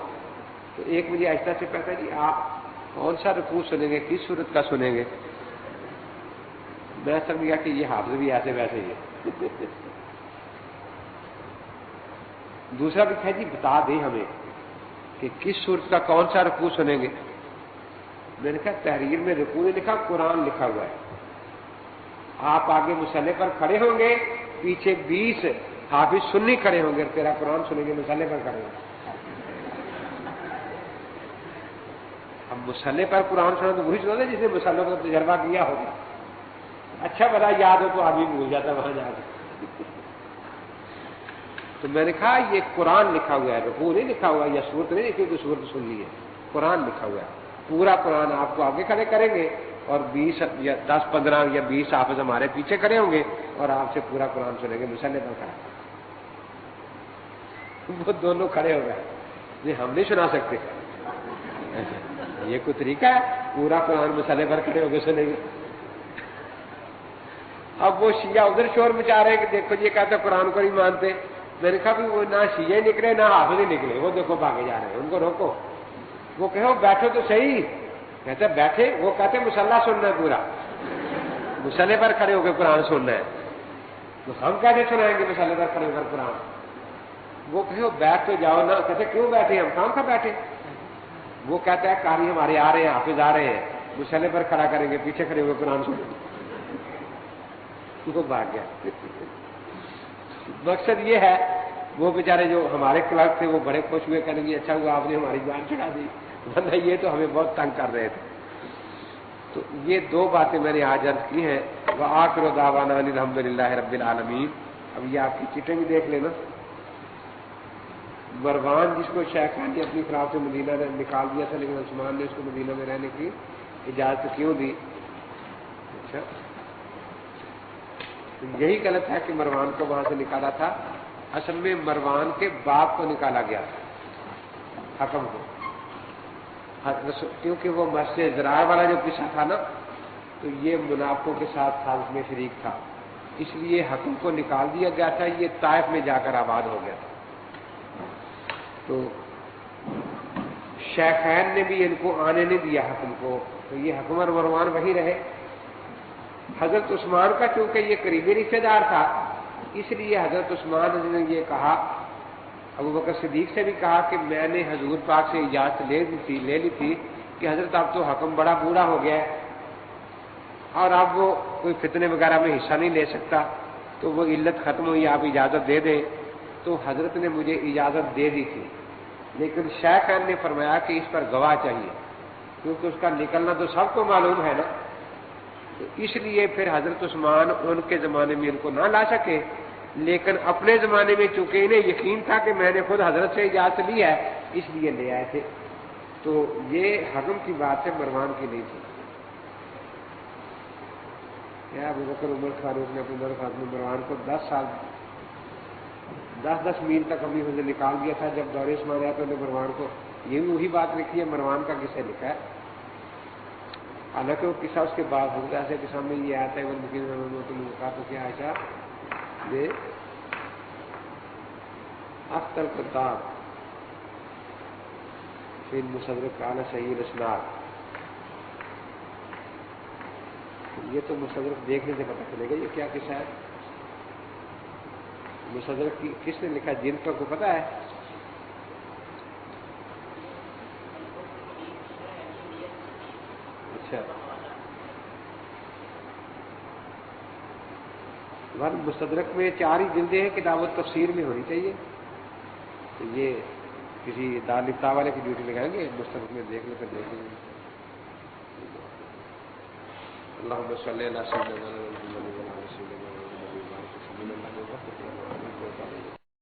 تو ایک مجھے ایسا سے کہتا جی آپ کون سا رکوع سنیں گے، کس صورت کا سنیں گے؟ میں سمجھ گیا کہ یہ حافظ بھی ایسے ویسے ہی ہے. دوسرا بھی کہا جی بتا دیں ہمیں کہ کس صورت کا کون سا رکوع سنیں گے. میں نے کہا تحریر میں رکوع نے لکھا، قرآن لکھا ہوا ہے. آپ آگے مصلی پر کھڑے ہوں گے، پیچھے 20 حافظ سنی کھڑے ہوں گے، تیرا قرآن سنیں گے، مصلی پر کھڑے ہوں گے. اب مصلی پر قرآن سنا تو وہی سنا جس نے مصلی کا تجربہ کیا ہوگا. اچھا بڑا یاد ہو تو آدمی بھول جاتا وہاں جا کے. تو میں نے کہا یہ قرآن لکھا ہوا ہے، رکوع نہیں لکھا ہوا، یا سورت نہیں لکھی تو سورت سن لی ہے، قرآن لکھا ہوا ہے. پورا قرآن آپ کو آگے کھڑے کریں گے اور 20 یا 10 15 یا 20 حافظ ہمارے پیچھے کھڑے ہوں گے اور آپ سے پورا قرآن سنیں گے مصلی پر کھڑا. وہ دونوں کھڑے ہو گئے، یہ ہم نہیں سنا سکتے. یہ کوئی طریقہ ہے پورا قرآن مصلی پر کھڑے ہو کے سنیں گے؟ اب وہ شیعہ ادھر شور مچا رہے ہیں کہ دیکھو یہ کہتے قرآن کو نہیں مانتے. میں نے کہا بھی وہ نہ شیعہ نکلے نہ حافظ ہی نکلے، وہ دیکھو بھاگے جا رہے ہیں، ان کو روکو. وہ کہو بیٹھو تو صحیح. کہتے بیٹھے، وہ کہتے مصلی سننا ہے، پورا مصلی پر کھڑے ہو کے قرآن سننا ہے. تو ہم کیسے سنائیں گے مصلی پر کھڑے ہو کر قرآن؟ وہ کہو بیٹھ تو جاؤ نا. کہتے کیوں بیٹھے، ہم کام کا بیٹھے. وہ کہتا ہے قاری ہمارے آ رہے ہیں، حافظ آ رہے ہیں، مصلی پر کھڑا کریں گے، پیچھے کھڑے ہو کے قرآن سنیں گے. وہ بھاگ گیا. مقصد یہ ہے وہ بیچارے جو ہمارے کلرک تھے وہ بڑے خوش ہوئے، کریں گے اچھا ہوا آپ نے ہماری جان چھڑا دی، ورنہ یہ تو ہمیں بہت تنگ کر رہے تھے. تو یہ 2 باتیں میں نے آج عرض کی ہیں. وآخر دعوانا ان الحمد للہ رب العالمین. اب یہ آپ کی چٹیں بھی دیکھ لینا. مروان جس کو شیخان نے اپنی طرف سے مدینہ نے نکال دیا تھا، لیکن عثمان نے اس کو مدینہ میں رہنے کی اجازت کیوں دی؟ اچھا یہی غلط ہے کہ مروان کو وہاں سے نکالا تھا. اصل میں مروان کے باپ کو نکالا گیا تھا، حکم کو، کیونکہ وہ مسجد زراعہ والا جو قصہ تھا نا، تو یہ منافقوں کے ساتھ سازش میں شریک تھا، اس لیے حکم کو نکال دیا گیا تھا. یہ طائف میں جا کر آباد ہو گیا تھا. تو شیخین نے بھی ان کو آنے نہیں دیا حکم کو، تو یہ حکم اور مروان وہی رہے. حضرت عثمان کا چونکہ یہ قریبی رشتے دار تھا، اس لیے حضرت عثمان نے یہ کہا، ابو بکر صدیق سے بھی کہا کہ میں نے حضور پاک سے اجازت لے لی تھی کہ حضرت اب تو حکم بڑا بوڑھا ہو گیا ہے اور اب وہ کوئی فتنے وغیرہ میں حصہ نہیں لے سکتا، تو وہ علت ختم ہوئی، آپ اجازت دے دیں. تو حضرت نے مجھے اجازت دے دی تھی، لیکن شیخین نے فرمایا کہ اس پر گواہ چاہیے، کیونکہ اس کا نکلنا تو سب کو معلوم ہے نا. تو اس لیے پھر حضرت عثمان ان کے زمانے میں ان کو نہ لا سکے، لیکن اپنے زمانے میں چونکہ انہیں یقین تھا کہ میں نے خود حضرت سے اجازت لی ہے، اس لیے لے آئے تھے. تو یہ حکم کی بات ہے، مروان کی نہیں تھی. کیا ابو بکر عمر فاروق نے اپنے خاتون مروان کو 10 سال 10 میل تک اپنی حضرت نکال دیا تھا. جب دور عثمان آیا تو انہوں نے مروان کو یہ بھی وہی بات لکھی ہے، مروان کا قصہ لکھا ہے. حالانکہ وہ قصہ اس کے بعد حضرت ایسے کے سامنے یہ آتا ہے وہ کہا تو کیا ایسا دے اختر کتاب پھر مصدرک کالا صحیح رسنات. یہ تو مصدرک دیکھنے سے پتہ چلے گا یہ کیا قصہ ہے. مصدرک کس نے لکھا؟ جن کو پتہ ہے؟ اچھا مستدرک میں 4 ہی جلدیں ہیں، کتاب تفسیر میں ہونی چاہیے، تو یہ کسی دارالفتاح والے کی ڈیوٹی لگائیں گے، مستدرک میں دیکھ لیں، پھر دیکھ لیں گے۔ اللہم صلی علی سیدنا محمد